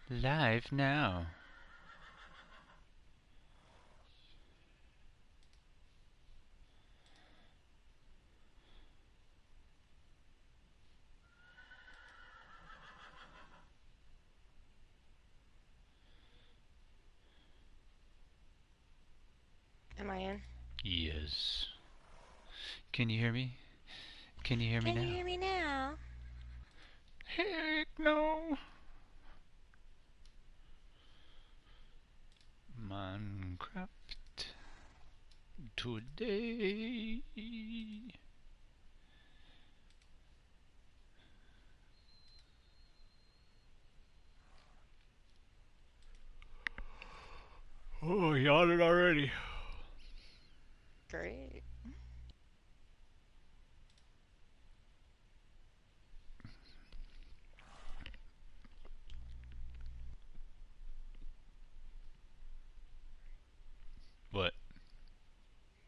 Live now. Am I in? Yes. Can you hear me? Can you hear me Can you now? hear me now? Heck no. Minecraft today. Oh, yawning already. Great. What?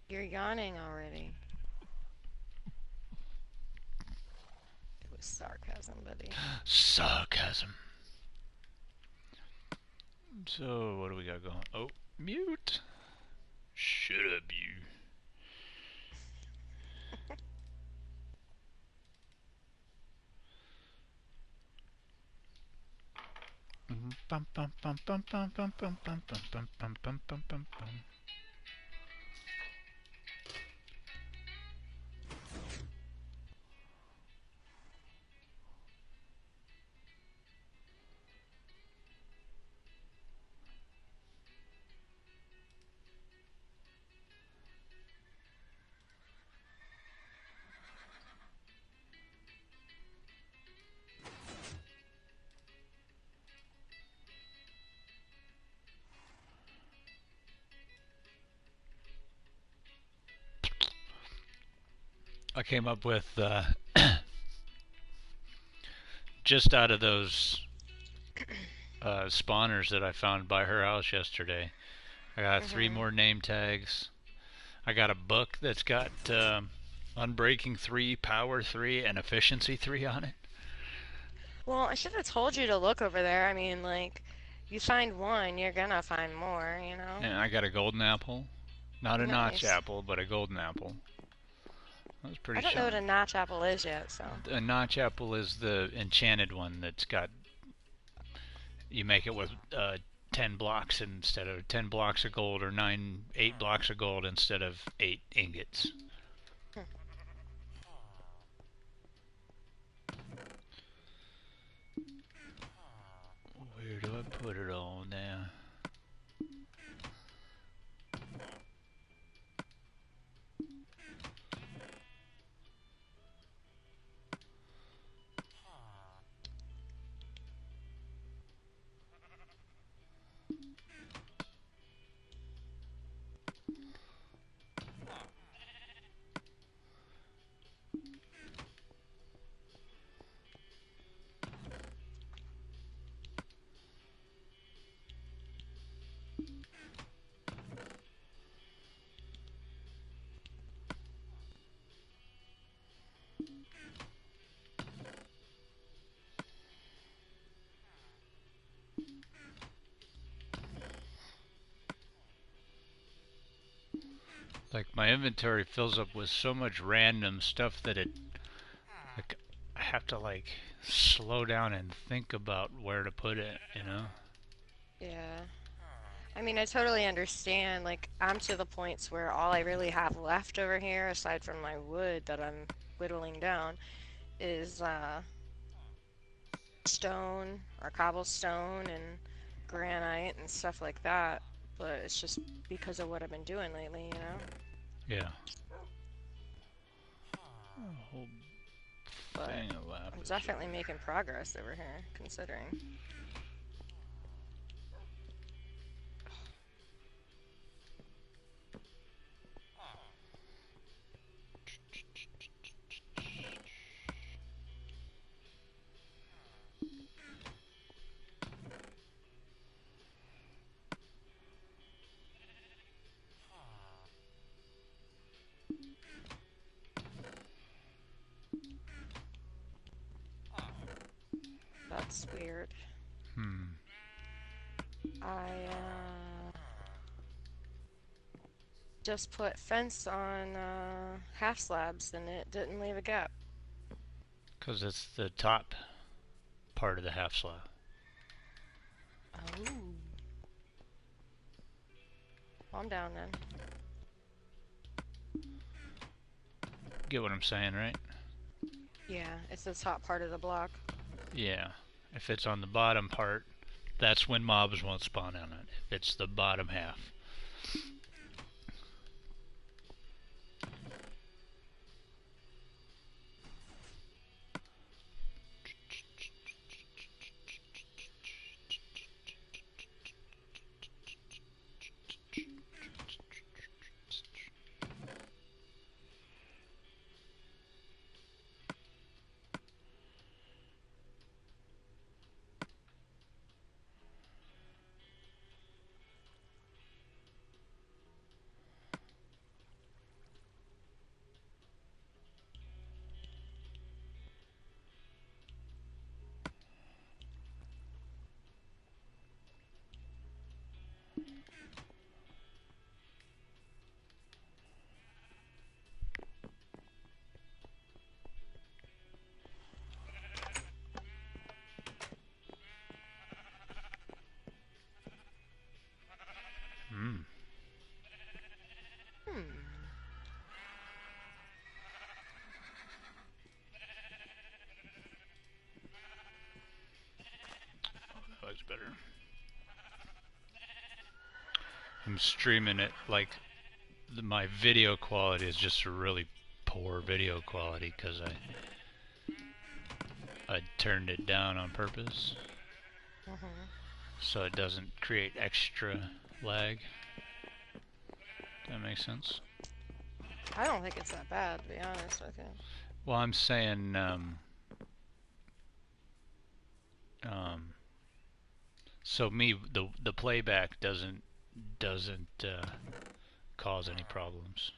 You're yawning already. It was sarcasm, buddy. Sarcasm. So, what do we got going? Oh, mute. Shut up, you. Bum, bum, bum, bum, bum, bum, bum, bum, bum, bum, bum, bum, bum, bum, bum. I came up with just out of those spawners that I found by her house yesterday. I got three Mm-hmm. more name tags. I got a book that's got Unbreaking 3, Power 3, and Efficiency 3 on it. Well, I should have told you to look over there. I mean, like, you find one, you're gonna find more, you know? And I got a golden apple. Not a notch Nice. apple, but a golden apple. That was I pretty don't know what a shiny. notch apple is yet, so. A notch apple is the enchanted one that's got. You make it with 10 blocks instead of 10 blocks of gold, or 8 blocks of gold instead of 8 ingots. Hmm. Where do I put it all now? Like, my inventory fills up with so much random stuff that like, I have to like slow down and think about where to put it, you know? Yeah. I mean, I totally understand. Like, I'm to the points where all I really have left over here, aside from my wood that I'm whittling down, is stone or cobblestone and granite and stuff like that. But it's just because of what I've been doing lately, you know? Yeah. A whole But thing of I'm lapis definitely over there. making progress over here, considering. That's weird. Hmm. I just put fence on half slabs and it didn't leave a gap. Because it's the top part of the half slab. Oh. Calm down then. Get what I'm saying, right? Yeah, it's the top part of the block. Yeah. If it's on the bottom part, that's when mobs won't spawn on it. If it's the bottom half. Hmm. Hmm. That looks better. I'm streaming it like my video quality is just a really poor video quality because I turned it down on purpose so it doesn't create extra lag. That makes sense. I don't think it's that bad, to be honest with you. Well, I'm saying so the playback doesn't cause any problems.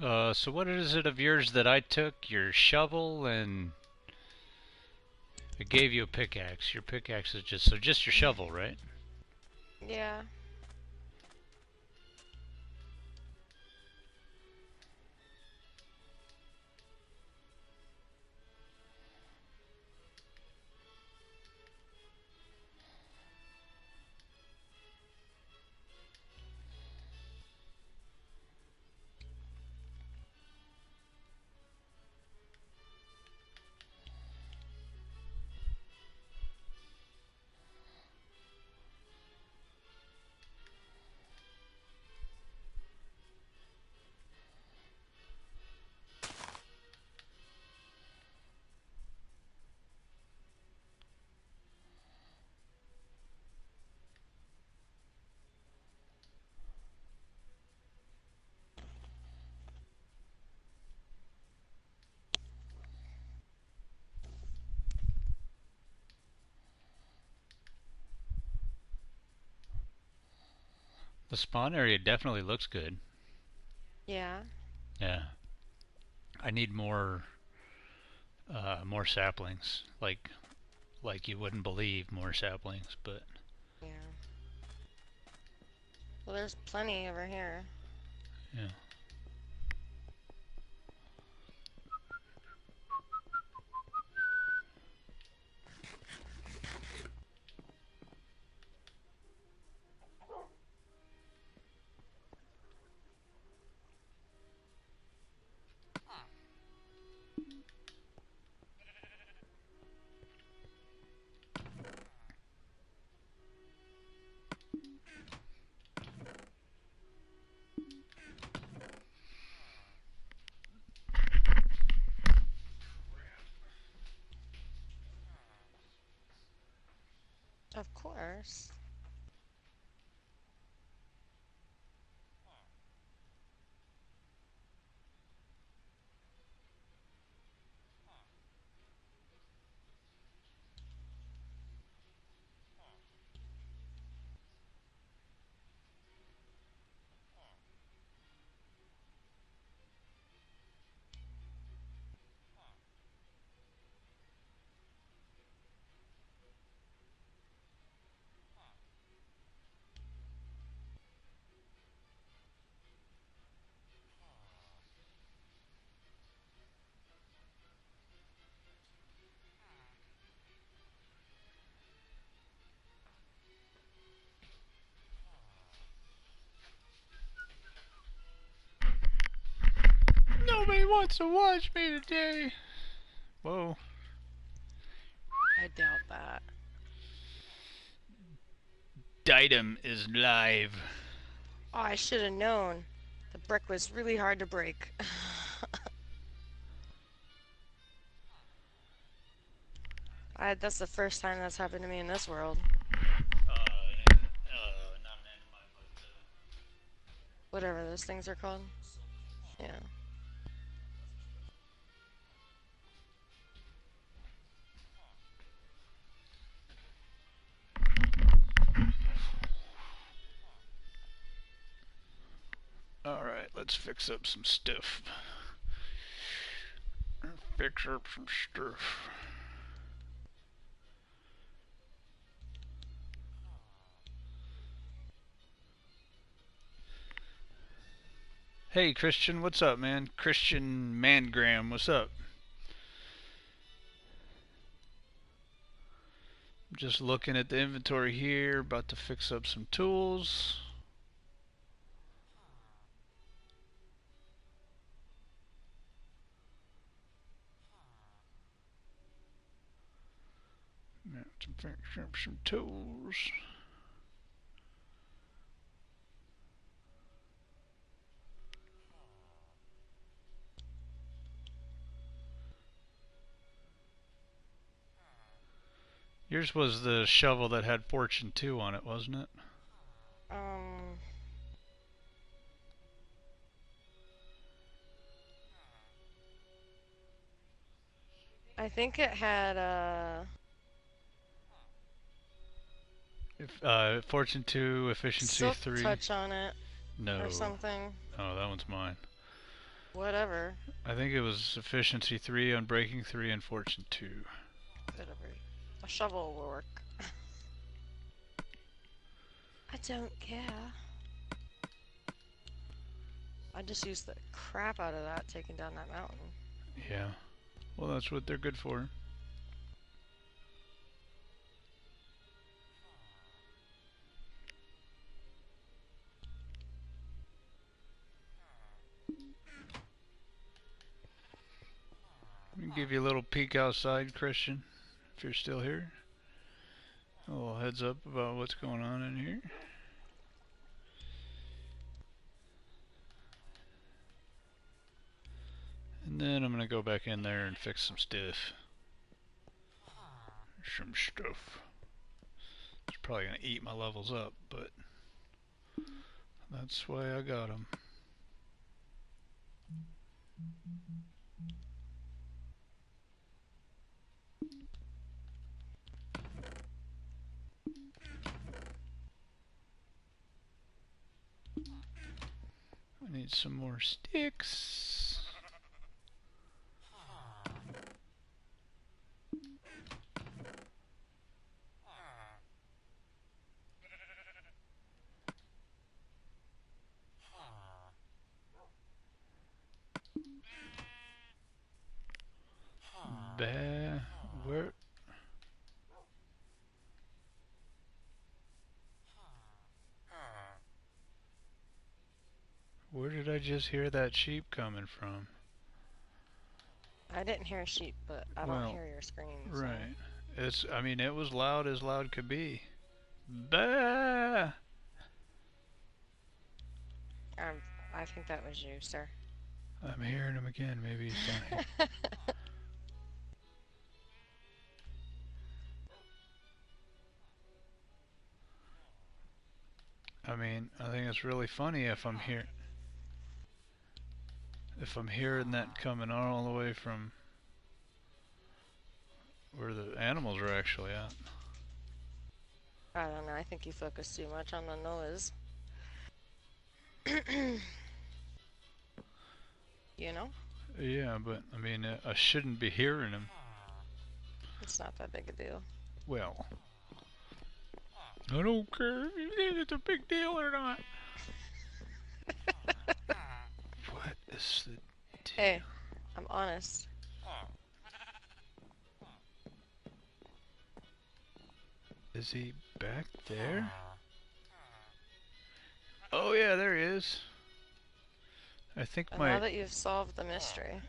So what is it of yours that I took? Your shovel, and I gave you a pickaxe. Your pickaxe is just your shovel, right? Yeah. The spawn area definitely looks good. Yeah. Yeah. I need more saplings. Like you wouldn't believe more saplings, but Yeah. Well, there's plenty over here. yeah. Of course. Nobody wants to watch me today. Whoa. I doubt that. Ditum is live. Oh, I should have known. The brick was really hard to break. That's the first time that's happened to me in this world. Not an enemy, but Whatever those things are called. Yeah. Alright, let's fix up some stuff. Fix up some stuff. Hey Christian, what's up, man? Christian Mangram, what's up? Just looking at the inventory here, about to fix up some tools. To fix up some tools. Yours was the shovel that had Fortune 2 on it, wasn't it? Um, I think it had If, Fortune 2, Efficiency silk 3. touch on it or No. something. Oh, that one's mine. Whatever. I think it was efficiency 3, unbreaking 3, and fortune 2. Whatever. A shovel will work. I don't care. I just used the crap out of that taking down that mountain. Yeah. Well, that's what they're good for. Let me give you a little peek outside, Christian, if you're still here. A little heads up about what's going on in here. And then I'm going to go back in there and fix some stuff. It's probably going to eat my levels up, but that's why I got them. I need some more sticks. Where? Where did I just hear that sheep coming from? I didn't hear sheep, but I don't Well, hear your scream. So. right. I mean, it was loud as loud could be. Bah! I think that was you, sir. I'm hearing him again. Maybe he's down here. I mean, I think it's really funny if I'm hearing that coming all the way from where the animals are actually at. I don't know. I think you focus too much on the noise. You know? Yeah, but I mean, I shouldn't be hearing him. It's not that big a deal. Well, I don't care if it's a big deal or not. What is the deal? Hey, I'm honest. Is he back there? Oh yeah, there he is. I think And now that you've solved the mystery.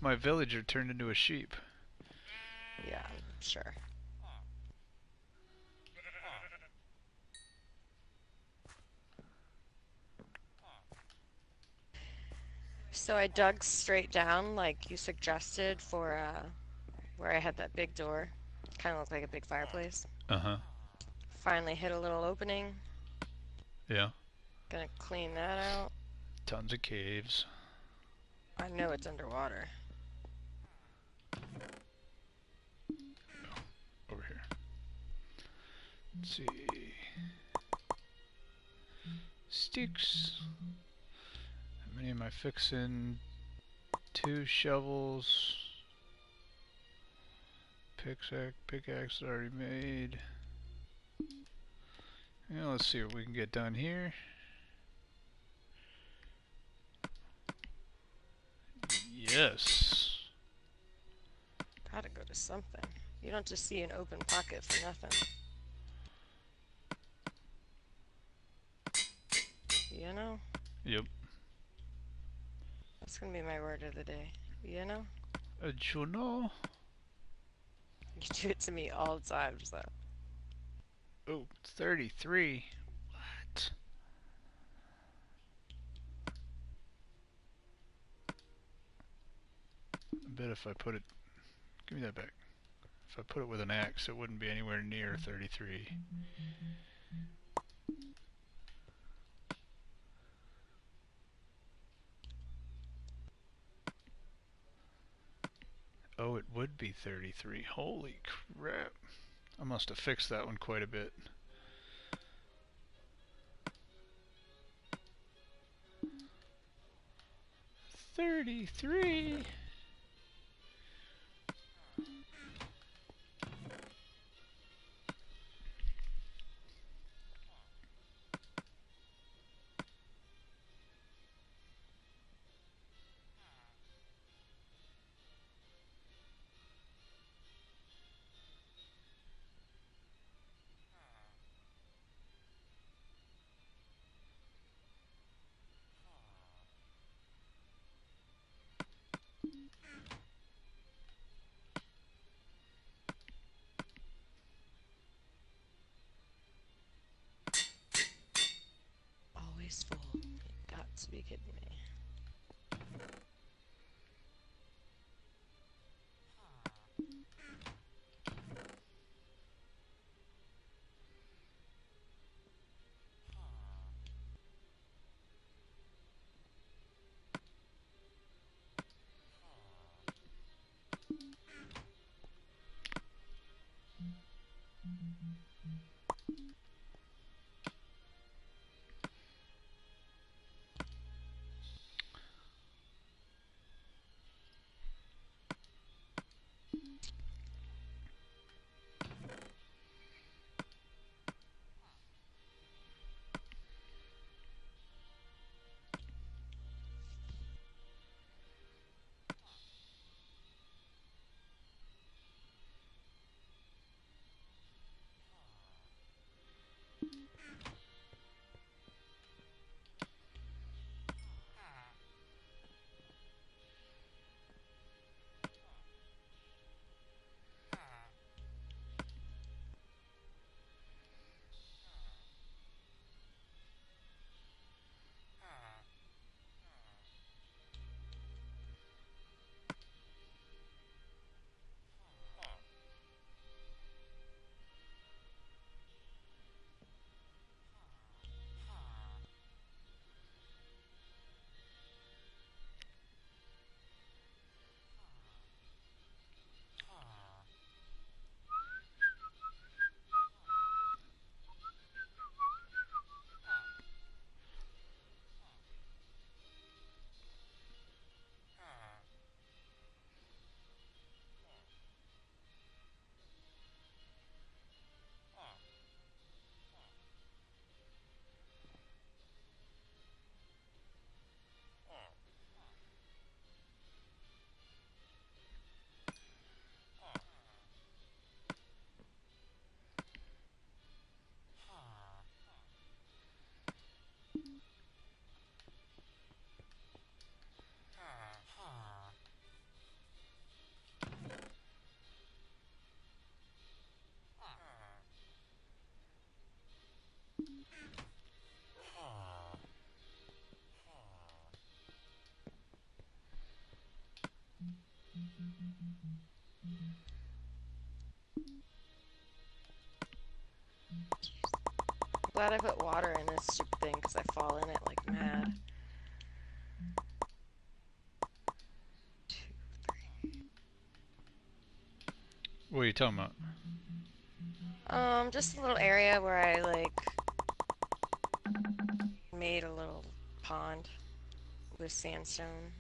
my villager turned into a sheep. Yeah, I'm sure. So I dug straight down like you suggested for where I had that big door. Kind of looked like a big fireplace. Uh-huh. Finally hit a little opening. Yeah. Gonna clean that out. Tons of caves. I know it's underwater. Over here. Let's see. Sticks. How many am I fixing? 2 shovels. Pickaxe already made. Yeah, let's see what we can get done here. Yes. Gotta go to something. You don't just see an open pocket for nothing. You know? Yep. That's gonna be my word of the day. You know? You know? You do it to me all the time, so. Oh, 33. What? I bet if I put it... Give me that back. If I put it with an axe, it wouldn't be anywhere near 33. Oh, it would be 33. Holy crap. I must have fixed that one quite a bit. 33. Always full. You got to be kidding me. Glad I put water in this stupid thing because I fall in it like mad. 2, 3. What are you talking about? Just a little area where I like made a little pond with sandstone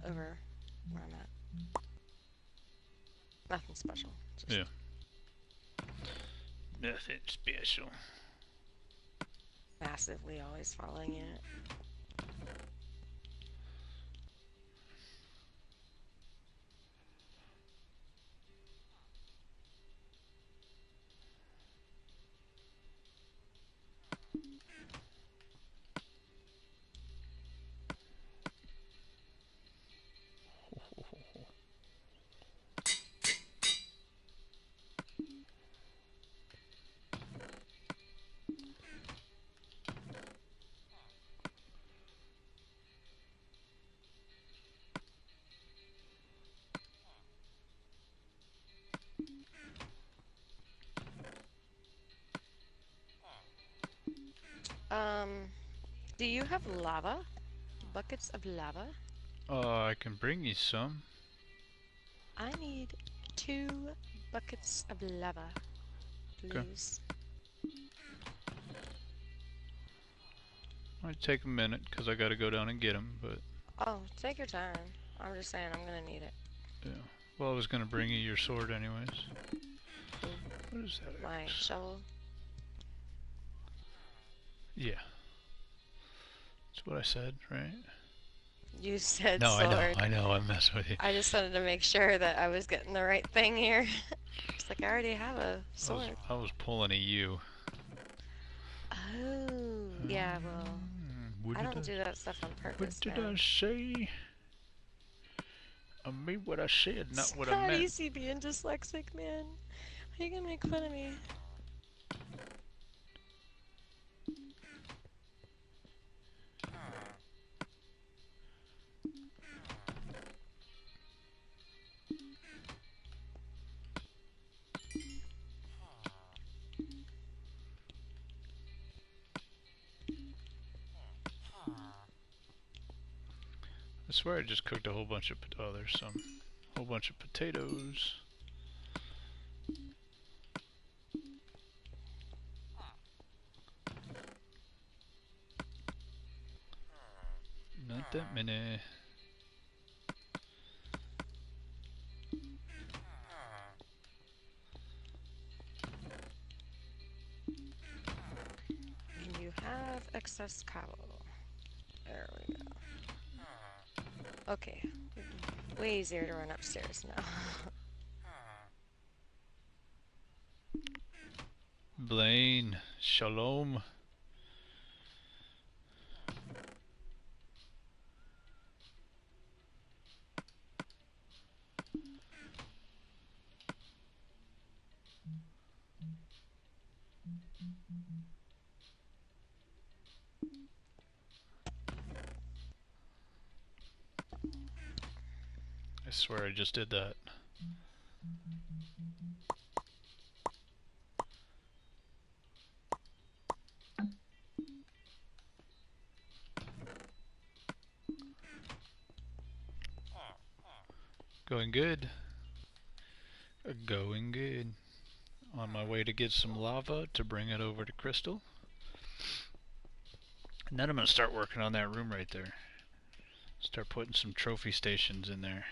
over where I'm at. Nothing special. Just Yeah. Nothing special. massively always falling in it. Do you have lava? Buckets of lava? I can bring you some. I need 2 buckets of lava, Okay. please. Might take a minute because I got to go down and get them, but Oh, take your time. I'm just saying I'm gonna need it. Yeah. Well, I was gonna bring you your sword anyways. Who? What is that My X? shovel? Yeah. That's what I said, right? You said No, sword. I know, I'm messing with you. I just wanted to make sure that I was getting the right thing here. It's like I already have a sword. I was pulling a U. Oh, yeah, well, What I did don't do that stuff on what purpose, did I man. say? I made what I said, It's not what I not meant. easy being dyslexic, man. How you gonna make fun of me? I swear I just cooked a whole bunch of oh, there's some whole bunch of potatoes. Not that many. And you have excess cow. There we go. Okay, way easier to run upstairs now. Blaine, shalom. I swear I just did that. Going good. Going good. On my way to get some lava to bring it over to Crystal. And then I'm going to start working on that room right there. Start putting some trophy stations in there.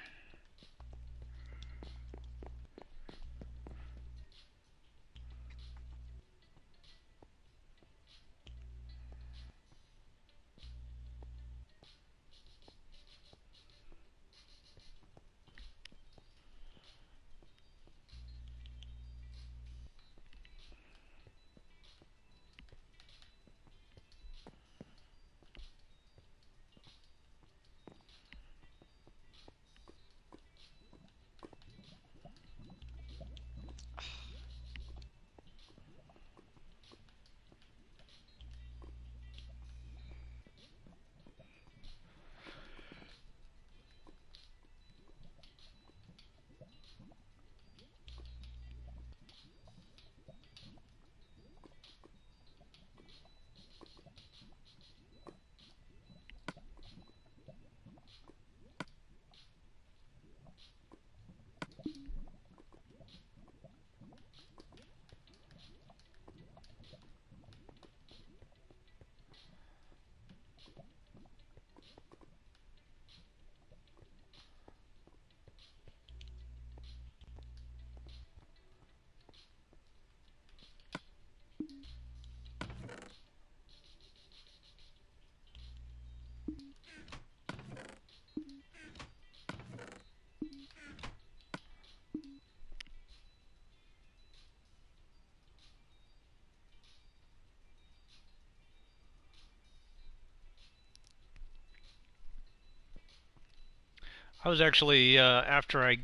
I was actually after I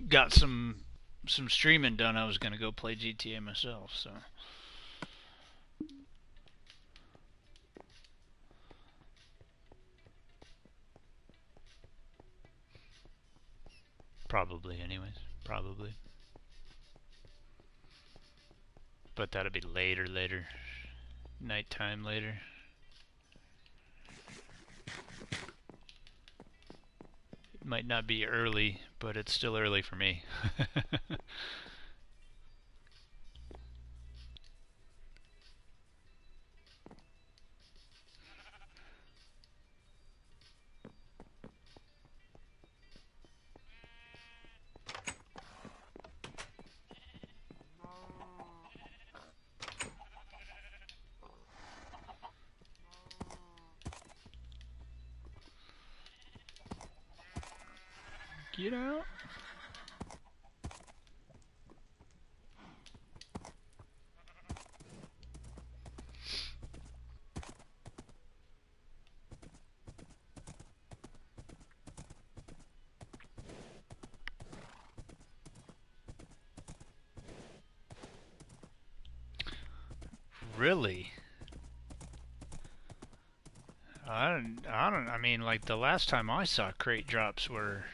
got some streaming done, I was gonna go play GTA myself. So probably, anyways, probably. But that'll be later, nighttime later. It might not be early, but it's still early for me. Get out. Really? I mean, like the last time I saw crate drops were,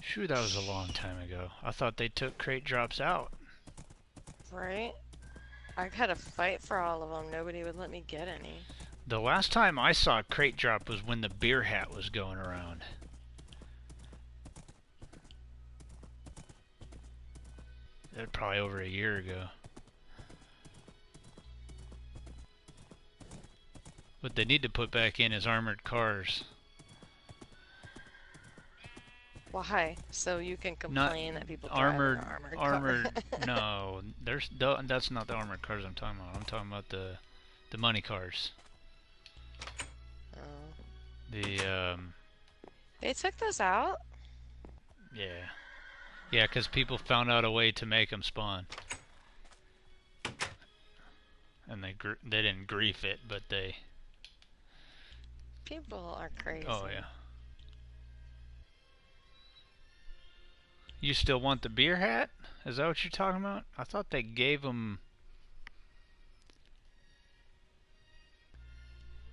shoot, that was a long time ago. I thought they took crate drops out. Right? I had to fight for all of them. Nobody would let me get any. The last time I saw a crate drop was when the beer hat was going around. Probably over a year ago. What they need to put back in is armored cars. Why? So you can Not complain that people drive in armored, an armored armored. car. No, that's not the armored cars I'm talking about. I'm talking about the money cars. Oh. The They took those out? yeah, yeah, because people found out a way to make them spawn, and they didn't grief it, but they. People are crazy. Oh yeah. You still want the beer hat? Is that what you're talking about? I thought they gave them.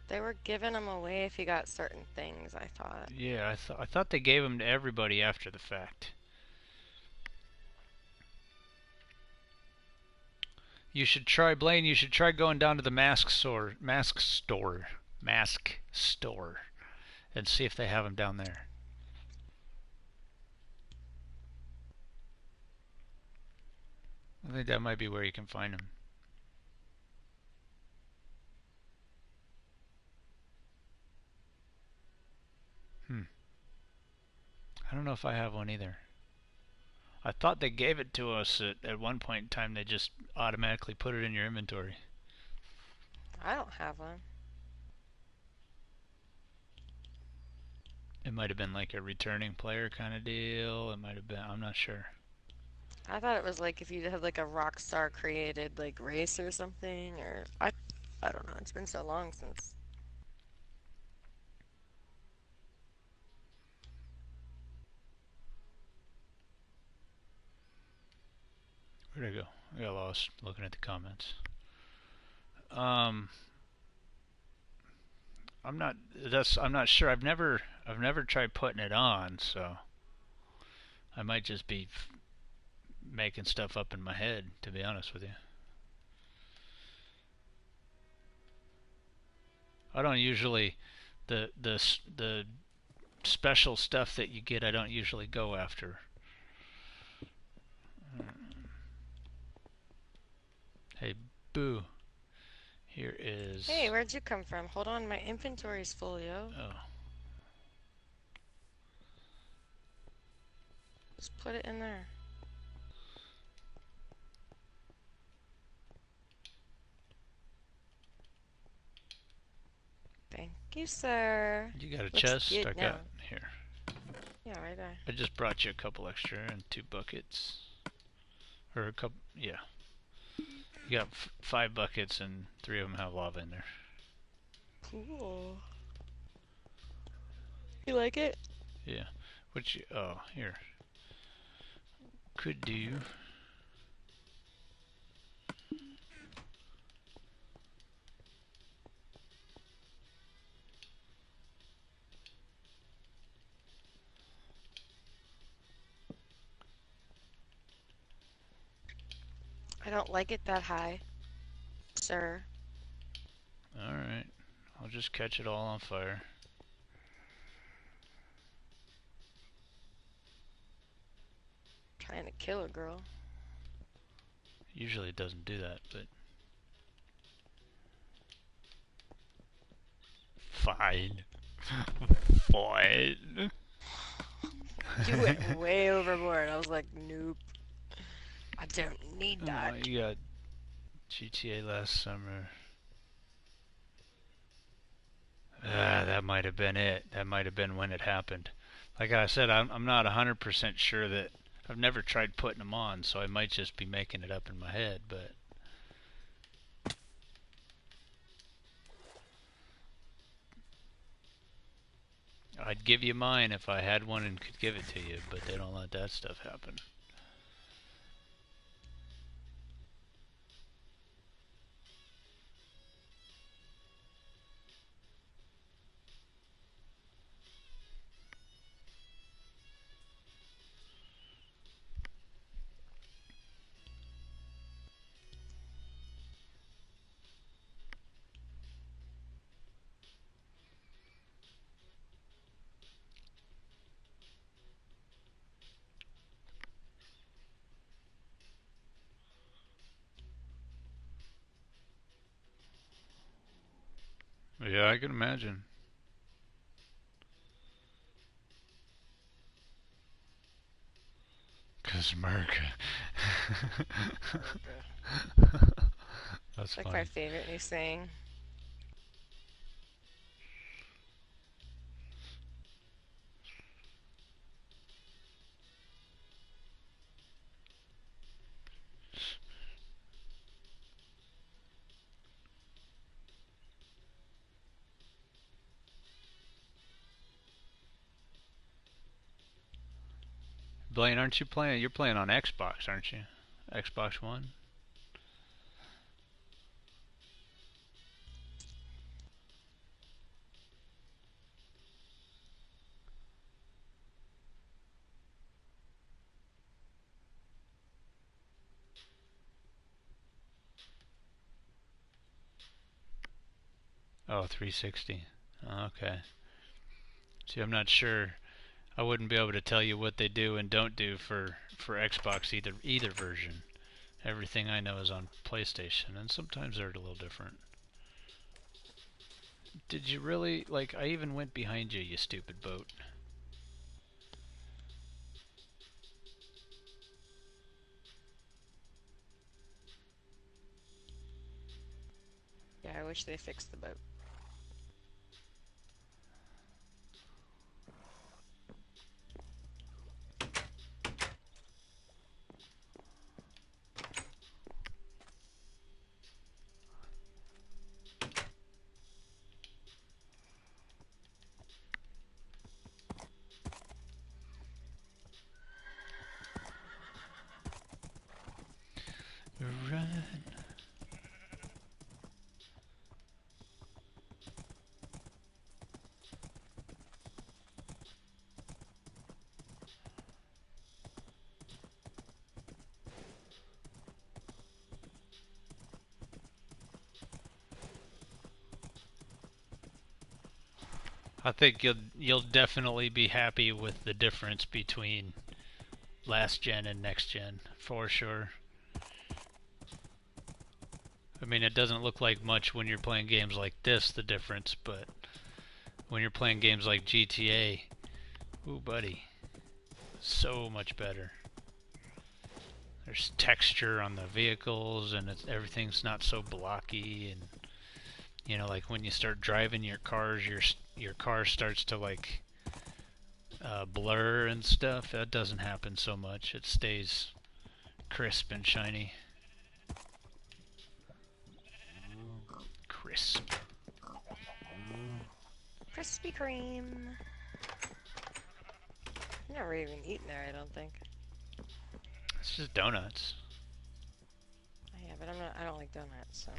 They were giving them away if you got certain things, I thought. Yeah, I thought they gave them to everybody after the fact. You should try, Blaine. You should try going down to the mask store, and see if they have them down there. I think that might be where you can find them. I don't know if I have one either. I thought they gave it to us at one point in time. They just automatically put it in your inventory. I don't have one. It might have been like a returning player kind of deal. It might have been. I'm not sure. I thought it was like if you had like a Rockstar created like race or something, or I don't know. It's been so long since. Where'd I go? I got lost looking at the comments. Um, I'm not. I'm not sure. I've never tried putting it on, so I might just be making stuff up in my head, to be honest with you. I don't usually the special stuff that you get. I don't usually go after. Hey, boo. Here is. Hey, where'd you come from? Hold on, my inventory's full, yo. Oh. Just put it in there. Thank you, sir. You got a Looks chest? good I now. got here. Yeah, right there. I just brought you a couple extra and 2 buckets. Or a couple, yeah. You got 5 buckets and 3 of them have lava in there. Cool. You like it? Yeah. Which, oh, here. Could do. I don't like it that high, sir. Alright. I'll just catch it all on fire. Trying to kill a girl. Usually it doesn't do that, but. Fine. Fine. You went way overboard. I was like, nope. I don't need that. Oh, you got GTA last summer. Ah, that might have been it. That might have been when it happened. Like I said, I'm not 100% sure that I've never tried putting them on, so I might just be making it up in my head, but I'd give you mine if I had one and could give it to you, but they don't let that stuff happen. Yeah, I can imagine. Cause America. America. That's It's like my funny. favorite new saying. Blaine, aren't you playing? You're playing on Xbox, aren't you? Xbox One? Oh, 360. Okay. See, I'm not sure. I wouldn't be able to tell you what they do and don't do for Xbox either version. Everything I know is on PlayStation, and sometimes they're a little different. Did you really like? I even went behind you, you stupid boat. Yeah, I wish they fixed the boat. Run. I think you'll definitely be happy with the difference between last gen and next gen for sure. I mean, it doesn't look like much when you're playing games like this, the difference, but when you're playing games like GTA, ooh, buddy, so much better. There's texture on the vehicles, and everything's not so blocky. And like when you start driving your cars, your car starts to like blur and stuff. That doesn't happen so much. It stays crisp and shiny. Crisp. Krispy Kreme. I've never even eaten there, I don't think. It's just donuts. Yeah, but I don't like donuts, so.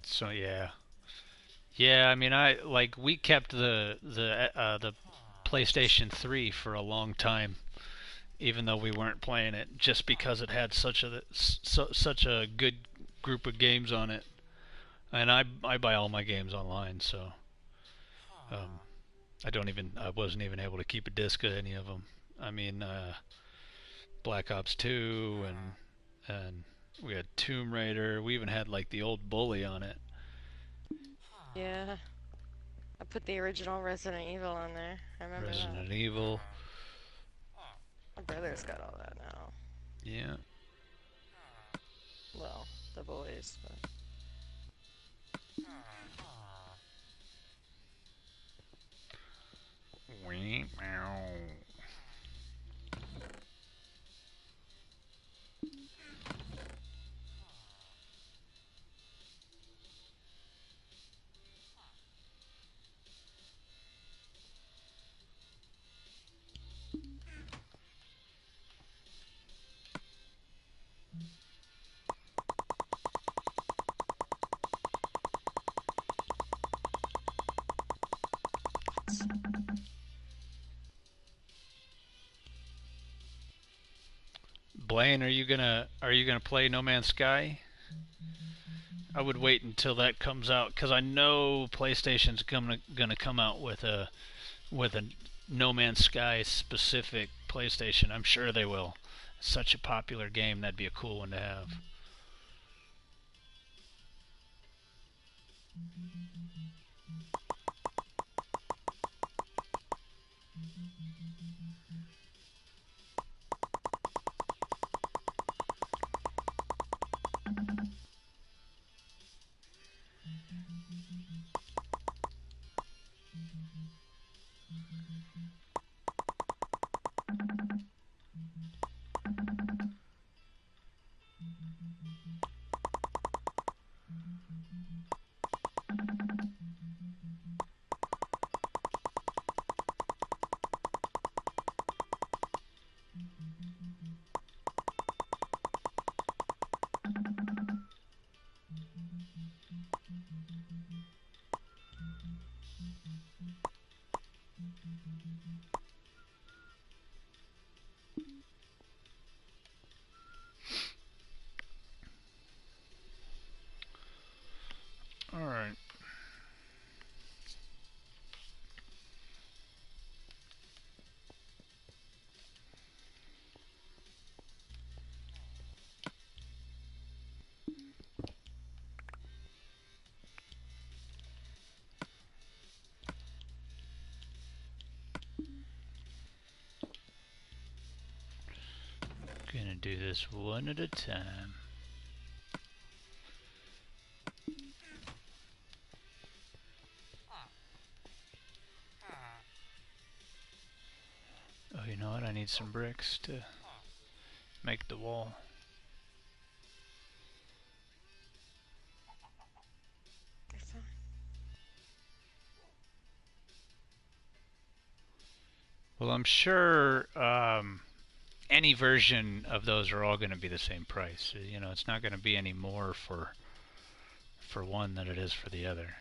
So yeah, yeah. I mean, we kept the PlayStation 3 for a long time, even though we weren't playing it, just because it had such a good group of games on it. And I buy all my games online, so um, I wasn't even able to keep a disc of any of them. I mean, Black Ops 2 and we had Tomb Raider. We even had like the old Bully on it. Yeah. I put the original Resident Evil on there. I remember that. Resident Evil. My brother's got all that now. Yeah. Well, the boys, but. Blaine, are you gonna play No Man's Sky? I would wait until that comes out because I know PlayStation's gonna come out with a No Man's Sky specific PlayStation. I'm sure they will. Such a popular game, that'd be a cool one to have. All right. Gonna do this one at a time. Oh, you know what? I need some bricks to make the wall. They're fine. Well, I'm sure any version of those are all going to be the same price. You know, it's not going to be any more for one than it is for the other.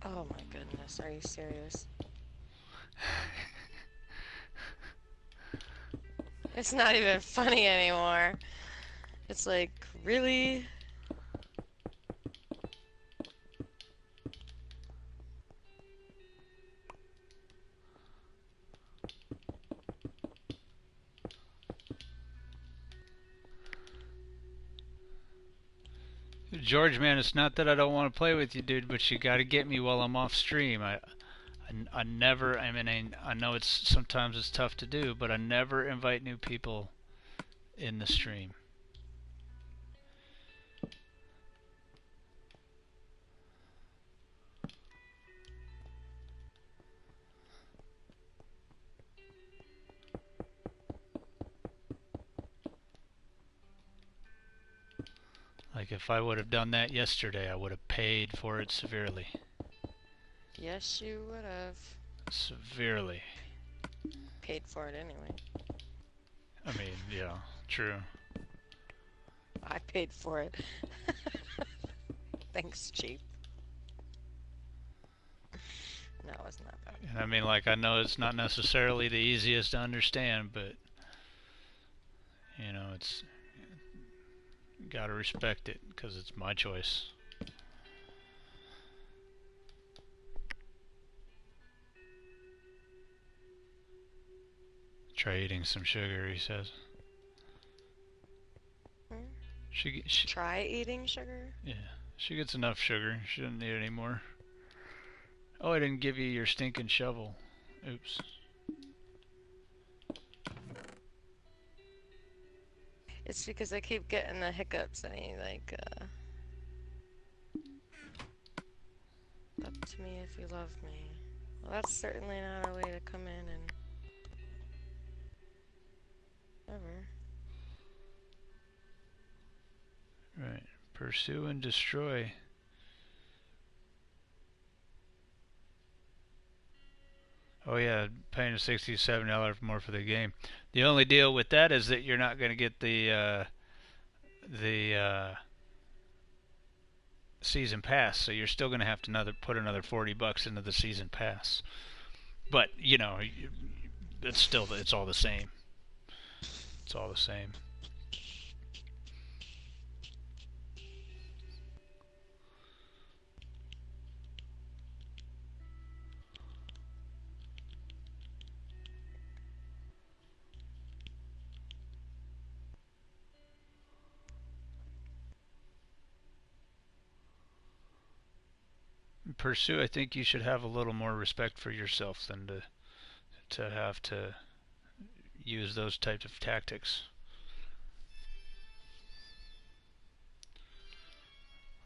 Oh my goodness, are you serious? It's not even funny anymore. It's like, really? George, man, it's not that I don't want to play with you, dude, but you got to get me while I'm off stream. I never. I mean, I know it's sometimes it's tough to do, but I never invite new people in the stream. Like if I would have done that yesterday, I would have paid for it severely. Yes, you would have Severely. paid for it anyway. I mean, yeah, true. I paid for it. Thanks, cheap. No, it wasn't that bad. And I mean, like, I know it's not necessarily the easiest to understand, but, you know, it's, gotta respect it, because it's my choice. Try eating some sugar, he says. Hmm? She Try eating sugar? yeah, she gets enough sugar. She doesn't need any more. Oh, I didn't give you your stinking shovel. Oops. It's because I keep getting the hiccups and he up to me if you love me. Well, that's certainly not a way to come in and ever. Right. Pursue and destroy. Oh yeah, paying $67 more for the game. The only deal with that is that you're not going to get the season pass, so you're still going to have to put another $40 into the season pass. But you know, it's all the same. It's all the same. Pursue, I think you should have a little more respect for yourself than to have to use those types of tactics.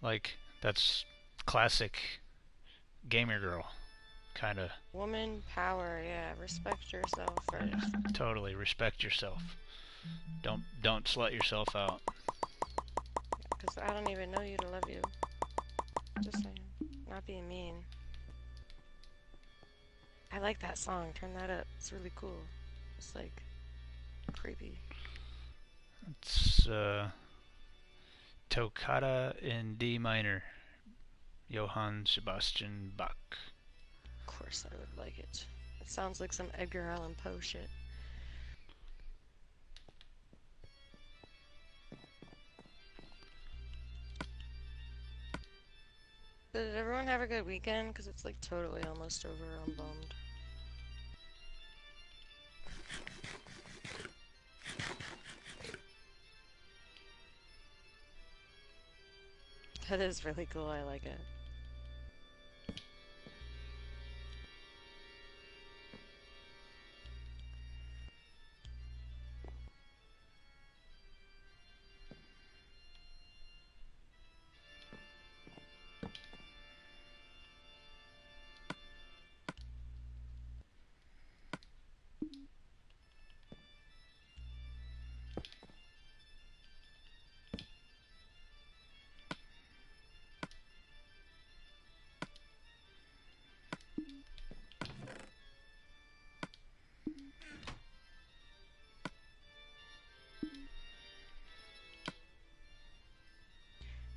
Like, that's classic gamer girl kind of. Woman power, yeah. Respect yourself first. Totally respect yourself. Don't slut yourself out. Because I don't even know you to love you. Just saying. Not being mean. I like that song. Turn that up. It's really cool. It's like creepy. It's Toccata in D minor, Johann Sebastian Bach. Of course I would like it. It sounds like some Edgar Allan Poe shit. Did everyone have a good weekend? Because it's like totally almost over. I'm bummed. That is really cool. I like it.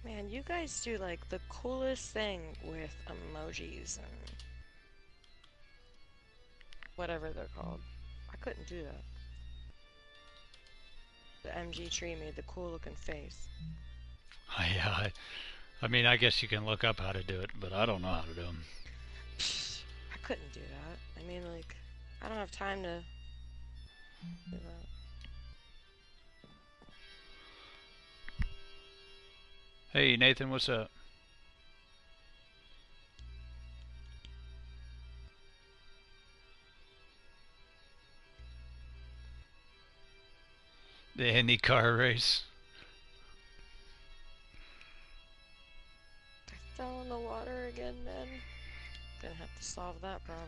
Man, you guys do like the coolest thing with emojis and whatever they're called. I couldn't do that. The MG tree made the cool looking face. Yeah, I mean, I guess you can look up how to do it, but I don't know how to do them. I couldn't do that. I mean, like, I don't have time to do that. Hey, Nathan, what's up? The Indy car race. I fell in the water again, man. Gonna have to solve that problem.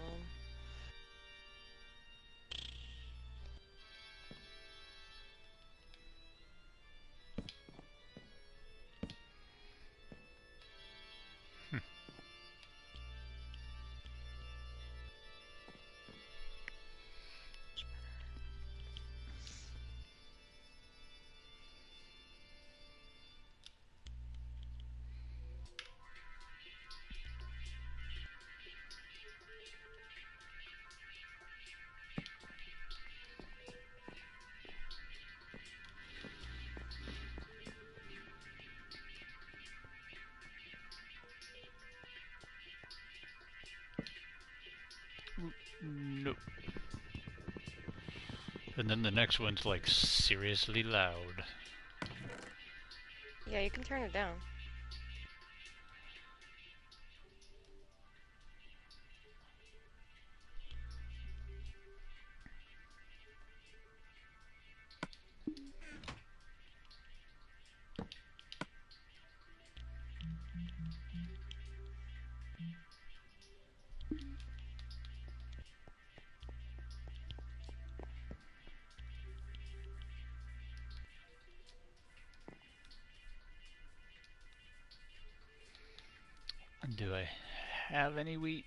Nope. And then the next one's like seriously loud. Yeah, you can turn it down. Do I have any wheat?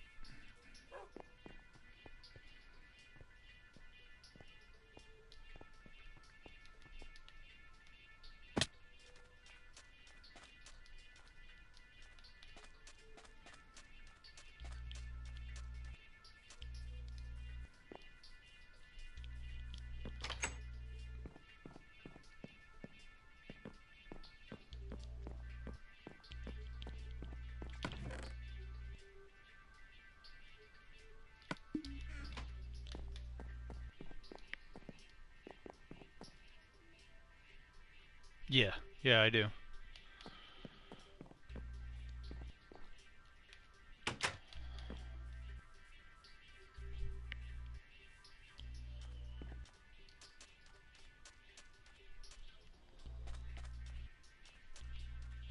Yeah, yeah, I do.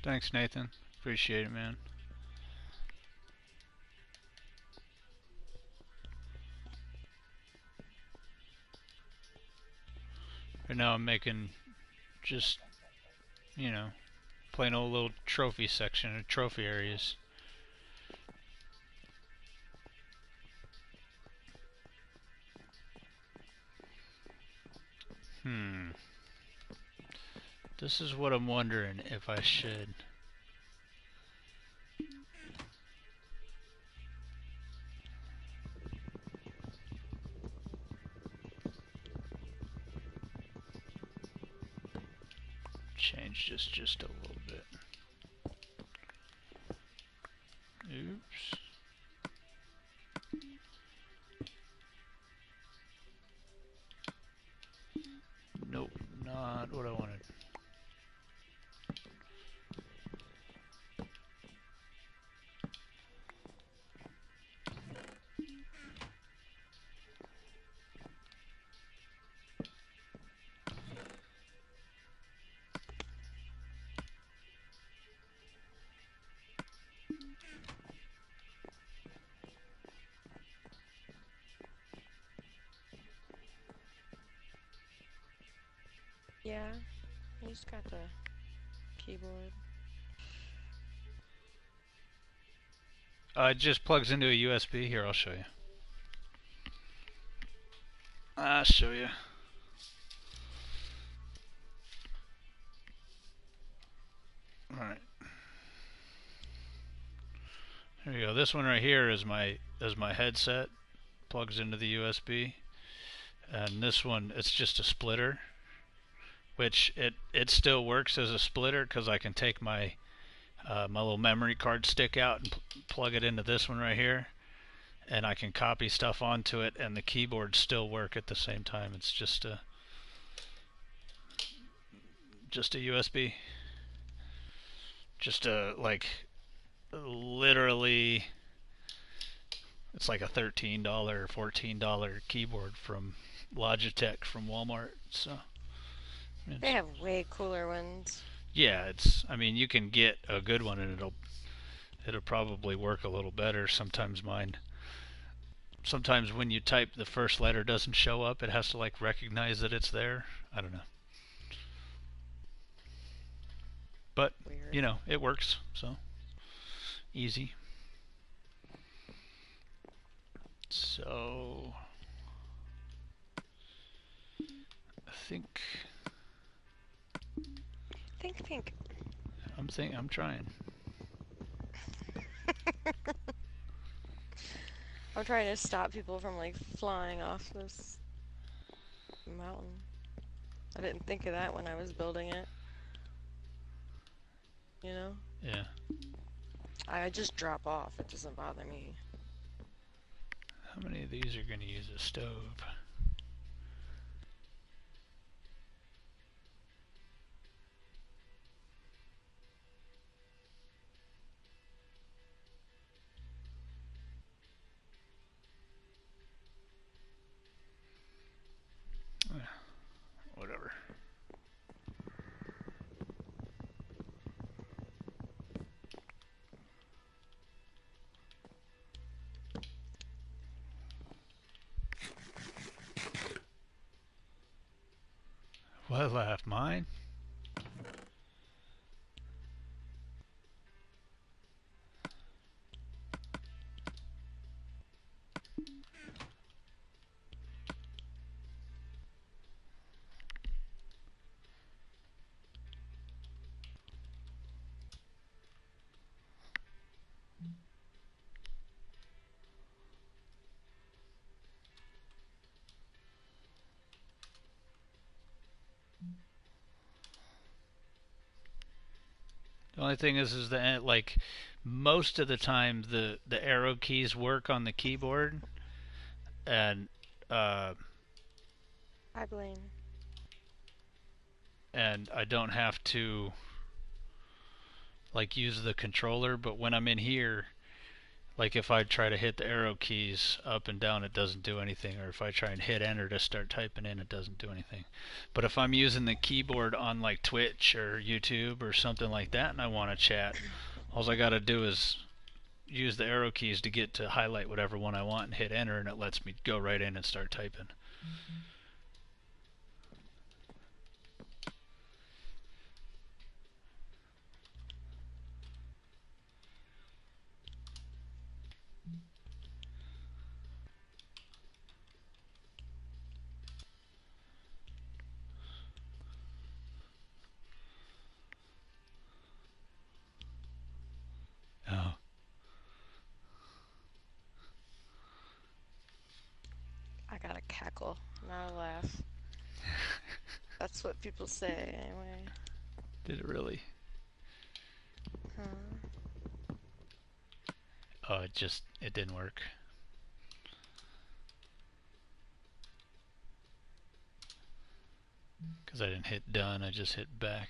Thanks, Nathan. Appreciate it, man. Right now I'm making just, you know, plain old little trophy section, or trophy areas. Hmm. This is what I'm wondering if I should. Change this just a little bit. Oops. Nope, not what I wanted. Yeah, you just got the keyboard. It just plugs into a USB. Here, I'll show you. I'll show you. Alright. There you go. This one right here is my headset. Plugs into the USB. And this one, it's just a splitter. Which it still works as a splitter because I can take my my little memory card stick out and plug it into this one right here, and I can copy stuff onto it, and the keyboards still work at the same time. It's just a USB, just a like literally, it's like a $13, $14 keyboard from Logitech from Walmart. So They have way cooler ones. yeah, I mean, you can get a good one and it'll probably work a little better. Sometimes when you type the first letter doesn't show up, it has to like recognize that it's there. I don't know. But, Weird. you know, it works. So, easy. So, I think Think. I'm trying. I'm trying to stop people from like flying off this mountain. I didn't think of that when I was building it. You know? Yeah. I just drop off. It doesn't bother me. How many of these are going to use a stove? Whatever. What laugh? Mine? The only thing is that like most of the time the arrow keys work on the keyboard, and uh, I blame. and I don't have to like use the controller. But when I'm in here, like if I try to hit the arrow keys up and down, it doesn't do anything. Or if I try and hit enter to start typing in, it doesn't do anything. But if I'm using the keyboard on like Twitch or YouTube or something like that, and I want to chat, all I gotta do is use the arrow keys to get to highlight whatever one I want and hit enter, and it lets me go right in and start typing. Oh. I got a cackle, not a laugh. That's what people say, anyway. Did it really? Huh. Oh, it didn't work. Because I didn't hit done, I just hit back.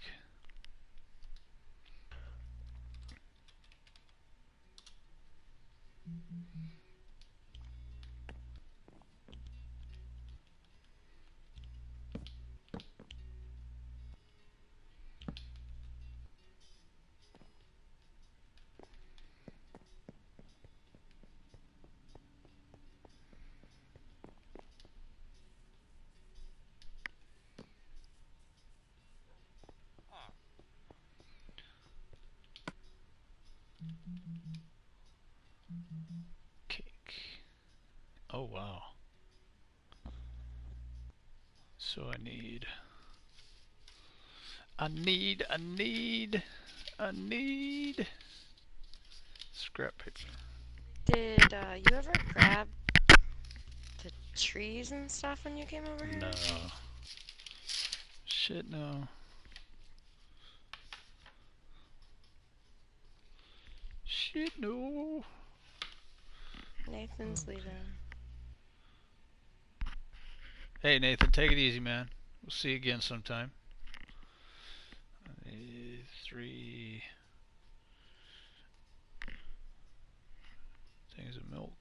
Cake. Oh wow. So I need scrap paper. Did you ever grab the trees and stuff when you came over here? No. Shit, no. Shit, no. Nathan's leaving. Hey, Nathan, take it easy, man. We'll see you again sometime. 3 things of milk.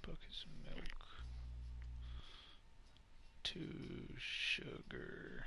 Buckets of milk. 2 sugar.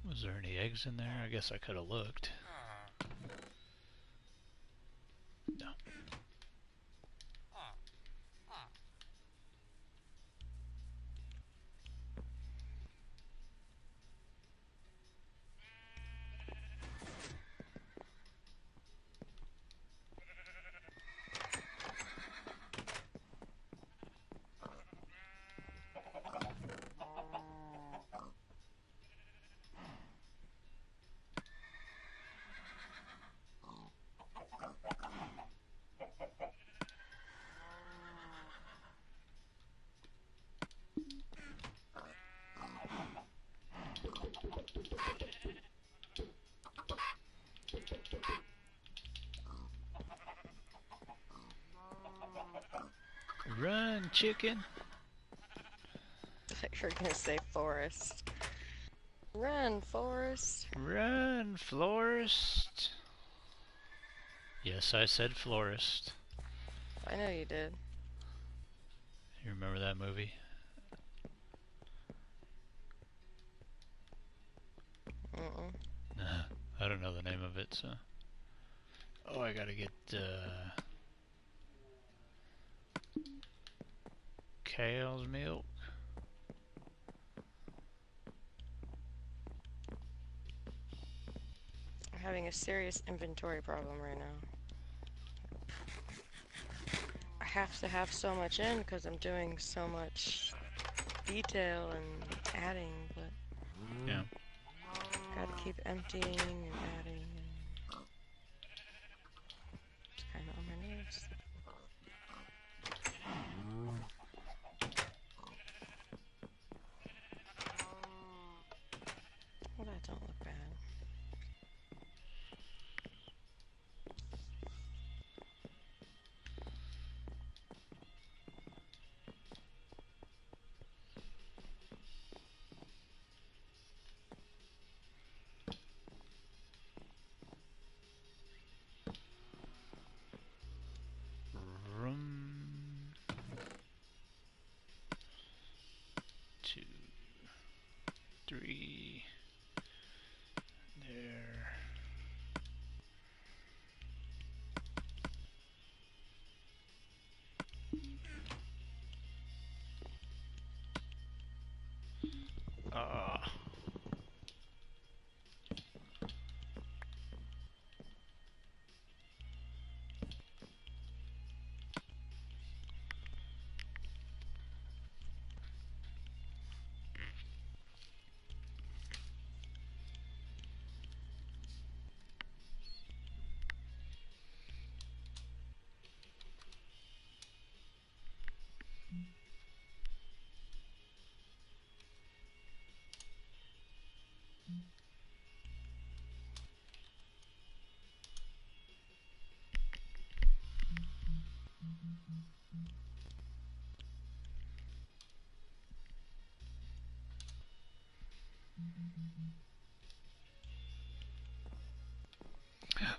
Was there any eggs in there? I guess I could have looked. No. Run, chicken. I thought you were gonna say forest. Run, forest. Run, florist. Yes, I said florist. I know you did. You remember that movie? Mm-mm. I don't know the name of it, so. Oh, I gotta get cow's milk. I'm having a serious inventory problem right now. I have to have so much in because I'm doing so much detail and adding, but Yeah. gotta keep emptying and adding, and it's kind of on my nerves. Well, that don't look bad. Room 2, 3. There. Ah.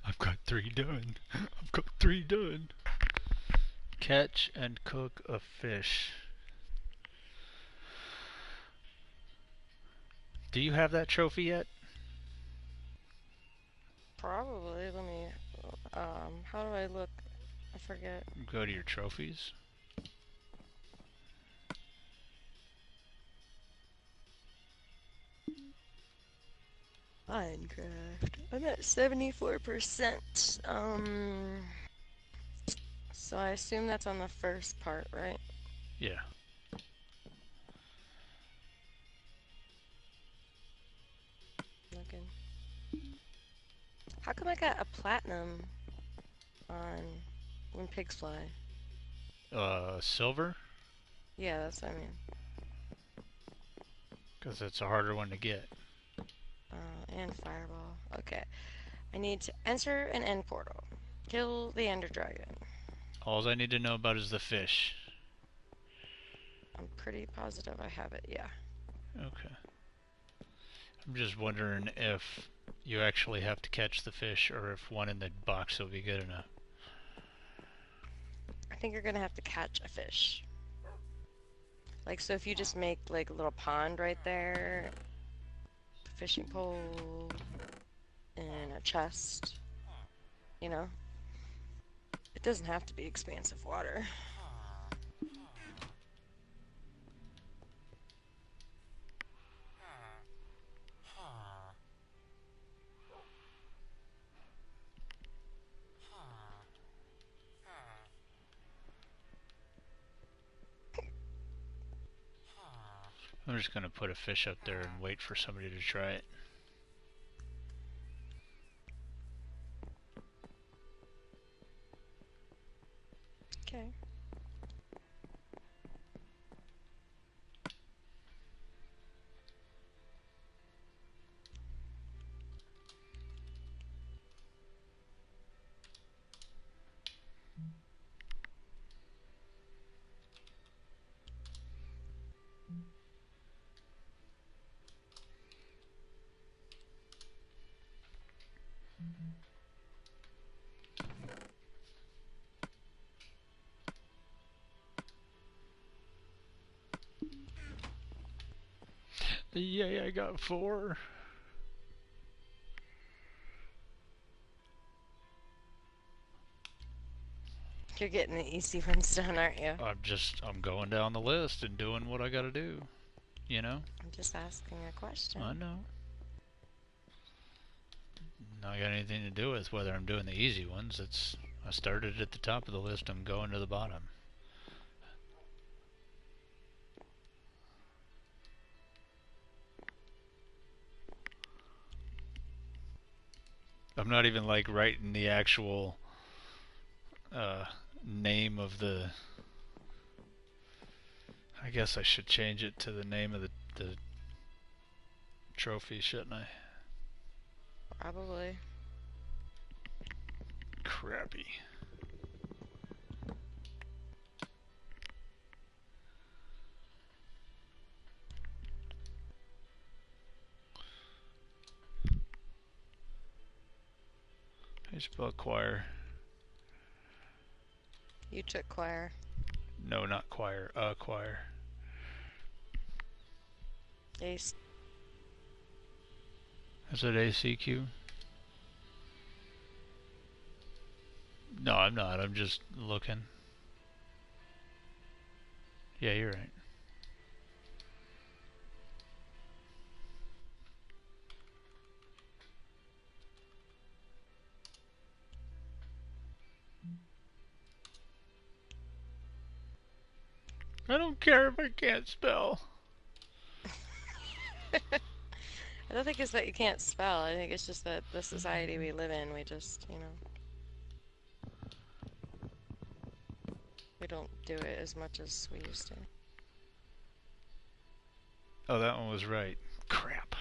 I've got 3 done. I've got 3 done. Catch and cook a fish. Do you have that trophy yet? Probably. Let me. How do I look? I forget. Go to your trophies. Minecraft. I'm at 74%. So I assume that's on the first part, right? Yeah. Looking. How come I got a platinum on when pigs fly? Silver? Yeah, that's what I mean. Because it's a harder one to get. And fireball. Okay. I need to enter an end portal. Kill the ender dragon. All I need to know about is the fish. I'm pretty positive I have it, yeah. Okay. I'm just wondering if you actually have to catch the fish or if one in the box will be good enough. I think you're gonna have to catch a fish. Like, so if you just make like a little pond right there, fishing pole, and a chest, you know? It doesn't have to be expansive water. I'm just going to put a fish up there and wait for somebody to try it. Okay. Yay, I got 4. You're getting the easy ones done, aren't you? I'm going down the list and doing what I gotta do, you know? I'm just asking a I question. know. Not got anything to do with whether I'm doing the easy ones. I started at the top of the list, I'm going to the bottom. I'm not even like writing the actual uh, name of the. I guess I should change it to the name of the trophy, shouldn't I? Probably. Crappy. How do you spell choir? You took choir. No, not choir. Choir. Ace. Is it ACQ? No, I'm not. I'm just looking. Yeah, you're right. I don't care if I can't spell. I don't think it's that you can't spell. I think it's just that the society we live in, we just, we don't do it as much as we used to. Oh, that one was right. Crap.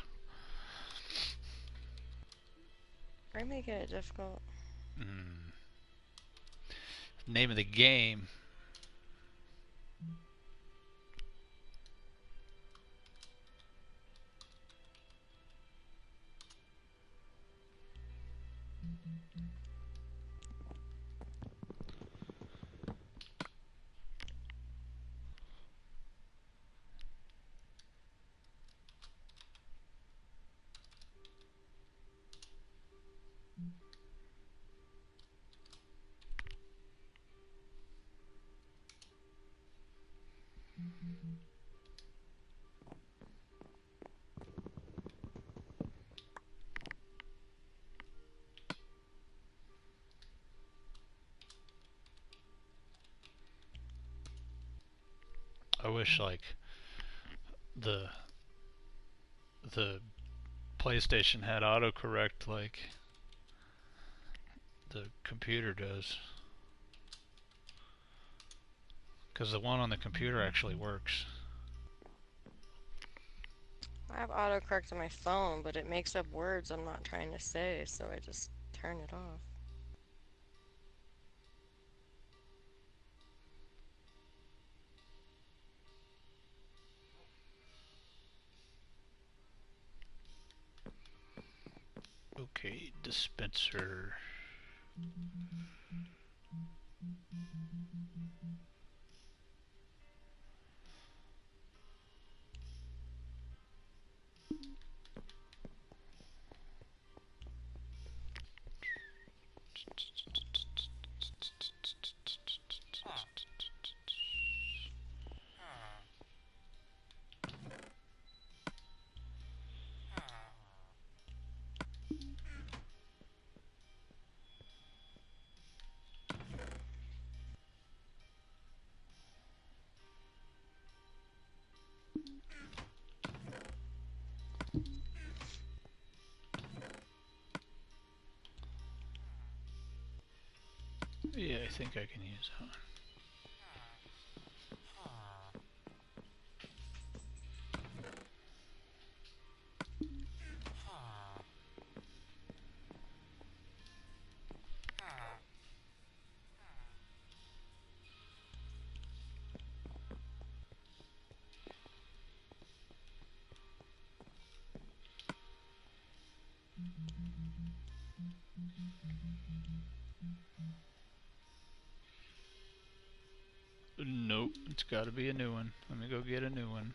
Or making it difficult. Mm. Name of the game. I wish like the the PlayStation had autocorrect like the computer does. Because the one on the computer actually works. I have autocorrect on my phone, but it makes up words I'm not trying to say, so I just turn it off. Okay, dispenser. Yeah, I think I can use that one. Nope, it's got to be a new one. Let me go get a new one.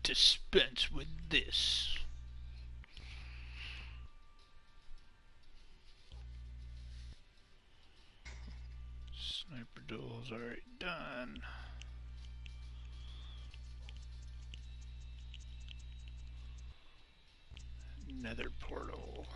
Dispense with this. Sniper duels already done. Nether portal.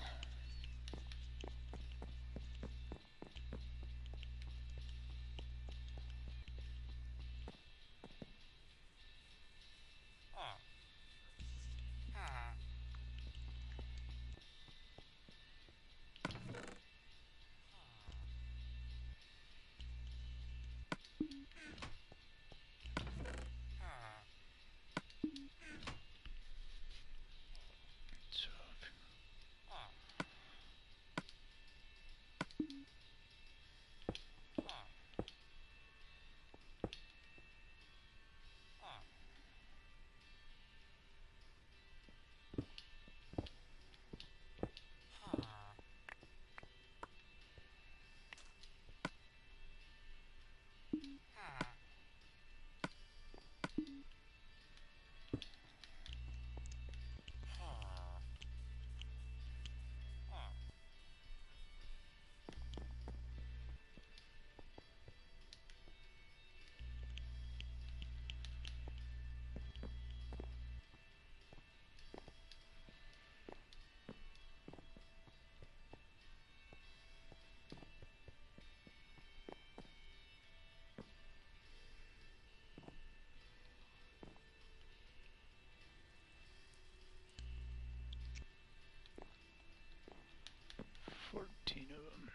Of them.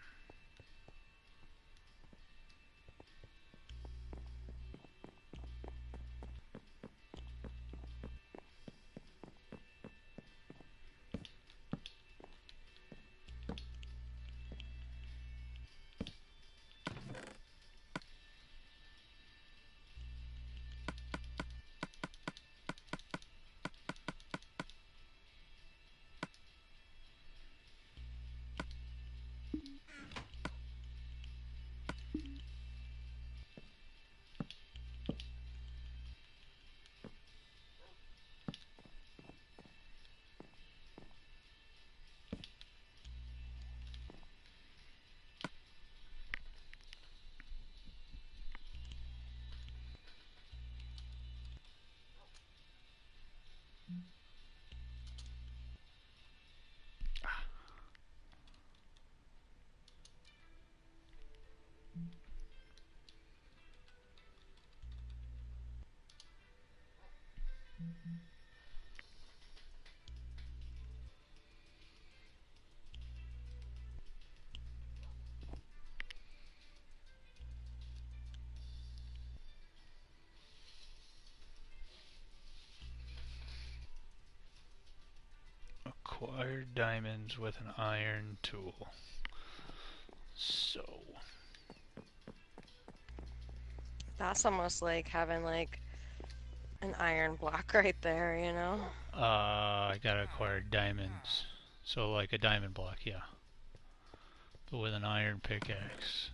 Acquire diamonds with an iron tool. So. That's almost like having like an iron block right there, you know? I gotta acquire diamonds. So like a diamond block, yeah. But with an iron pickaxe.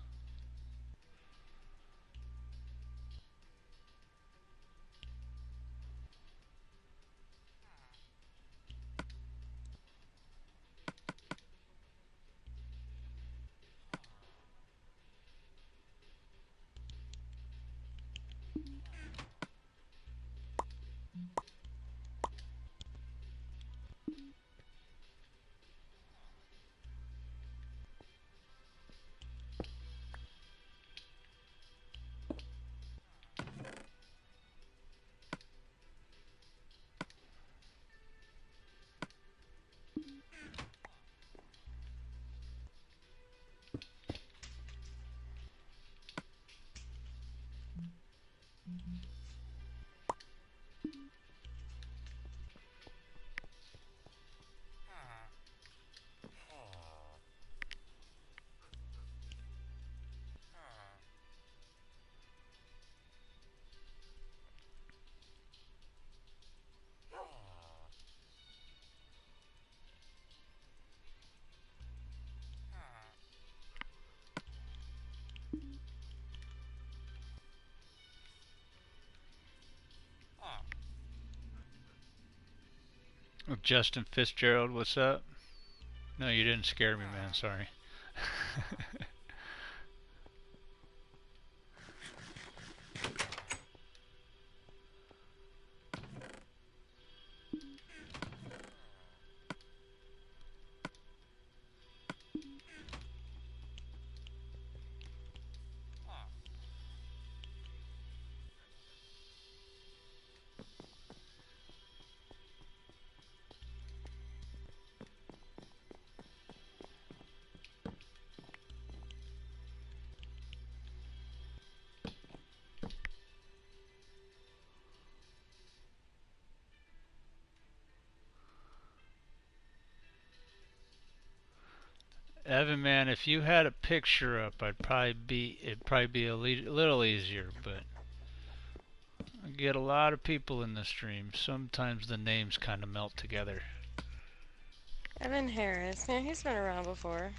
Justin Fitzgerald, what's up? No, you didn't scare me, man. Sorry. Evan, man, if you had a picture up, it'd probably be little easier. But I get a lot of people in the stream. Sometimes the names kind of melt together. Evan Harris. Yeah, he's been around before.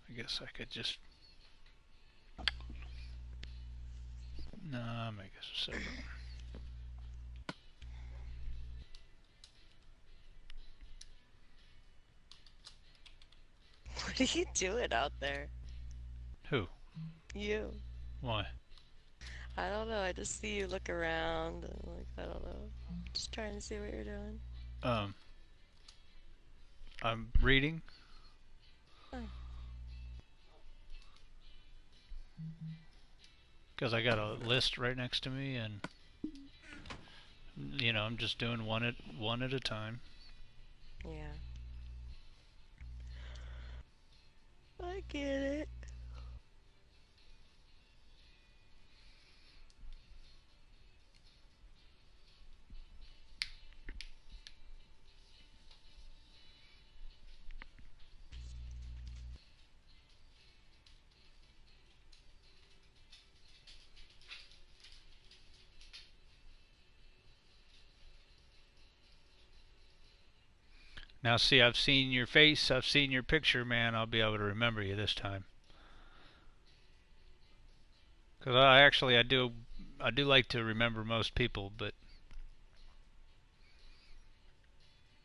I guess I could just. No, make this a separate one. What are you doing out there? Who? You. Why? I don't know. I just see you look around and like I don't know. Just trying to see what you're doing. Um, I'm reading. Oh. Because I got a list right next to me, and I'm just doing one at a time. Yeah. I get it. Now, see, I've seen your face, I've seen your picture, man. I'll be able to remember you this time. Because I do like to remember most people, but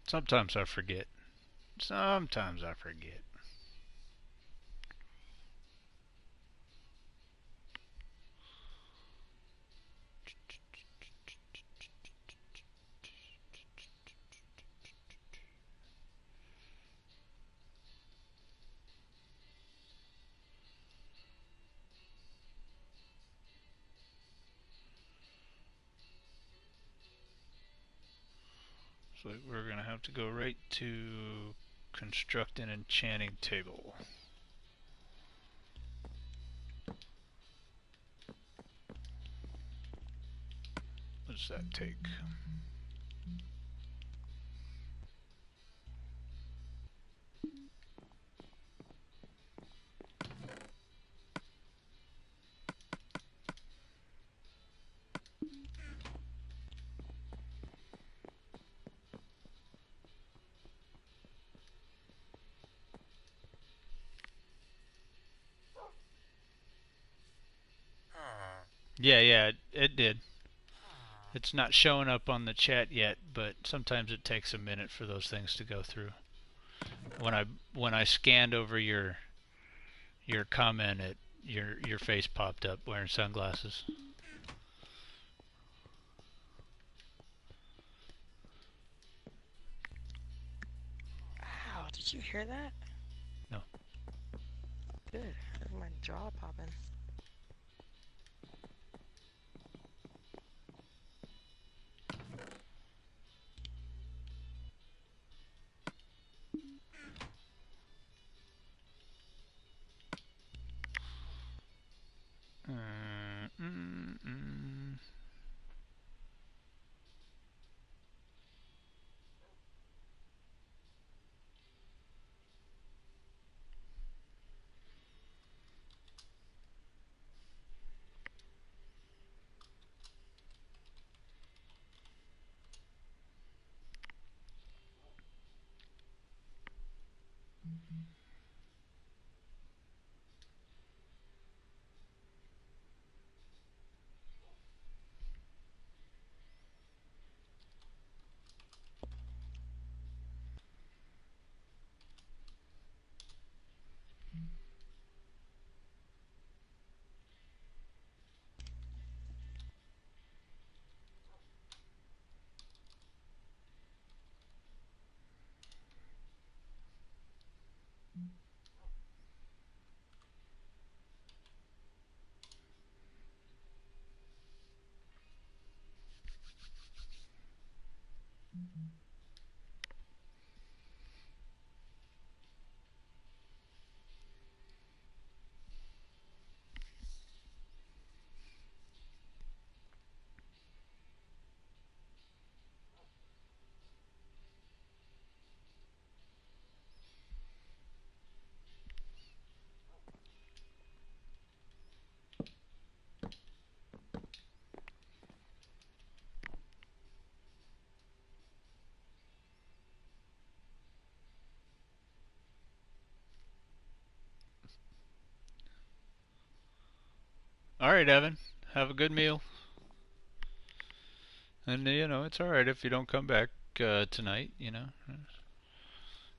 sometimes I forget. Sometimes I forget. So we're going to have to go right to construct an enchanting table. What does that take? Yeah, it did. It's not showing up on the chat yet, but sometimes it takes a minute for those things to go through. When I scanned over your comment, your face popped up wearing sunglasses. Ow, did you hear that? No. Good. That was my jaw popping. Mm, mm, mm. All right, Evan. Have a good meal. And it's all right if you don't come back tonight.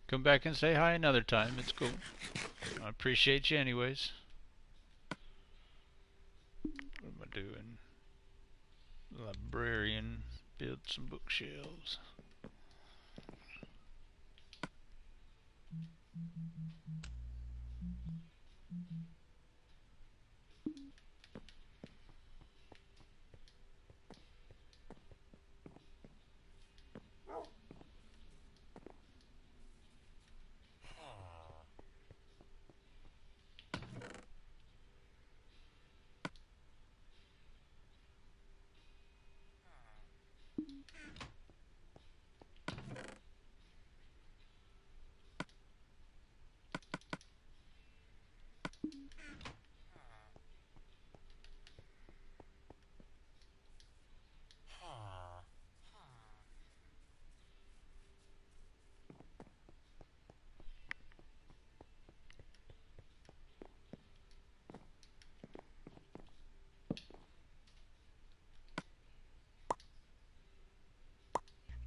Come back and say hi another time. It's cool. I appreciate you anyways. What am I doing? Librarian. Build some bookshelves.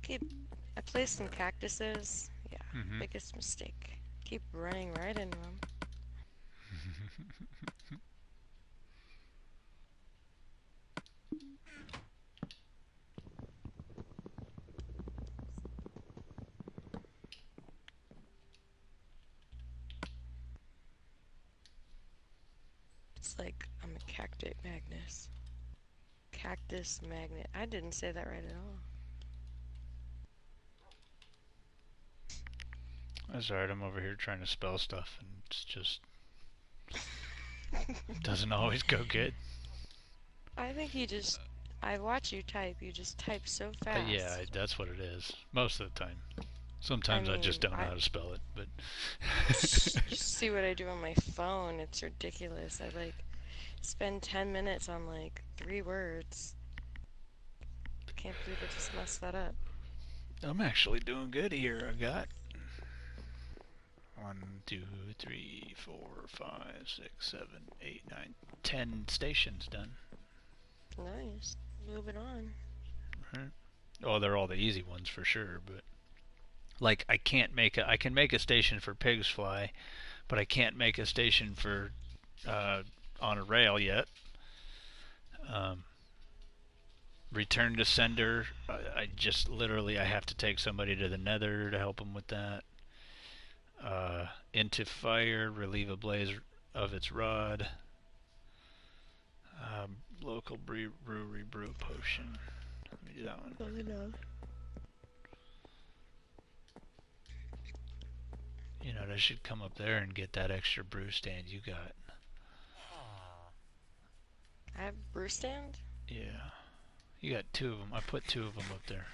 Keep. I placed some cactuses. Yeah, Mm-hmm. biggest mistake. Keep running right into them. It's like I'm a cactus magnet. Cactus magnet. I didn't say that right at all. That's alright. I'm over here trying to spell stuff, and it's just doesn't always go good. I think you just. I watch you type. You just type so Yeah, fast. that's what it is most of the time. I Sometimes I just mean, don't know how to spell it, but you see what I do on my phone. It's ridiculous. I like spend 10 minutes on like 3 words. Can't believe I just messed that up. I'm actually doing good here. I got 1, 2, 3, 4, 5, 6, 7, 8, 9, 10 stations done. Nice. Moving on. Right? Oh, they're all the easy ones for sure, but like I can't make a I can make a station for pigs fly, but I can't make a station for uh, on a rail yet. Um, return to sender. I just literally I have to take somebody to the nether to help them with that. Into fire, relieve a blaze of its rod. Local brewery brew potion. Let me do that one. Well enough. You know, I should come up there and get that extra brew stand you got. I have brew stand? Yeah. You got two of them. I put two of them up there.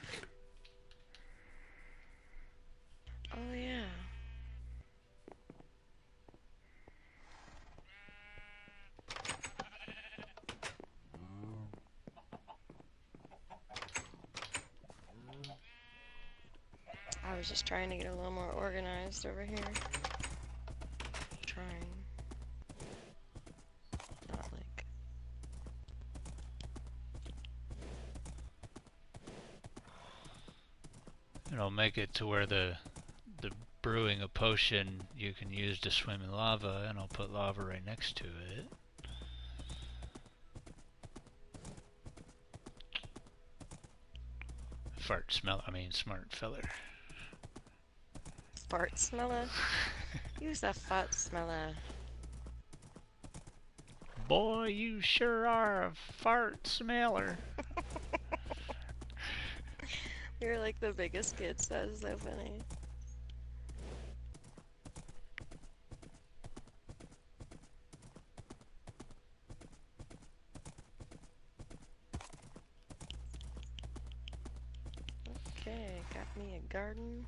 Oh yeah. I was just trying to get a little more organized over here. Trying. Not like... And I'll make it to where the brewing a potion you can use to swim in lava, and I'll put lava right next to it. Smart feller. Fart smeller? Use the fart smeller. Boy, you sure are a fart smeller. You're like the biggest kids. That is so funny. Okay, got me a garden.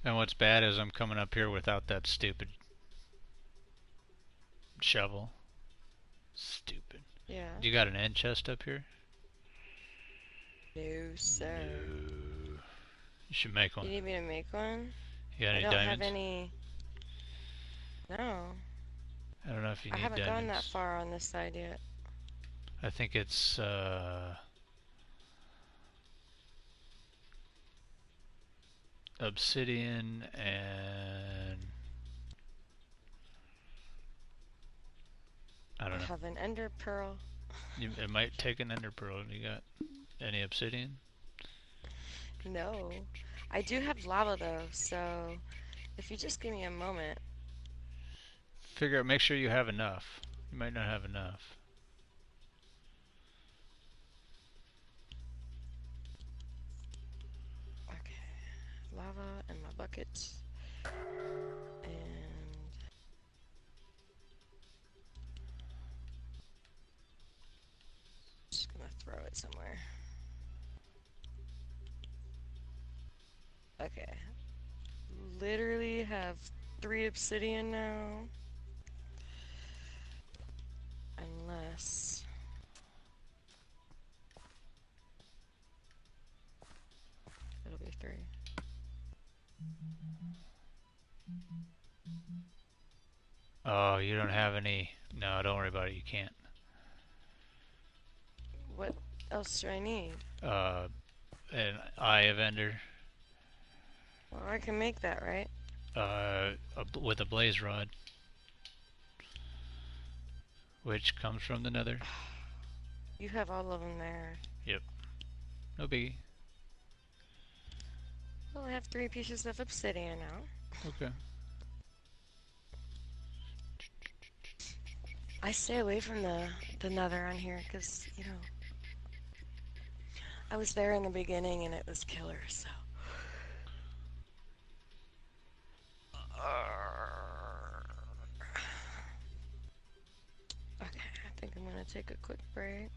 And what's bad is I'm coming up here without that stupid shovel. Stupid. Yeah. You got an end chest up here? No, sir. No. You should make one. You need me to make one? You got I any don't diamonds? have any... No. I don't know if you I need haven't diamonds. gone that far on this side yet. I think it's obsidian and I don't I know. have an ender pearl. It might take an ender pearl. You got any obsidian? No. I do have lava though, so if you just give me a moment. Figure out. Make sure you have enough. You might not have enough. Okay. Lava and my bucket. And just gonna throw it somewhere. Okay. Literally have 3 obsidian now. Unless... it'll be 3. Oh, you don't have any. No, don't worry about it. You can't. What else do I need? An eye of ender. Well, I can make that, right? With a blaze rod, which comes from the nether. You have all of them there. Yep. No biggie. Well, I have 3 pieces of obsidian now. Okay. I stay away from the nether on here because, you know, I was there in the beginning and it was killer, so. Okay, I think I'm gonna take a quick break.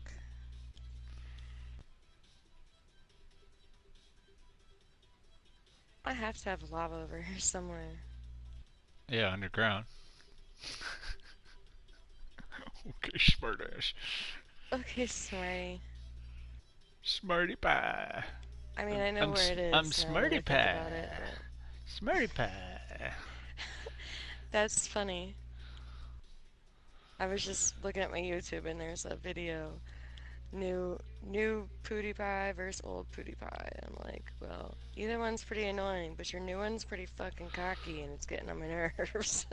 I have to have lava over here somewhere. Yeah, underground. Okay, smartass. Okay, Smarty. Smarty pie. I mean, I know where it I'm is now that Smarty I think pie. about it, but Smarty pie. that's funny. I was just looking at my YouTube and there's a video, new Pootie Pie versus old Pootie Pie. I'm like, well, either one's pretty annoying, but your new one's pretty fucking cocky and it's getting on my nerves.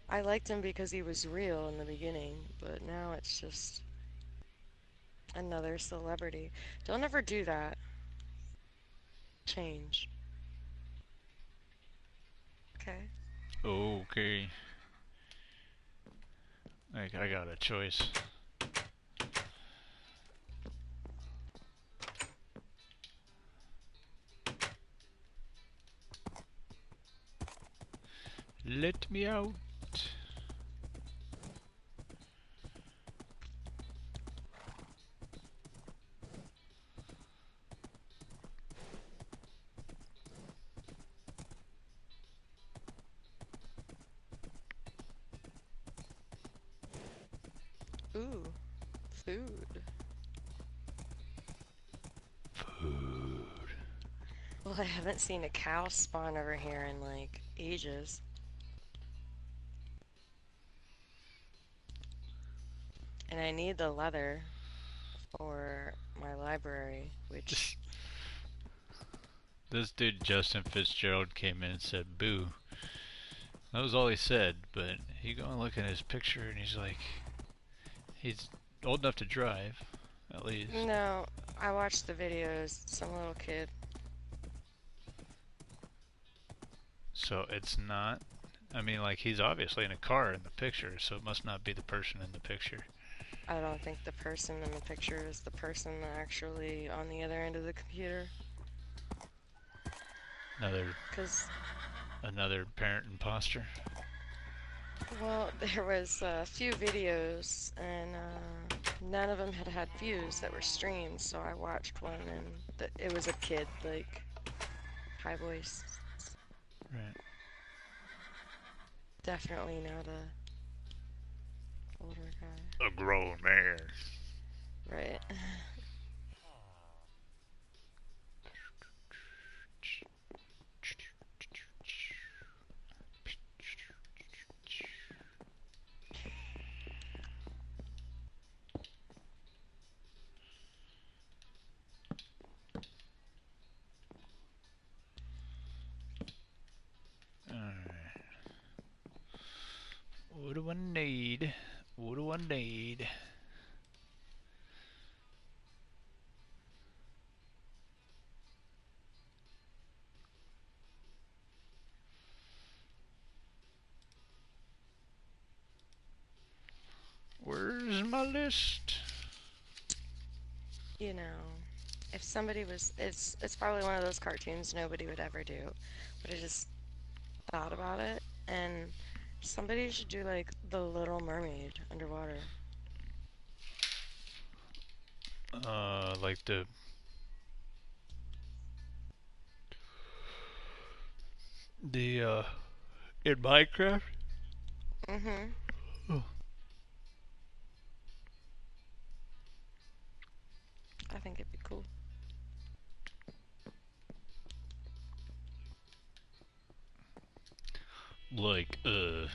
I liked him because he was real in the beginning, but now it's just another celebrity. Don't ever do that. Change. Okay. Okay. I got a choice. Let me out. Ooh, food. Food. Well, I haven't seen a cow spawn over here in like ages. And I need the leather for my library, which This dude Justin Fitzgerald came in and said boo. That was all he said, but you go and look at his picture and he's like, he's old enough to drive, at least. no, I watched the videos. Some little kid. So it's not, I mean, like, he's obviously in a car in the picture, so it must not be the person in the picture. I don't think the person in the picture is the person actually on the other end of the computer. Another Cause, parent imposter. well, there was a few videos and none of them had views that were streamed. So I watched one and it was a kid, like high voice. Right. Definitely not a older guy. A grown man. Right. Alright. What do I need? What do I need? Where's my list? You know, if somebody was, it's probably one of those cartoons nobody would ever do, but I just thought about it, and somebody should do like The Little Mermaid underwater. Like the in Minecraft. Mm-hmm. Oh. I think it'd be cool. Like But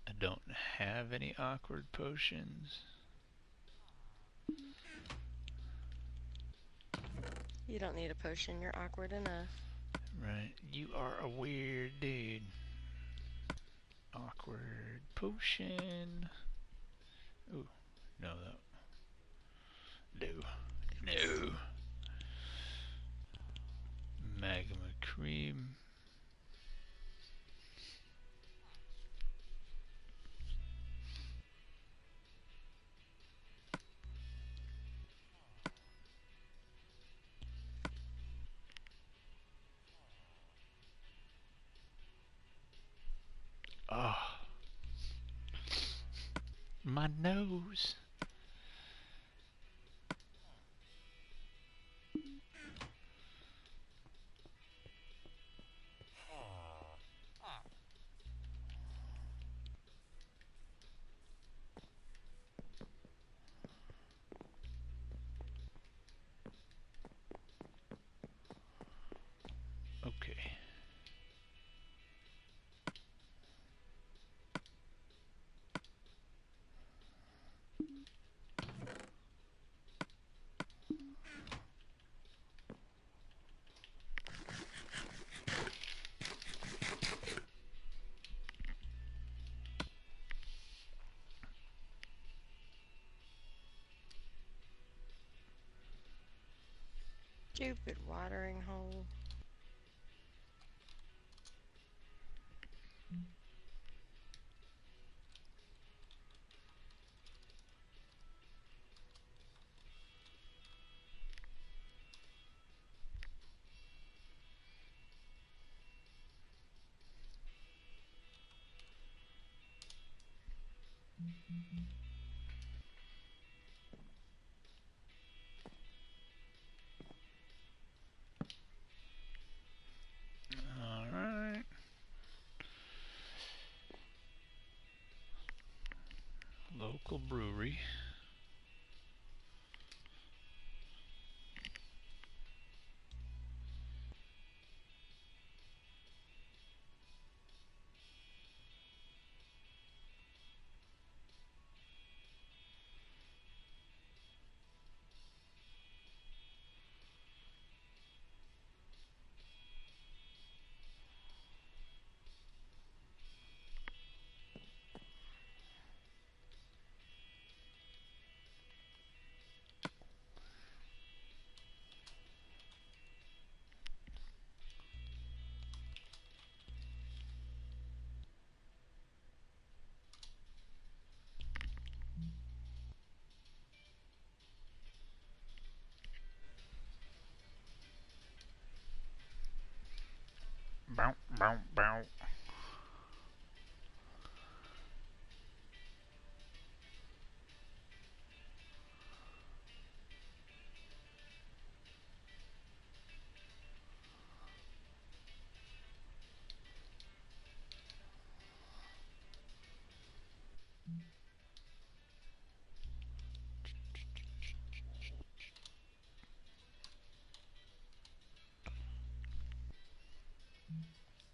I don't have any awkward potions. You don't need a potion, you're awkward enough. Right. You are a weird dude. Awkward potion. Ooh. No, that. No. No. Magma cream. My nose. Okay. Stupid watering hole. Alright. Local brewery. Bow, bow, bow.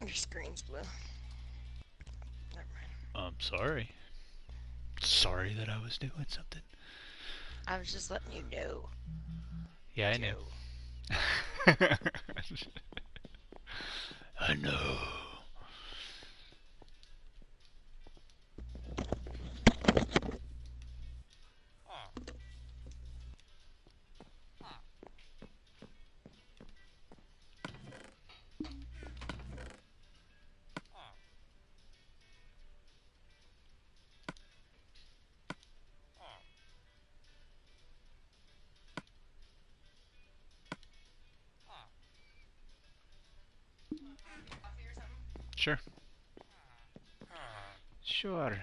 Your screen's blue. Never mind. I'm sorry. Sorry that I was doing something. I was just letting you know, Yeah, I knew. Joe. I know. Sure. Sure.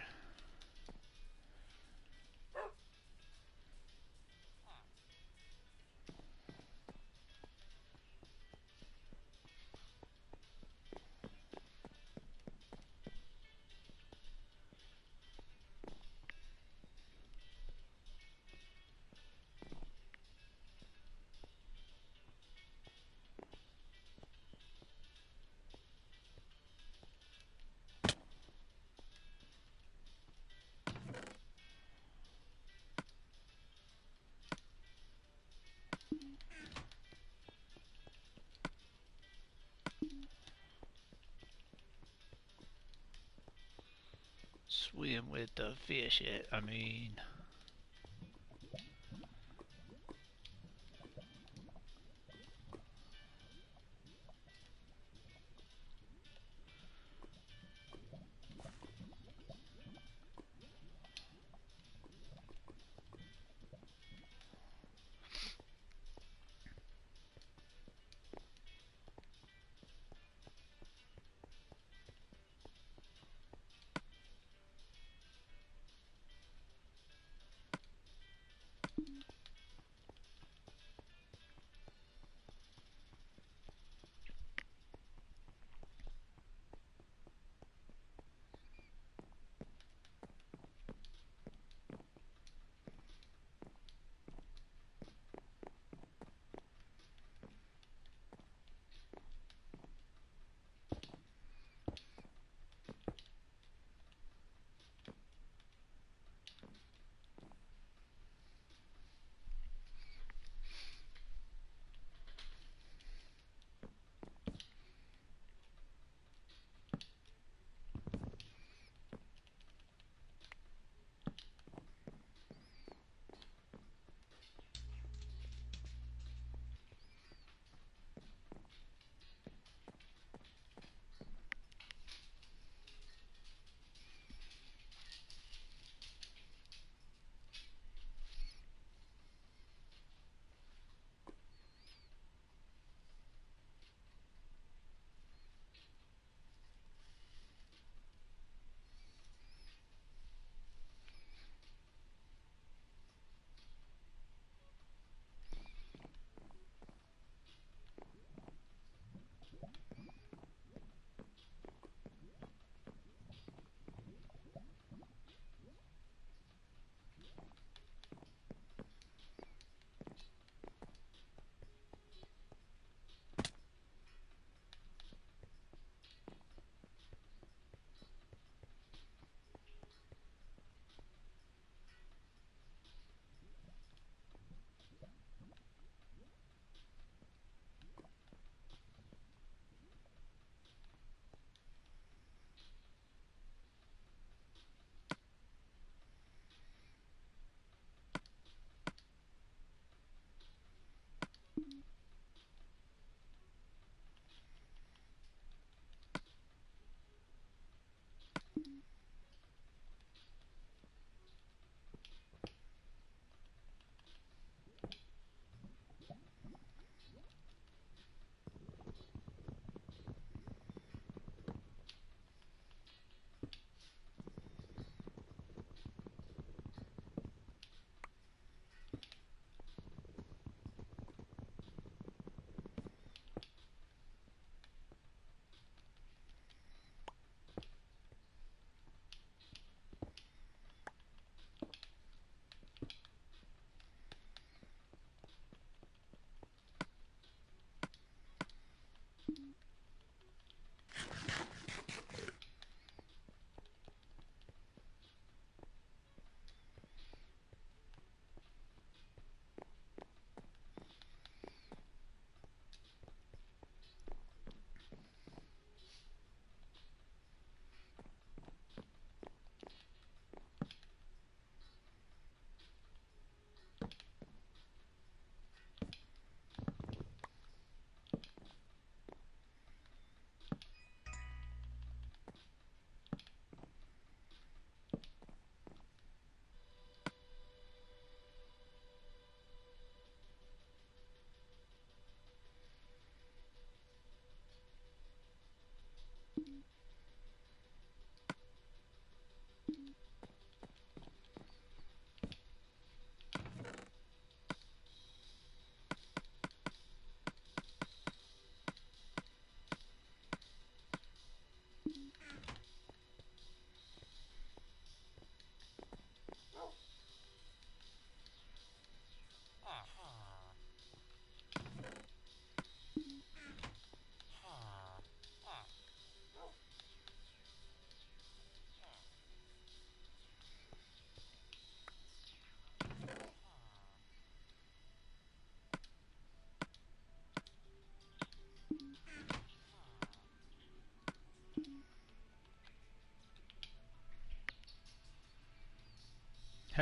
Swim with the fish. I mean,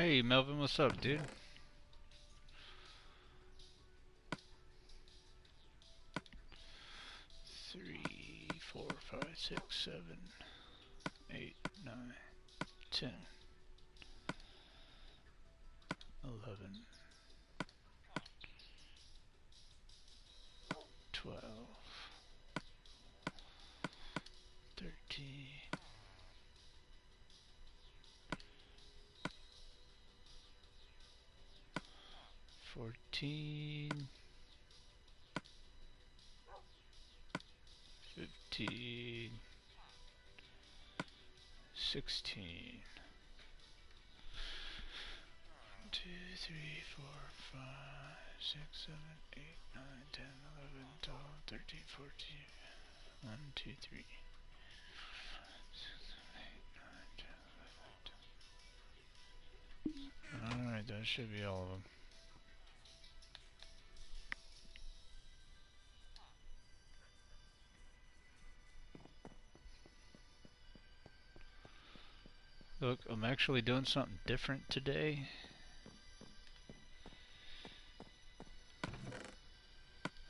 Hey, Melvin, what's up, dude? Three, four, five, six, 7, 8, 9, 10, 11, 12, 13, 14, 15, 16. 2, 3, 4, 5, 6, 7, 8, 9, 10, 11, 12, 13, 14. 1, 2, 3. Alright, that should be all of them. Look, I'm actually doing something different today.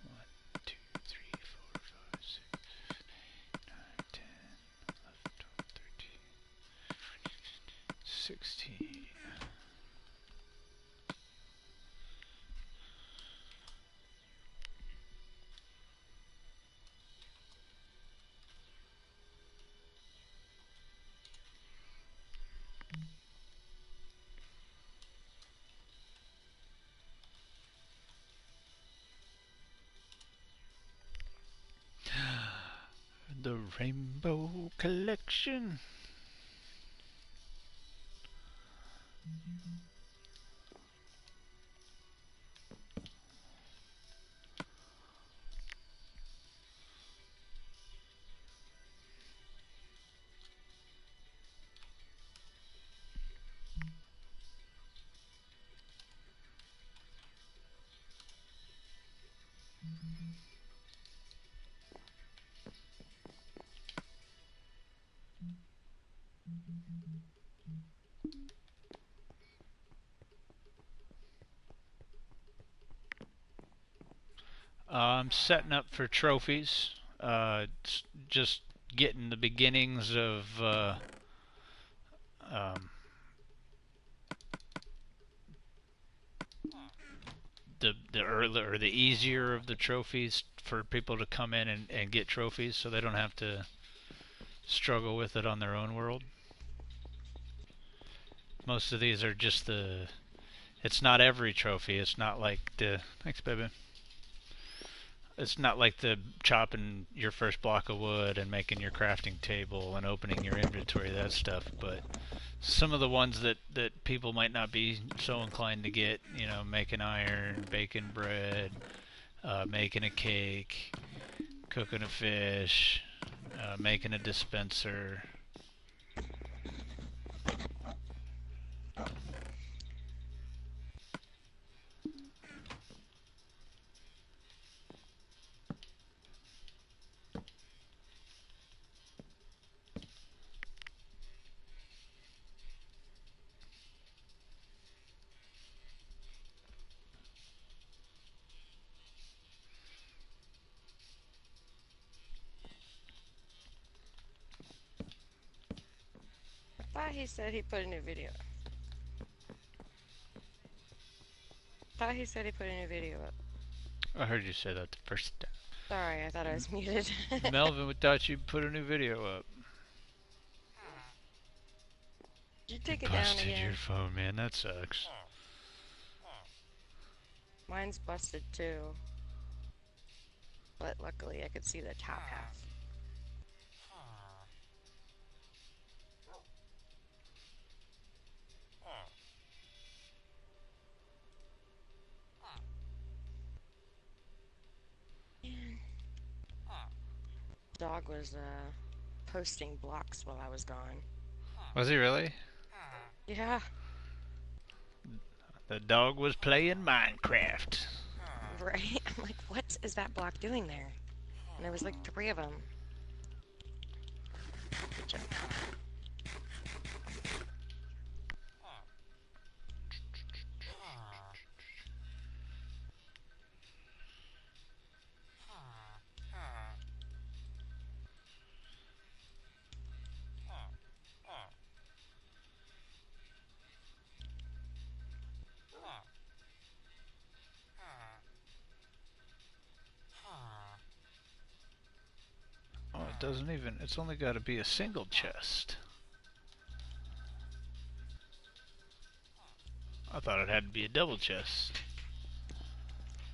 One, 2, 3, 4, 5, 6, 9, 10, 11, 12, 13, 16. The Rainbow Collection. I'm setting up for trophies. Just getting the beginnings of um, the early or the easier of the trophies for people to come in and get trophies, so they don't have to struggle with it on their own world. Most of these are just the. It's not every trophy. It's not like the. Thanks, baby. It's not like the chopping your first block of wood and making your crafting table and opening your inventory, that stuff. But some of the ones that people might not be so inclined to get, you know, making iron, baking bread, making a cake, cooking a fish, making a dispenser. I thought he said he put a new video. Thought he said he put a new video up. I heard you say that the first time. Sorry, I thought I was muted. Melvin thought you put a new video up. Did you You take it down busted again? your phone, man. That sucks. Mine's busted too. But luckily I could see the top half. Dog was posting blocks while I was gone. Was he really? Yeah, The dog was playing Minecraft. right? I'm like, what is that block doing there? And there was like 3 of them. Good job. doesn't even, it's only got to be a single chest. I thought it had to be a double chest.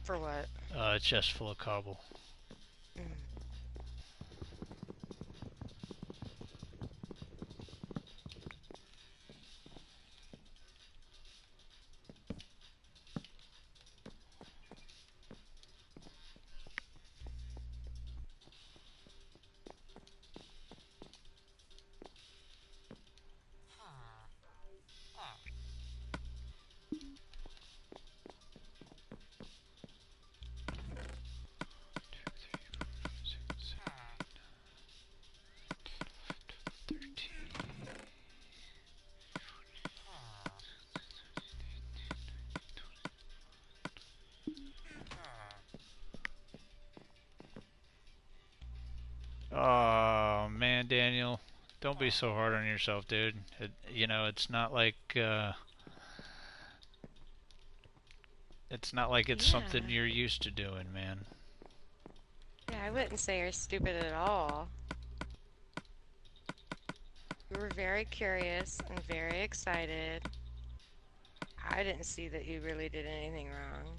For what? A chest full of cobble. Mm. Oh man, Daniel, don't be so hard on yourself, dude. It's not like it's something Yeah. you're used to doing, man. Yeah, I wouldn't say you're stupid at all. You were very curious and very excited. I didn't see that you really did anything wrong.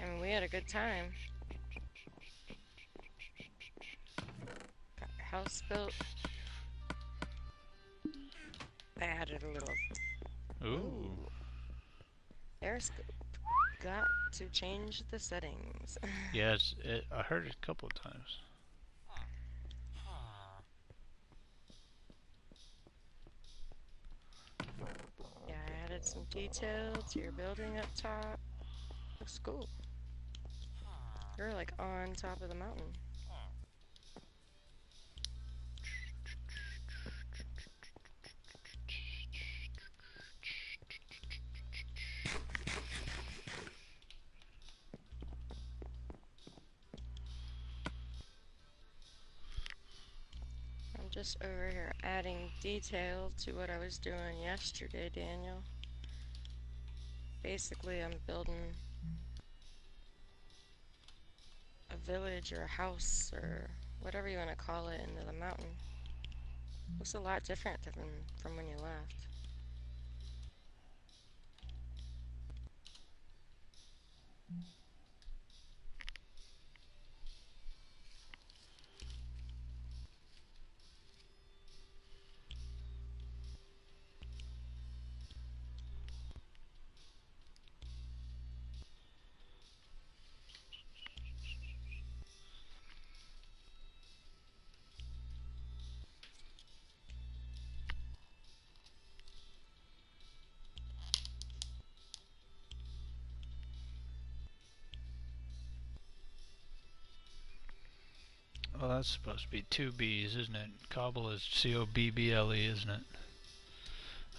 I mean, we had a good time. Got your house built. I added a little. Ooh. Ooh. Airoscope. Got to change the settings. Yes, I heard it a couple of times. Yeah, I added some detail to your building up top. Looks cool. You're like on top of the mountain. I'm just over here adding detail to what I was doing yesterday, Daniel. Basically, I'm building a village or a house or whatever you want to call it into the mountain. Looks a lot different from when you left. Well, that's supposed to be two B's, isn't it? Cobble is C-O-B-B-L-E, isn't it?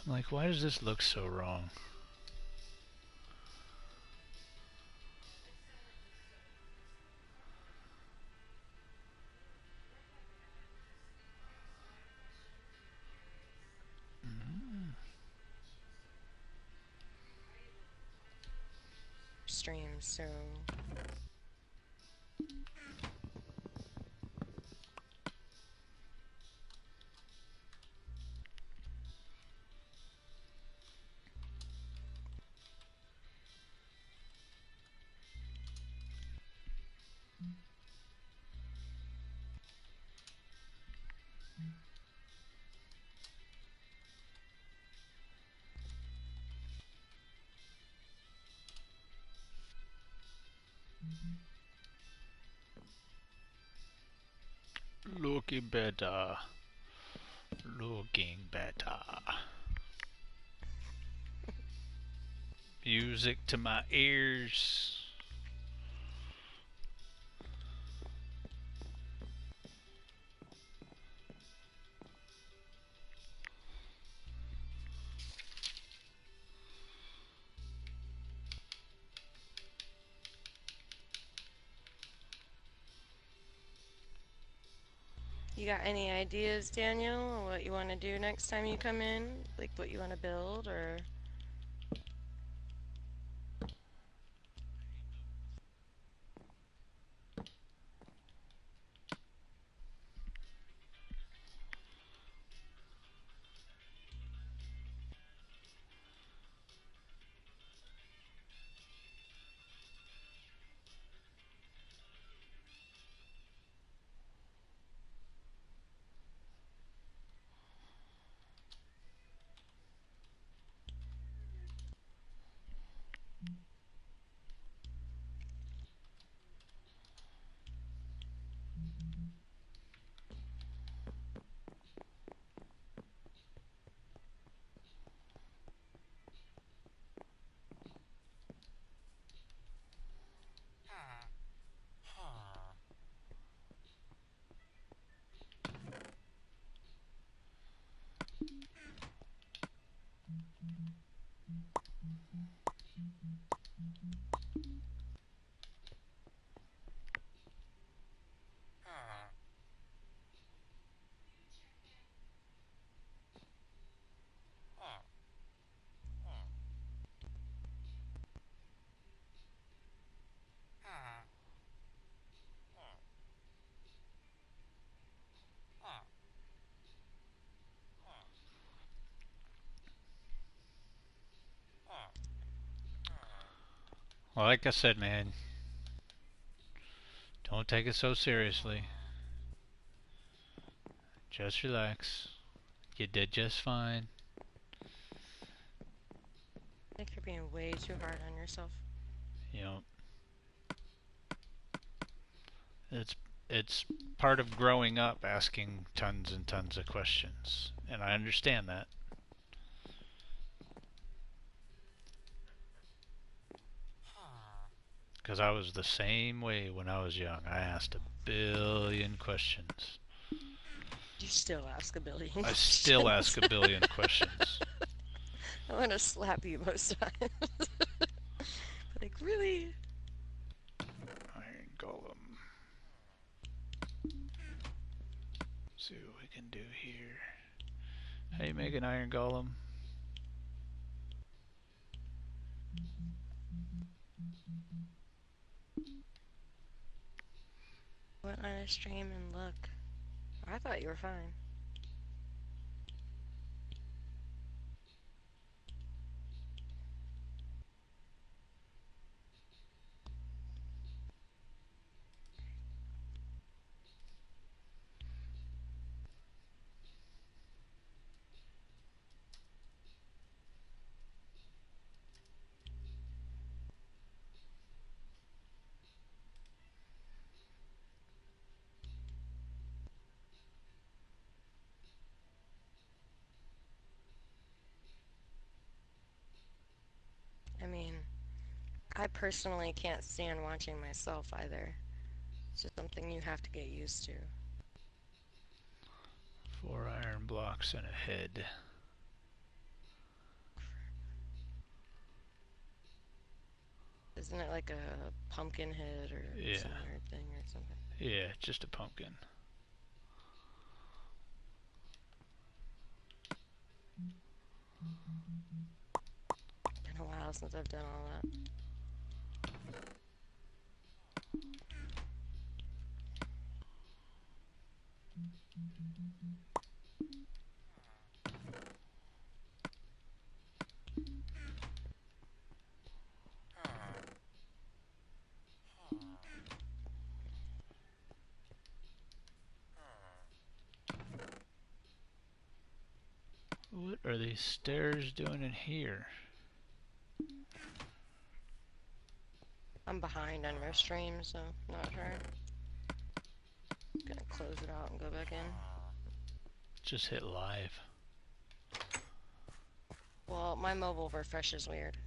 I'm like, why does this look so wrong? Stream, so Looking better. Looking better. Music to my ears. You got any ideas, Daniel, on what you want to do next time you come in? Like what you want to build or Well, like I said, man, don't take it so seriously. Just relax. You did just fine. I think you're being way too hard on yourself? You know, it's it's part of growing up asking tons and tons of questions, and I understand that because I was the same way when I was young. I asked a billion questions. You still ask a billion I still ask questions. a billion questions. I want to slap you most times. Like, really? Iron Golem. See what we can do here. How you make an Iron Golem? Went on a stream and look. I thought you were fine. I mean, I personally can't stand watching myself either. It's just something you have to get used to. 4 iron blocks and a head. Isn't it like a pumpkin head or Yeah. some weird thing or something? Yeah, just a pumpkin. Been a while since I've done all that. What are these stairs doing in here? I'm behind on my stream, so not sure. Gonna close it out and go back in. Just hit live. Well, my mobile refresh is weird.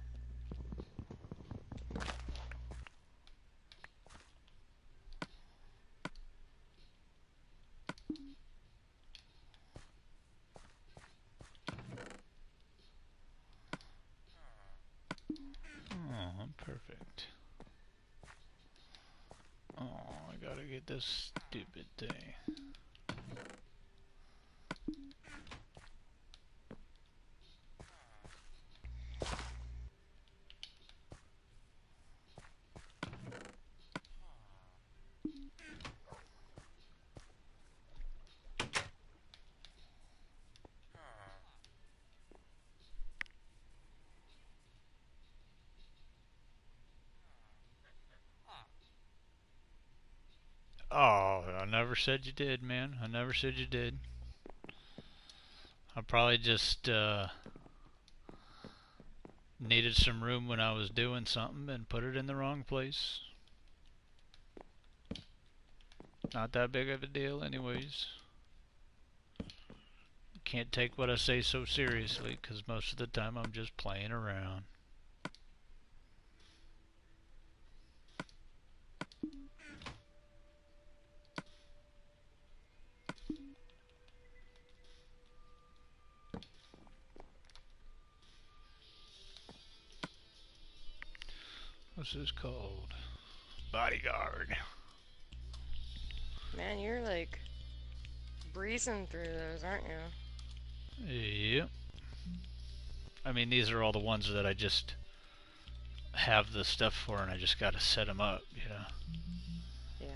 Oh, I'm perfect. Oh, I gotta get this stupid thing. Oh, I never said you did, man. I never said you did. I probably just needed some room when I was doing something and put it in the wrong place. Not that big of a deal, anyways. Can't take what I say so seriously, because most of the time I'm just playing around. What's this called? Bodyguard. Man, you're like breezing through those, aren't you? Yep. I mean, these are all the ones that I just have the stuff for, and I just gotta set them up, you know. Yeah.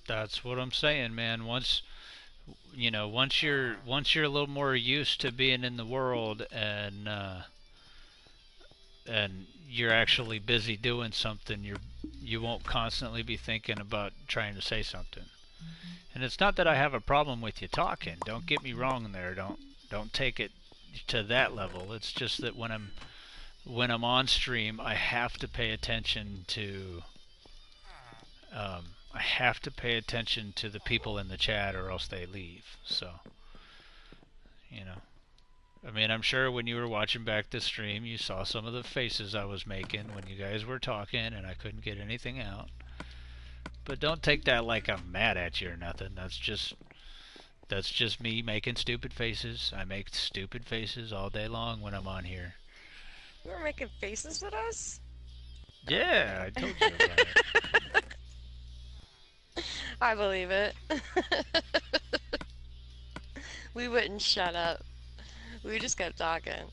That's what I'm saying, man. Once you're a little more used to being in the world, and you're actually busy doing something, you won't constantly be thinking about trying to say something. And it's not that I have a problem with you talking. Don't get me wrong there. Don't take it to that level. It's just that when I'm on stream, I have to pay attention to the people in the chat, or else they leave. So, you know. I mean, I'm sure when you were watching back the stream, you saw some of the faces I was making when you guys were talking and I couldn't get anything out. But don't take that like I'm mad at you or nothing. That's just me making stupid faces. I make stupid faces all day long when I'm on here. You were making faces at us? Yeah, I told you about it. I believe it. We wouldn't shut up. We just kept talking.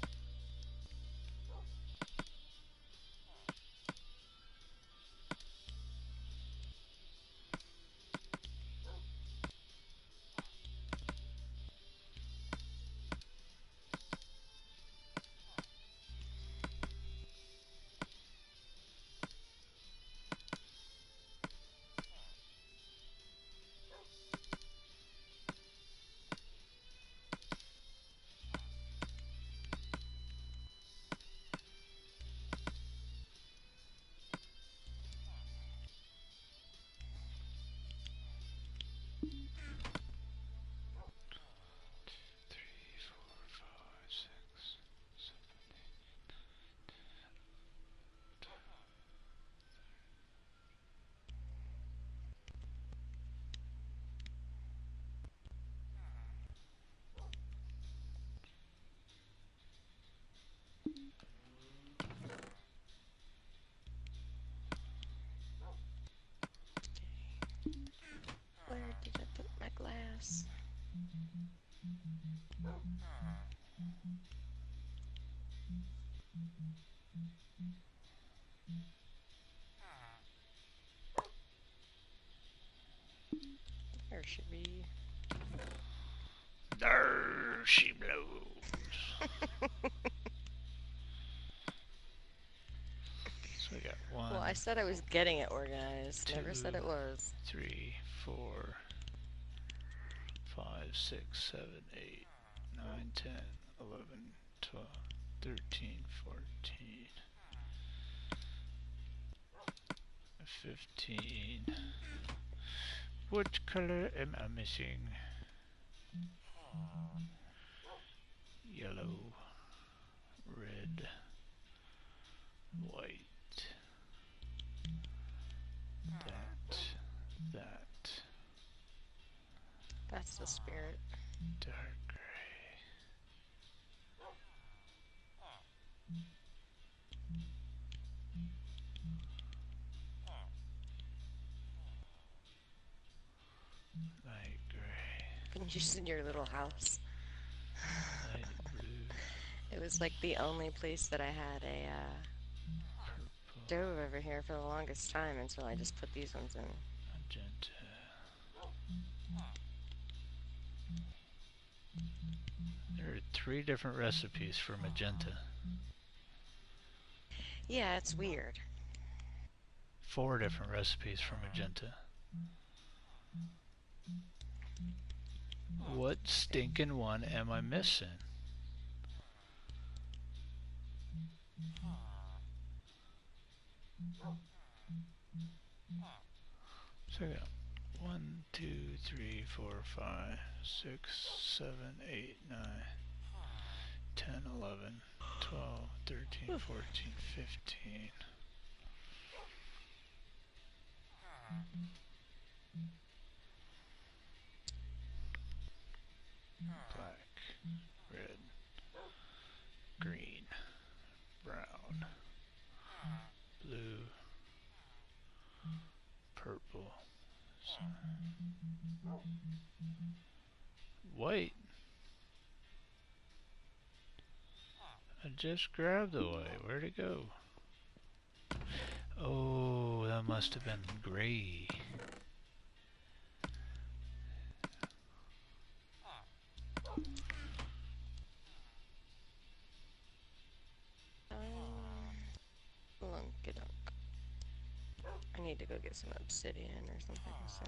Where did I put my glass? There should be. There she blows. So we got one. Well, I said I was getting it organized. Never said Two. it was. 3, 4, 5, 6, 7, 8, 9, 10, 11, 12, 13, 14, 15. What color am I missing? Yellow, red, white, that, That's the spirit. dark gray. Light gray. And just in your little house. Light blue. It was like the only place that I had a stove over here for the longest time until I just put these ones in. Magenta. There are 3 different recipes for magenta. Yeah, it's weird. 4 different recipes for magenta. What stinking one am I missing? So I got 1, 2, 3, 4, 5, 6, 7, 8, 9, 10, 11, 12, 13, 14, 15. Black, red, green, brown, blue, purple, white. I just grabbed the white. Where'd it go? Oh, that must have been gray. Lunkadunk. I need to go get some obsidian or something, so...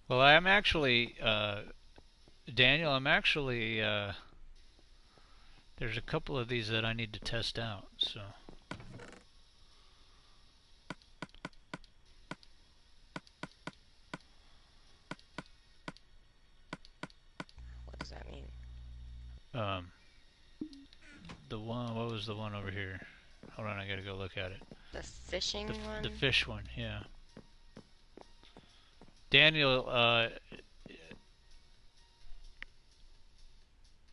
Well, I'm actually, Daniel, I'm actually, there's a couple of these that I need to test out, so. What does that mean? The one, what was the one over here? Hold on, I gotta go look at it. The fishing one? The fish one, yeah. Daniel,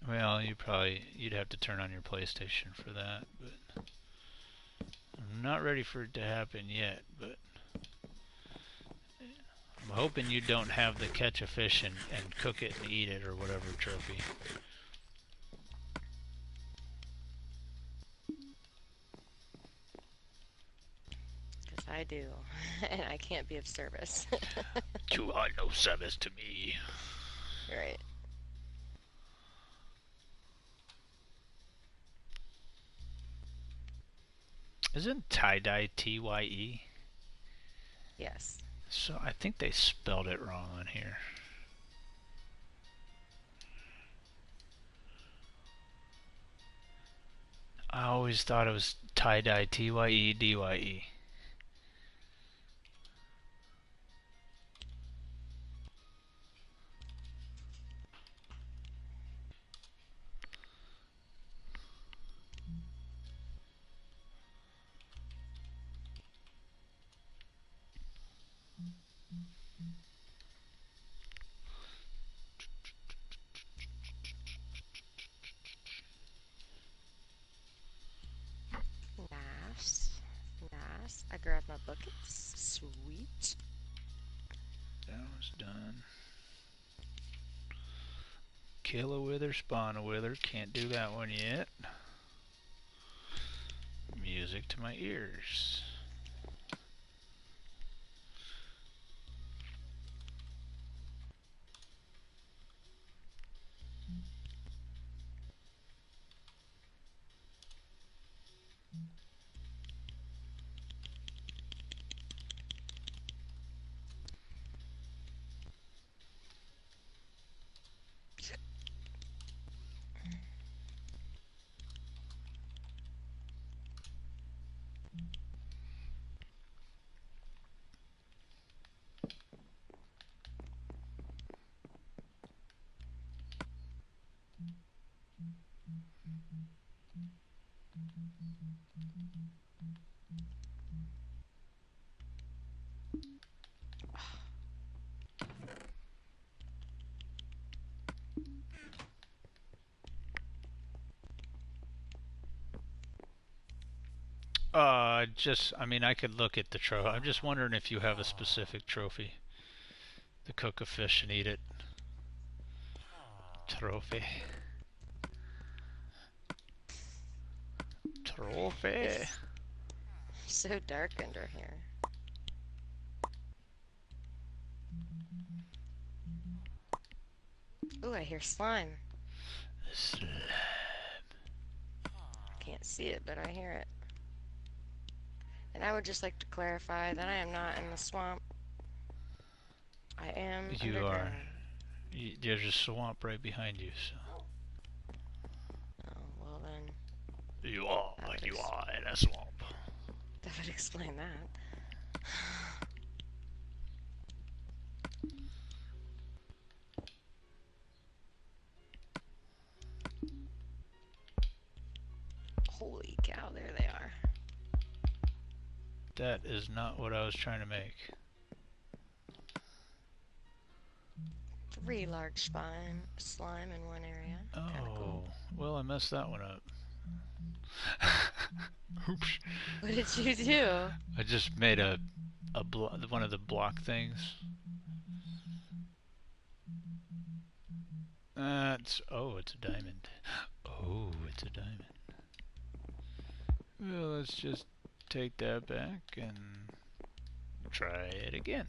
well, you'd have to turn on your PlayStation for that, but I'm not ready for it to happen yet, but I'm hoping you don't have the catch a fish and cook it and eat it or whatever trophy. Because I do, and I can't be of service. You are no service to me. Right. Isn't tie-dye T-Y-E? Yes. So I think they spelled it wrong on here. I always thought it was tie-dye T-Y-E D-Y-E. Nice. Nice. I grabbed my buckets. Sweet. That was done. Kill a wither, spawn a wither. Can't do that one yet. Music to my ears. I mean, I could look at the trophy. I'm just wondering if you have a specific trophy to cook a fish and eat it. Trophy. Trophy. It's so dark under here. Ooh, I hear slime. Slime. Can't see it, but I hear it. And I would just like to clarify that I am not in the swamp. I am You are. underground. There's a swamp right behind you, so. Oh, well then. You are. That would, You are in a swamp. that would explain that. Holy cow, there they are. That is not what I was trying to make. 3 large slime in one area. Kinda cool. Oh, well, I messed that one up. Oops. What did you do? I just made one of the block things. It's a diamond. Oh, it's a diamond. Well, let's just take that back and try it again.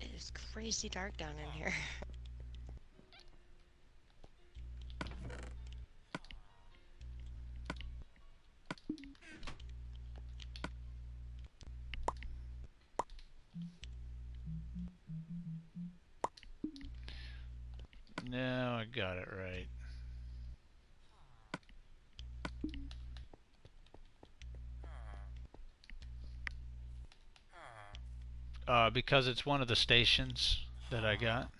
It is crazy dark down in here. Now I got it right. Because it's one of the stations that I got,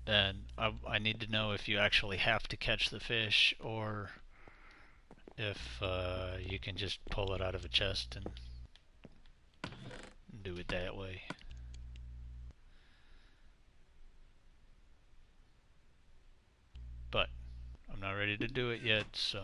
and I need to know if you actually have to catch the fish or if you can just pull it out of a chest and do it that way. But I'm not ready to do it yet, so.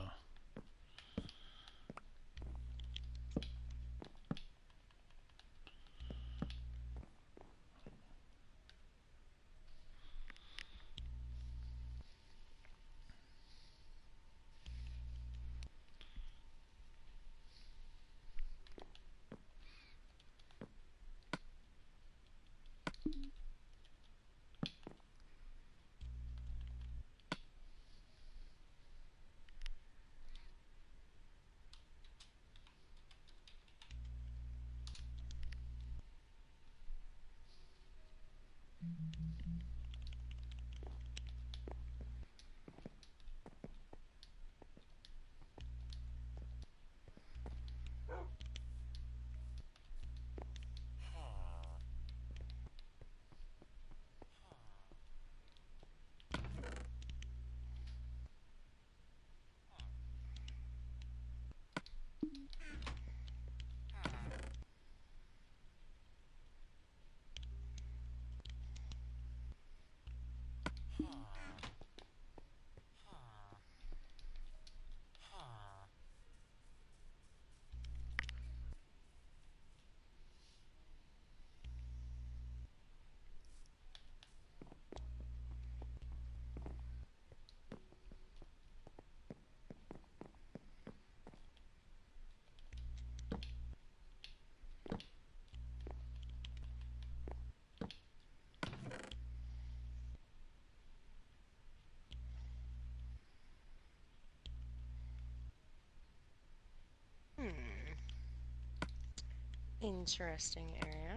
Interesting area.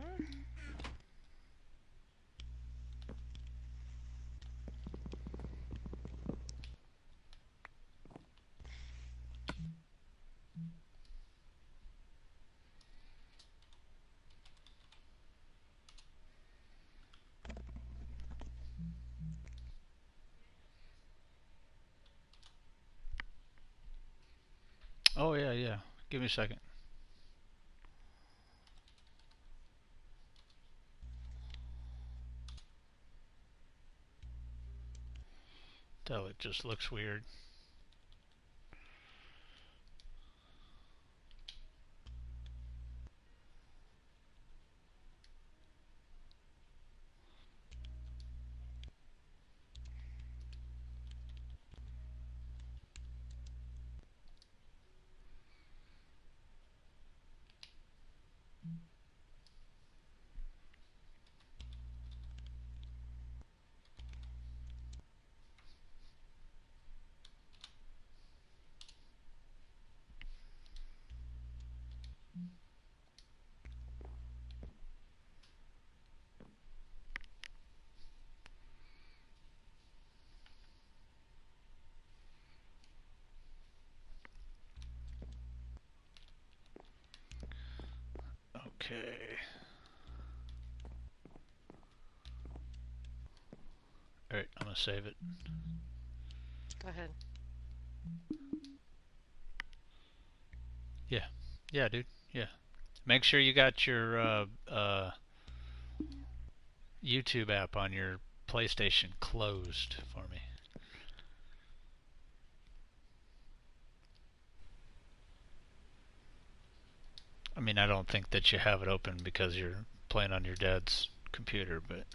Give me a second. Tell it just looks weird. Okay. Alright, I'm gonna save it. Go ahead. Yeah. Yeah, dude. Yeah. Make sure you got your YouTube app on your PlayStation closed for me. I mean, I don't think that you have it open because you're playing on your dad's computer, but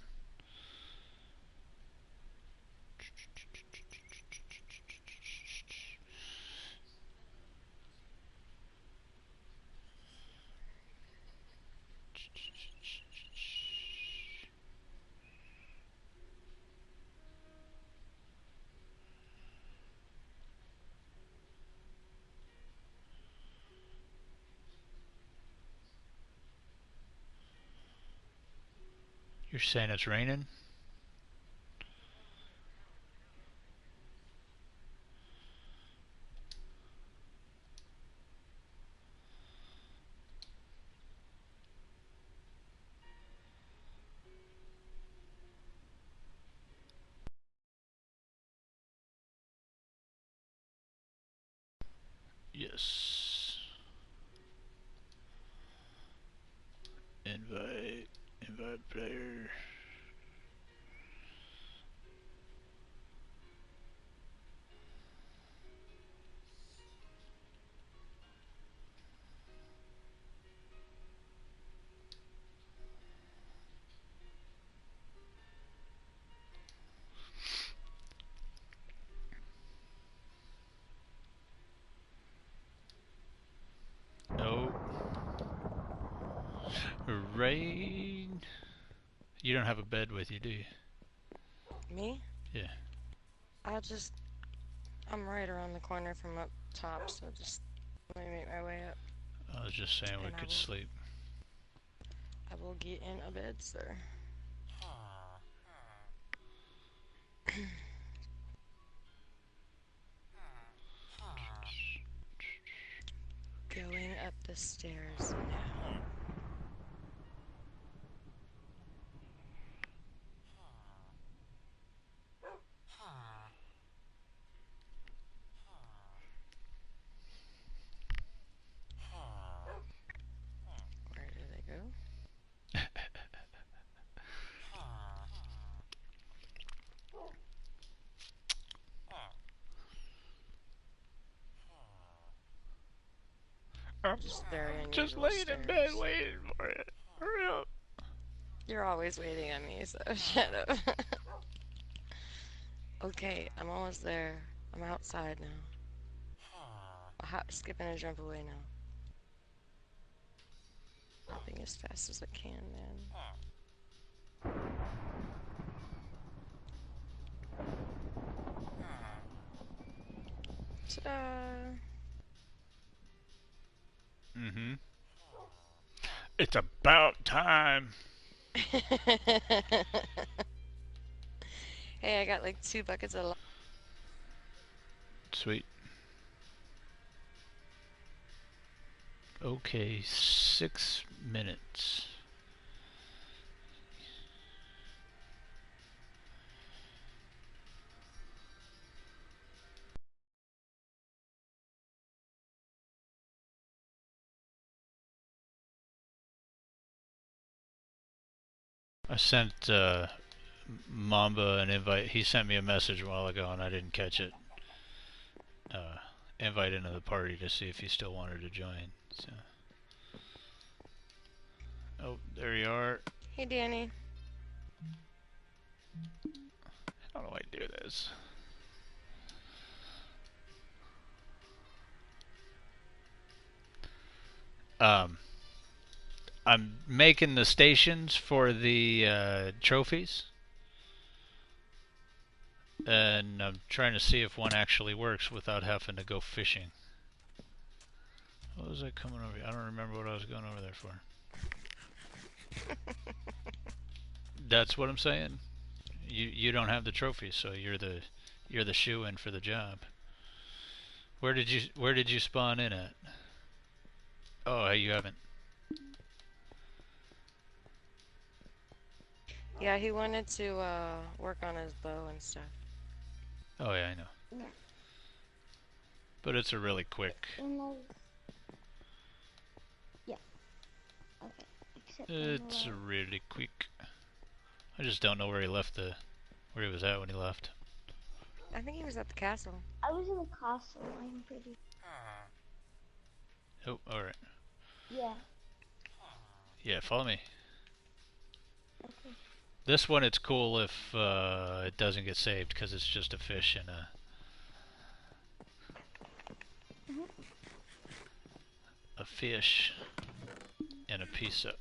you're saying it's raining? Yes. Invite player. No. Rain. You don't have a bed with you, do you? Me? Yeah. I'll just. I'm right around the corner from up top, so just let me make my way up. I was just saying we And could sleep. I will get in a bed, sir. Going up the stairs now. Where did they go? I'm Just very just unusual laying in bed stairs. waiting for it. Hurry up. You're always waiting on me, so shut up. Okay, I'm almost there. I'm outside now. I'll skip and a jump away now. Hopping as fast as I can, man. Ta-da! Mm-hmm. It's about time. Hey, I got like 2 buckets of Sweet. Okay, 6 minutes. I sent Mamba an invite. He sent me a message a while ago and I didn't catch it. Invite into the party to see if he still wanted to join. So. Oh, there you are. Hey, Danny. How do I do this? I'm making the stations for the trophies, and I'm trying to see if one actually works without having to go fishing. What was I coming over here? I don't remember what I was going over there for. That's what I'm saying. You don't have the trophies, so you're the shoe-in for the job. Where did you spawn in at? Oh, you haven't. Yeah, he wanted to work on his bow and stuff. Oh yeah, I know. But it's a really quick. Yeah. Okay. Except It's really quick. I just don't know where he was at when he left. I think he was at the castle. I was in the castle. I'm pretty. Oh, all right. Yeah. Yeah, follow me. Okay. This one, it's cool if it doesn't get saved because it's just a fish and a fish and a piece of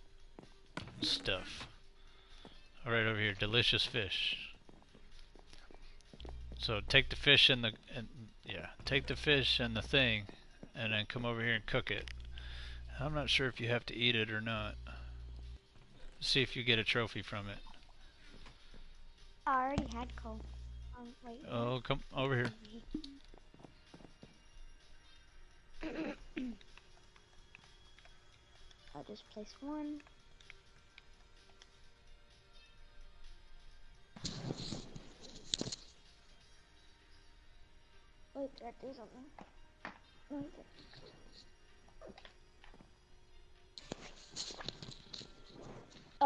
stuff. All right, over here, delicious fish. So take the fish and take the fish and the thing, and then come over here and cook it. I'm not sure if you have to eat it or not. See if you get a trophy from it. I already had coal. Wait. Oh, come over here. I'll just place one. Wait, did I do something? No,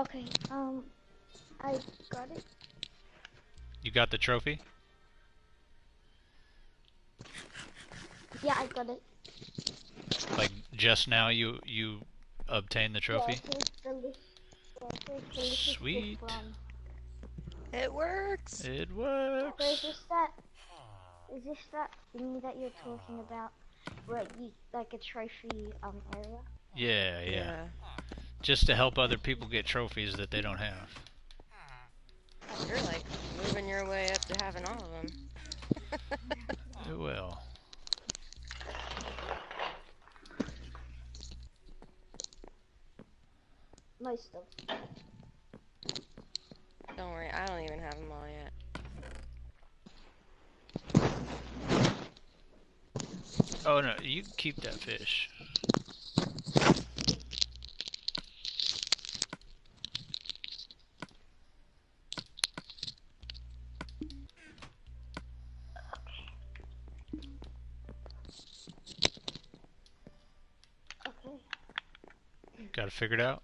okay, I got it. You got the trophy? Yeah, I got it. Like just now you obtained the trophy? Yeah, Sweet. It works. It works. So is this that thingy that you're talking about, where you like a trophy area? Yeah. Just to help other people get trophies that they don't have. You're like moving your way up to having all of them. Well. Most of them. Don't worry, I don't even have them all yet. Oh no, you can keep that fish. Okay. Got it figured out?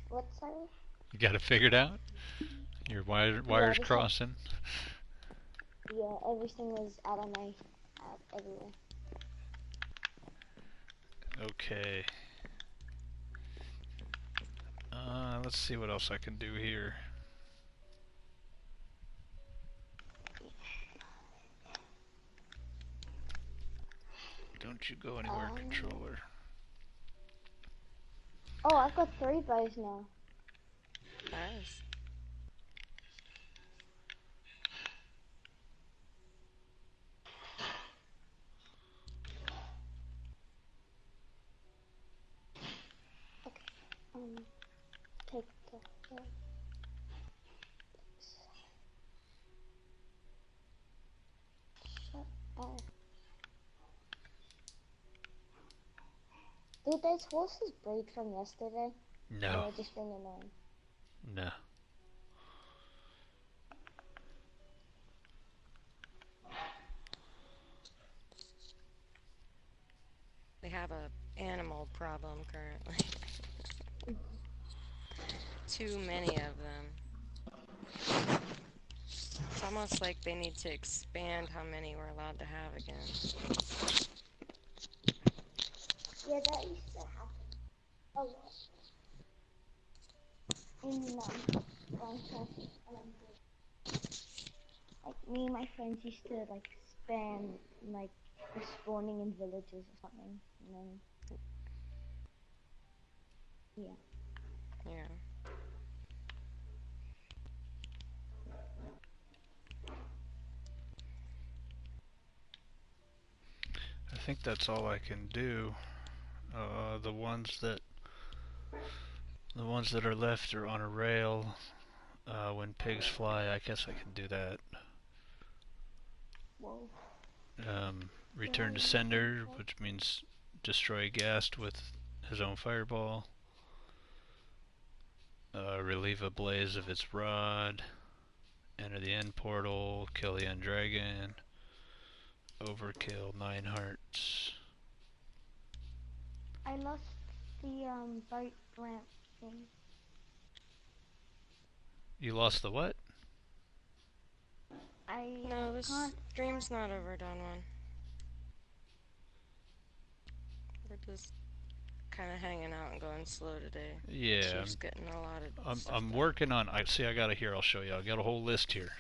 What, sorry? You got it figured out? Your wires just crossing? Yeah, everything was out of my everywhere. Okay. Let's see what else I can do here. Don't you go anywhere, controller. Oh, I've got 3 bows now. Nice. Okay. Take the. Shut up. Did those horses breed from yesterday? No. Or just being annoying? No. They have a animal problem currently. Too many of them. It's almost like they need to expand how many we're allowed to have again. Yeah, that used to happen a lot. In Minecraft, like me and my friends used to like spam like the spawning in villages or something, and then yeah. Yeah. I think that's all I can do. The ones that are left are on a rail. When pigs fly, I guess I can do that. Whoa. Return to sender, which means destroy a ghast with his own fireball. Relieve a blaze of its rod. Enter the end portal. Kill the end dragon. Overkill, 9 hearts. I lost the boat ramp thing. You lost the what? No, this can't. stream's not over, Don Juan. We're just kind of hanging out and going slow today. Yeah, Chief's getting a lot of stuff I'm done. working on. I got it here. I'll show you. I got a whole list here.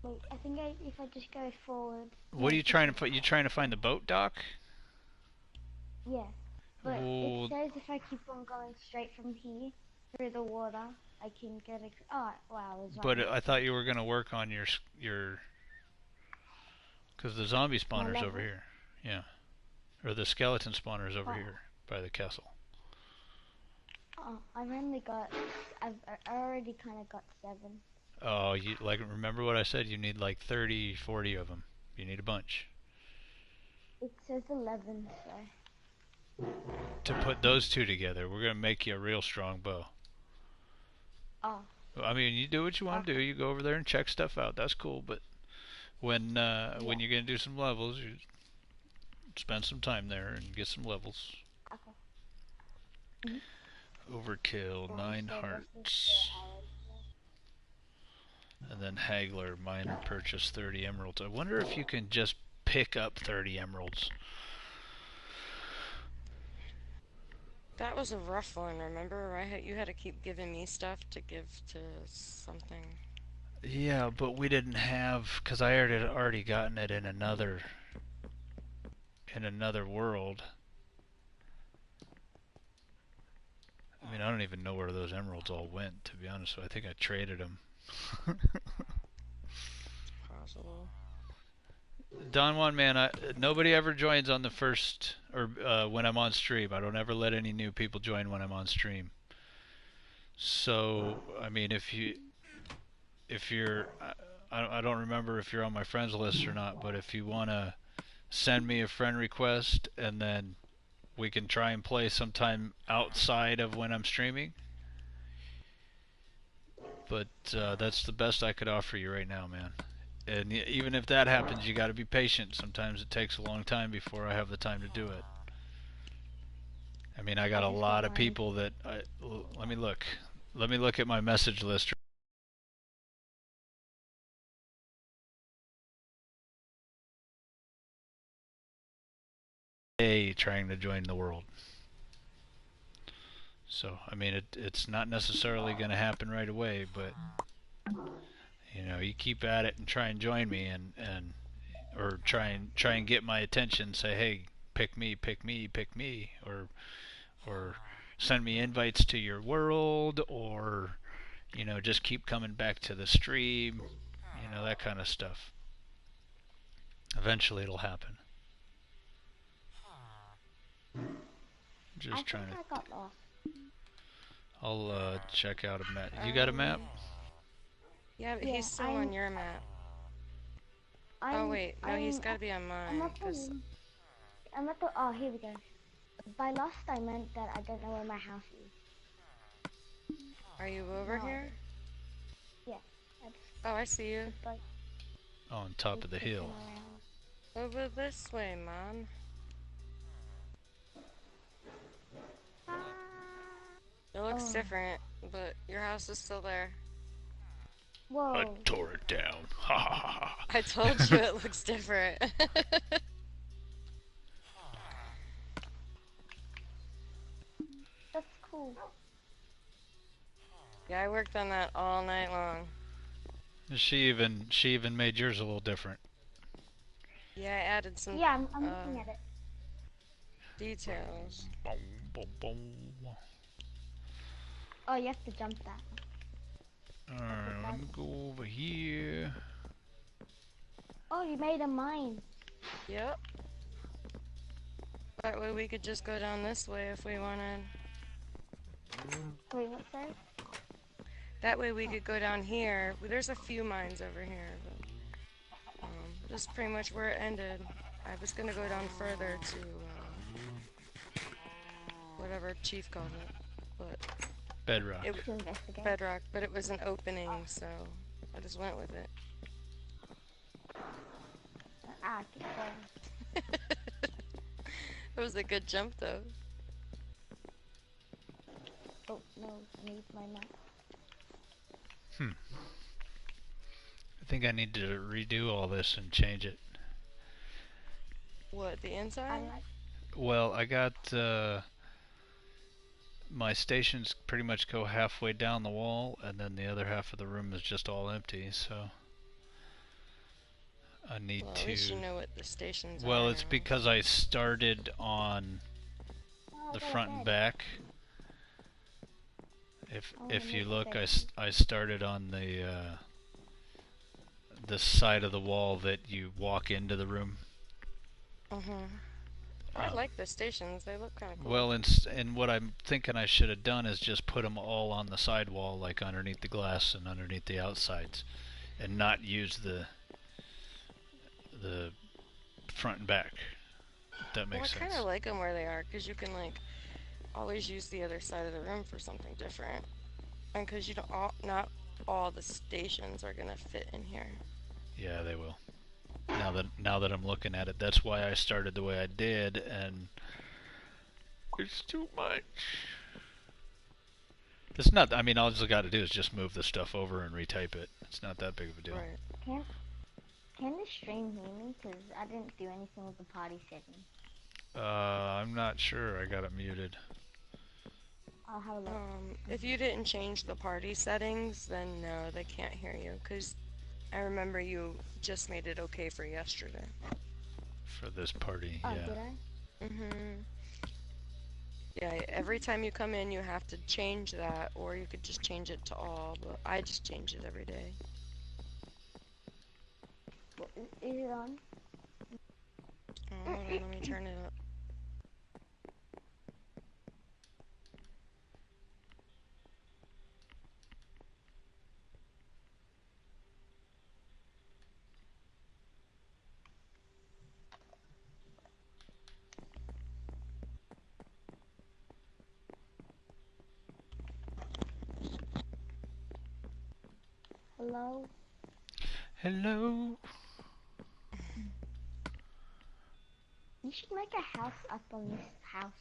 Wait, I think if I just go forward. What are you trying to put? You trying to find the boat dock? Yeah, but Oh, it says if I keep on going straight from here through the water, I can get it. Oh, wow, I was but right. I thought you were gonna work on your, because the zombie spawner's over here. Yeah, or the skeleton spawner's over here by the castle. Oh, I've only got. I already kind of got 7. Oh, you remember what I said? You need like 30, 40 of them. You need a bunch. It says 11, so. To put those two together, we're gonna make you a real strong bow. Oh. I mean, you do what you want to do. You go over there and check stuff out. That's cool. But when you're gonna do some levels, you spend some time there and get some levels. Okay. Overkill, 9 hearts. And then Haggler, miner purchase 30 emeralds. I wonder if you can just pick up 30 emeralds. That was a rough one, remember? You had to keep giving me stuff to give to something. Yeah, but we didn't have, because I had already gotten it in another world. I mean, I don't even know where those emeralds all went, to be honest. So I think I traded them. Possible. Don Juan, man, nobody ever joins on the first, or when I'm on stream. I don't ever let any new people join when I'm on stream. So, I mean, if you're, I don't remember if you're on my friends list or not, but if you want to send me a friend request and then we can try and play sometime outside of when I'm streaming. But that's the best I could offer you right now, man. And even if that happens, you got to be patient. Sometimes it takes a long time before I have the time to do it. I mean, I got a lot of people that let me look. Let me look at my message list. Trying to join the world. So, I mean, it's not necessarily going to happen right away, but you know, you keep at it and try and join me, or try and get my attention. Say, hey, pick me, pick me, pick me, or send me invites to your world, or you know, just keep coming back to the stream. You know, that kind of stuff. Eventually, it'll happen. Just trying to. I got lost. I'll check out a map. You got a map? Yeah, but he's still on your map. Oh wait, no, he's got to be on mine. I'm at the. Oh, here we go. By lost, I meant that I don't know where my house is. Are you over here? Yeah. Oh, I see you. On top of the hill. Over this way, Mom. It looks Oh. different, but your house is still there. I Whoa. tore it down. Ha ha ha I told you it looks different. That's cool. Yeah, I worked on that all night long. She even made yours a little different. Yeah, I added some Yeah, I'm looking at it. details. Boom, boom, boom. Oh, you have to jump that. Alright, let me go over here. Oh, you made a mine. Yep. That way we could just go down this way if we wanted. Wait, what's that? That way we could go down here. There's a few mines over here, but this is pretty much where it ended. I was gonna go down further to whatever Chief called it, but Bedrock. it To investigate. bedrock, but it was an opening, so I just went with it. Ah, keep going. It was a good jump though. Oh, no, I need my map. I think I need to redo all this and change it. What, the I inside? like Well, I got my stations pretty much go halfway down the wall, and then the other half of the room is just all empty, so I need Well, at to... least you know what the stations are. Well, it's now. because I started on the front and back. If you look, I started on the side of the wall that you walk into the room. I like the stations. They look kind of cool. Well, and what I'm thinking I should have done is just put them all on the sidewall, like underneath the glass and underneath the outsides, and not use the front and back. If that makes I sense. kind of like them where they are, because you can like always use the other side of the room for something different, and because you don't not all the stations are gonna fit in here. Yeah, they will. Now that I'm looking at it, that's why I started the way I did, and it's too much. It's not. I mean, all I got to do is just move the stuff over and retype it. It's not that big of a deal. Right. Can the stream hear me? Because I didn't do anything with the party settings. I'm not sure. I got it muted. I'll have a look. If you didn't change the party settings, then no, they can't hear you, because I remember you just made it okay for yesterday. For this party, Oh, yeah. did I? Yeah, every time you come in, you have to change that, or you could just change it to all, but I just change it every day. Is it on? Hold on, let me turn it up. Hello? Hello. You should make a house up on this house.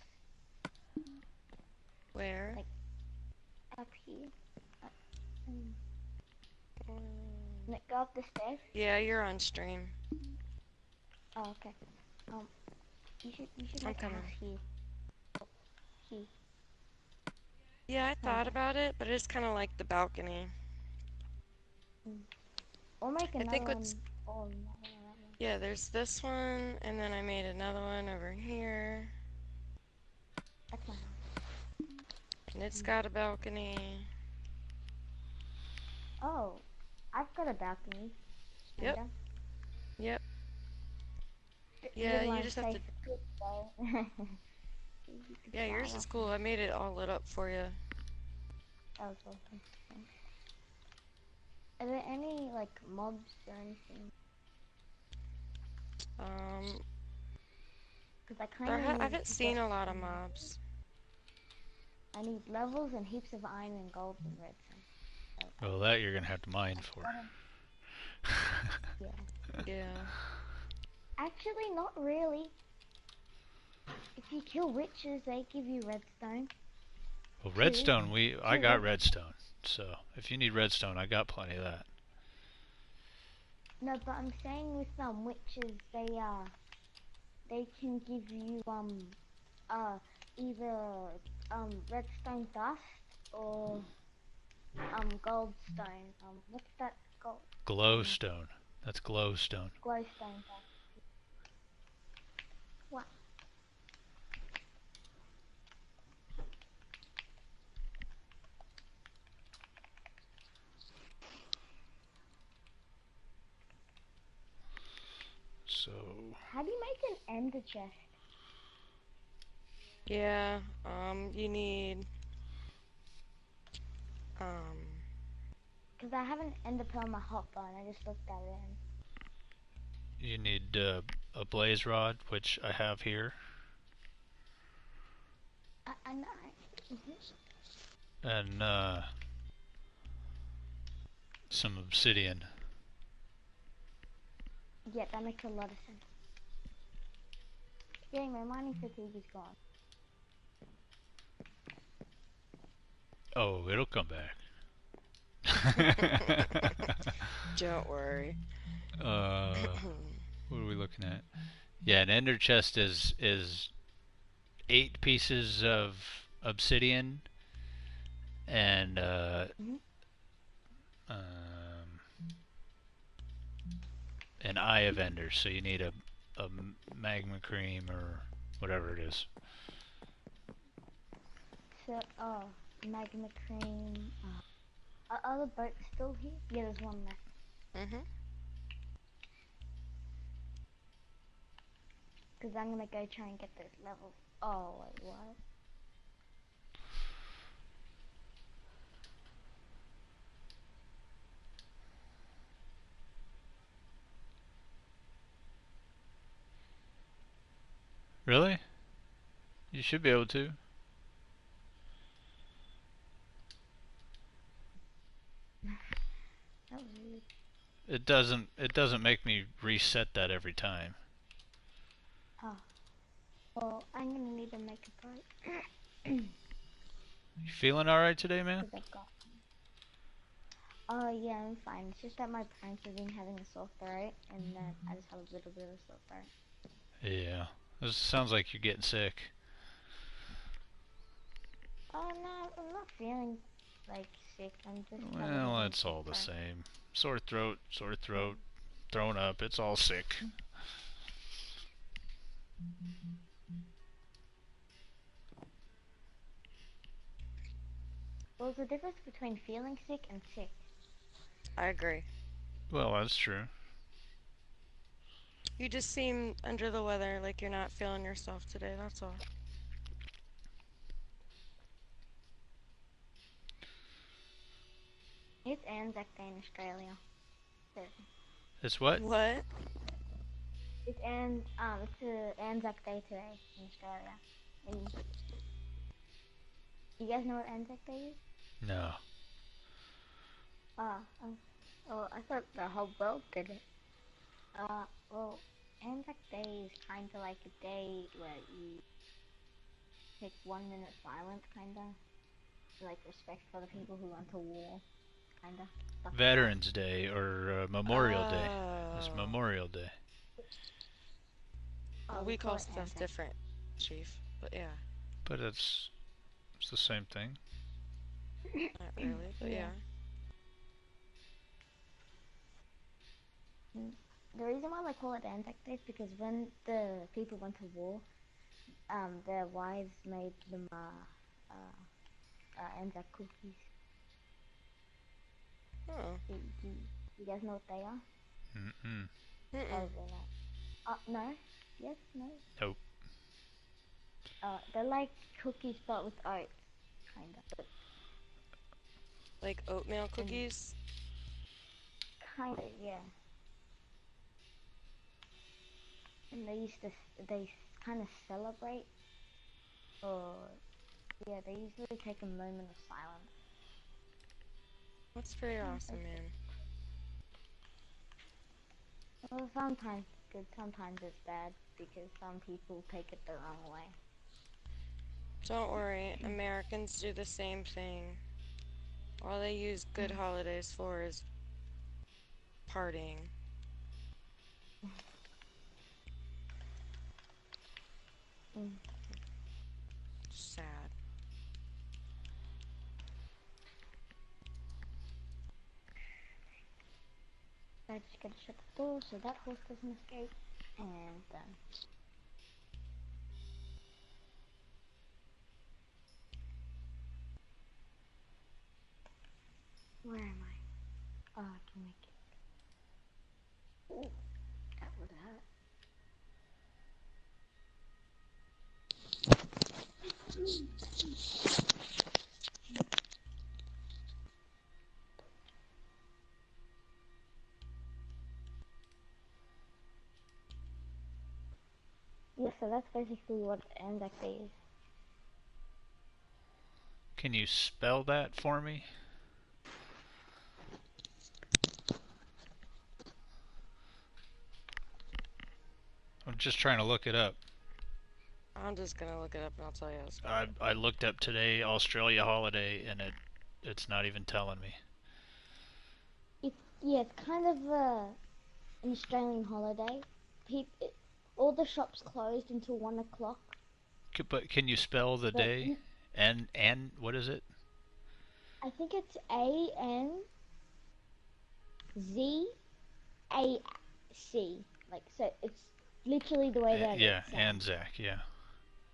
Where? Like, up here. Go up the stairs. Yeah, you're on stream. Oh, okay. You should I'm make a coming. house here. Here. Yeah, I thought about it, but it's kind of like the balcony. Or make I another think one. what's... Oh, no. Yeah, there's this one, and then I made another one over here. That's my house. And it's got a balcony. Oh, I've got a balcony. Yep. Kinda. Yep. You Yeah, didn't you wanna just have say to... fit, though. Yeah, yours is cool. I made it all lit up for you. That was awesome. Thanks. Are there any, like, mobs or anything? Because I kind of I haven't seen a lot of mobs. I need levels and heaps of iron and gold and redstone. Well, that you're gonna have to mine for. Yeah. Yeah. Actually, not really. If you kill witches, they give you redstone. Well, Two, redstone, I two got red. redstone. So if you need redstone, I got plenty of that. No, but I'm saying with witches, they can give you either redstone dust or goldstone. What's that gold? Glowstone. That's glowstone. Glowstone dust. What? So How do you make an ender chest? Yeah, you need, um, Because I have an ender pearl on my hotbar and I just looked at it you need a blaze rod, which I have here, I know. and some obsidian. Yeah, that makes a lot of sense. Yeah, my mining fatigue is gone. Oh, it'll come back. don't worry. What are we looking at? Yeah, an ender chest is 8 pieces of obsidian and Mhm. um, an eye of ender. So you need a magma cream or whatever it is. So, magma cream. Are the boats still here? Yeah, there's one left. Mm-hmm. Because I'm gonna go try and get those levels. Oh, wait, what? Really? You should be able to. That was weird. It doesn't make me reset that every time. Oh. Well, I'm gonna need to make a boat. You feeling all right today, man? Because I've got. Oh, yeah, I'm fine. It's just that my parents have been having a sore throat, and then I just have a little bit of a sore throat. Yeah. This sounds like you're getting sick. Oh, no, I'm not feeling, like, sick. I'm just having a Well, little it's sore all the throat. same. Sore throat, throwing up. It's all sick. Well, there's a difference between feeling sick and sick. I agree. Well, that's true. You just seem under the weather, like you're not feeling yourself today, that's all. It's Anzac Day in Australia. So, It's what? What? it's a Anzac Day today in Australia. And you guys know what Anzac Day is? No. Ah, oh, I thought the whole world did it. Well, Anzac Day is kind of like a day where you take 1 minute silence, kind of, like respect for the people who went to war, kind of stuff like that. Veterans Day or Memorial Day. It's Oh. Memorial Day. Well, We we call call it stuff Anzac. different, Chief. But yeah, But it's the same thing. not really, but Yeah. yeah. Mm. The reason why they call it Anzac Day is because when the people went to war, their wives made them Anzac cookies. Oh. Do you guys know what they are? Mm-mm. Mm-mm. Probably not. No? Yes? No? Nope. They're like cookies but with oats, kind of. Like oatmeal And cookies? kind of, yeah. And they kind of celebrate, or, yeah, they usually take a moment of silence. That's pretty Yeah, awesome, man. well, sometimes it's good, sometimes it's bad, because some people take it the wrong way. Don't worry, Americans do the same thing. All they use good holidays for is partying. Mm. Sad. I just gotta shut the door so that horse doesn't escape. And done. Where am I? Oh, I can make it. Ooh, that would hurt. Yeah, so that's basically what Anzac Day is. Can you spell that for me? I'm just trying to look it up. I'm just gonna look it up and I'll tell you how to spell it. I looked up today Australia holiday and it's not even telling me. It's kind of an Australian holiday. All the shops closed until 1 o'clock. But can you spell the But day? And what is it? I think it's ANZAC. Like, so it's literally the way that Yeah, it sounds. Anzac, yeah.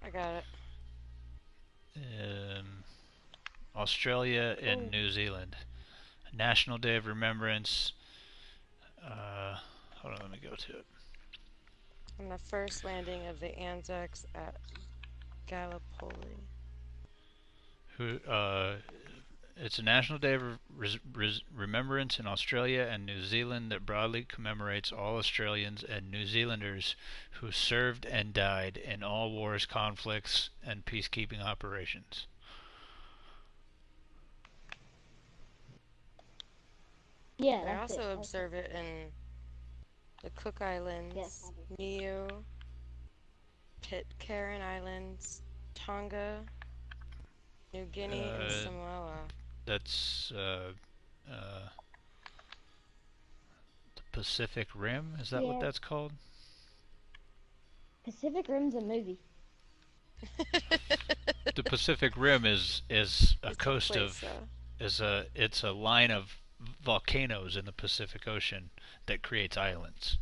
I got it. Australia and Oh. New Zealand. National Day of Remembrance. Hold on, let me go to it. On the first landing of the Anzacs at Gallipoli. It's a National Day of Remembrance in Australia and New Zealand that broadly commemorates all Australians and New Zealanders who served and died in all wars, conflicts, and peacekeeping operations. Yeah, They that's it. also That's observe it in the Cook Islands, Yes. Niue, Pitcairn Islands, Tonga, New Guinea, and Samoa. That's the Pacific Rim. Is that what Yeah. that's called? Pacific Rim's a movie. The Pacific Rim is a It's coast a place, of it's a line of volcanoes in the Pacific Ocean that creates islands.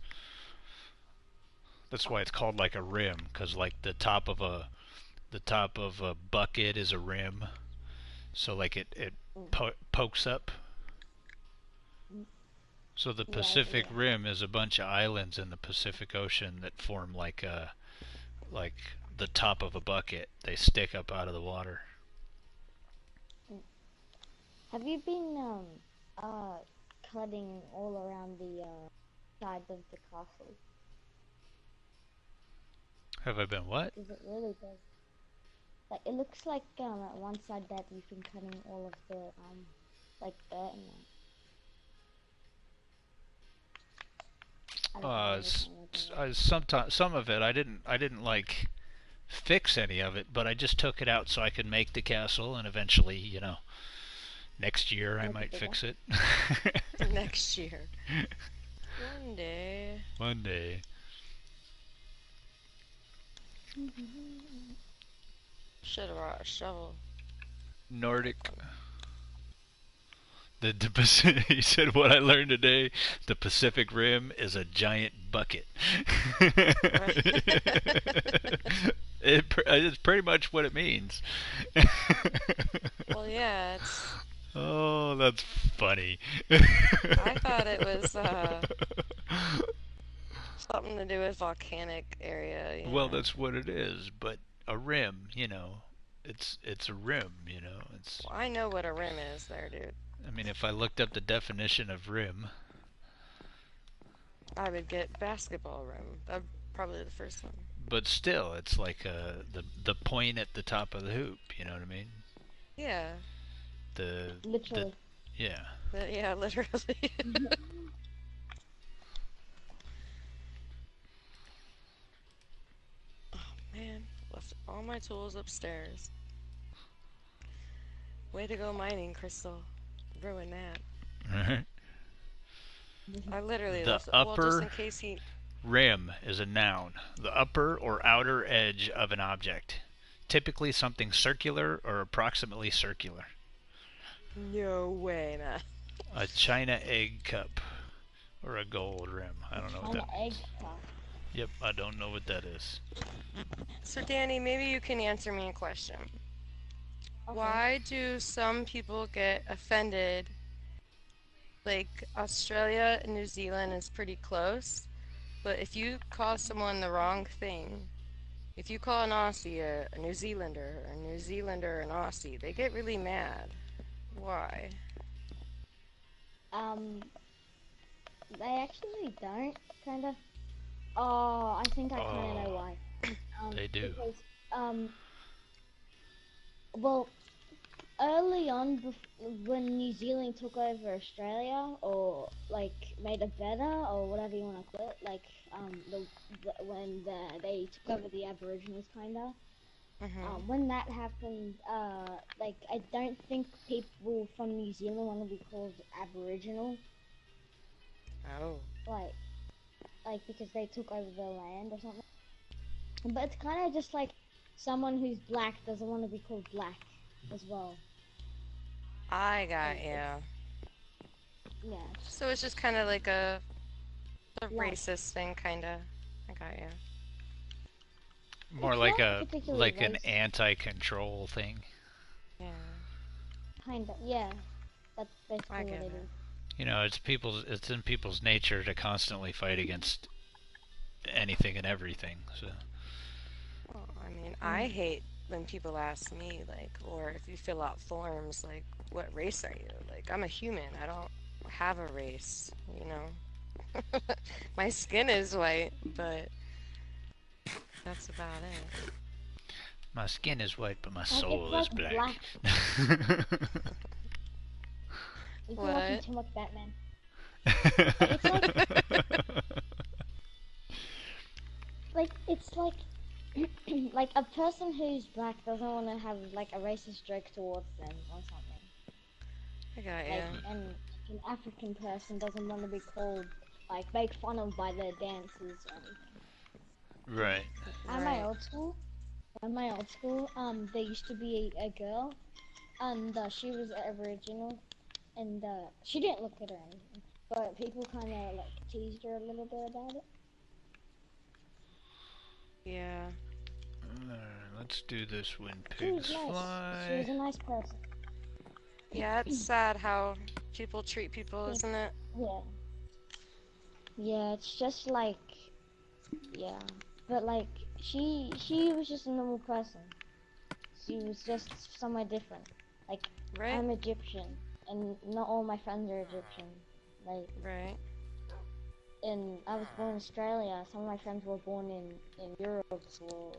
That's why it's called like a rim, because like the top of a bucket is a rim, so like it pokes up. So the Pacific Yeah. Rim is a bunch of islands in the Pacific Ocean that form like the top of a bucket. They stick up out of the water. Have you been cutting all around the sides of the castle? Have I been what? Because it really does. Like, it looks like at one side that you've been cutting all of the like dirt and that. Sometimes some of it I didn't like fix any of it, but I just took it out so I could make the castle, and eventually, next year I might fix it. Next year. One day. One day. Should have brought a shovel. Nordic. He said, what I learned today, the Pacific Rim is a giant bucket. It's pretty much what it means. Well, yeah, it's... Oh, that's funny. I thought it was something to do with volcanic area. Well, that's what it is, but a rim, it's a rim, It's. Well, I know what a rim is there, dude. I mean, if I looked up the definition of rim, I would get basketball rim. That'd probably the first one. but still, it's like the point at the top of the hoop. You know what I mean? Yeah. Literally. Yeah. Yeah, literally. Oh man, left all my tools upstairs. Way to go mining, Crystal. Ruin that. I literally The left it. Well, just in upper case he... rim is a noun. The upper or outer edge of an object. Typically something circular or approximately circular. No way, man. A china egg cup. Or a gold rim. I don't know what that egg means. cup. Yep, I don't know what that is. So, Danny, maybe you can answer me a question. Okay. Why do some people get offended? Like, Australia and New Zealand is pretty close, but if you call someone the wrong thing, if you call an Aussie a New Zealander, or a New Zealander an Aussie, they get really mad. Why? They actually don't, kind of. Oh, I think I kind of know why. They do. Because, well, early on, when New Zealand took over Australia, or like made it better, or whatever you want to call it, like when they took over the Aboriginals, kinda. When that happened, like I don't think people from New Zealand want to be called Aboriginal, Oh. like because they took over the land or something. But it's kind of just like someone who's black doesn't want to be called black as well. I got you. Yeah. So it's just kind of like a Like, racist thing, kind of. I got you. More it's like not a particularly an racist, anti-control thing. Yeah. kind of. Yeah, that's basically I what get it it. is. You know, it's in people's nature to constantly fight against anything and everything. So Well, I mean, I hate when people ask me, like, or if you fill out forms, like, what race are you? Like, I'm a human. I don't have a race, you know? My skin is white, but that's about it. my skin is white, but my Like, soul it's is like black. You've been watching What? too much Batman. It's it's like like a person who's black doesn't want to have like a racist joke towards them or something. I got Like you. and an African person doesn't want to be called like made fun of by their dances or anything. Right. At my Right. old school, there used to be a girl, and she was Aboriginal, and she didn't look at her or anything, but people kind of like teased her a little bit about it. Yeah. Let's do this when She was pigs nice. fly. She was a nice person. Yeah, it's sad how people treat people, isn't it? Yeah. Yeah, it's just like, yeah. But like, she was just a normal person. She was just somewhere different. Like, Right? I'm Egyptian, and not all my friends are Egyptian. Like, Right. and I was born in Australia. Some of my friends were born in Europe, or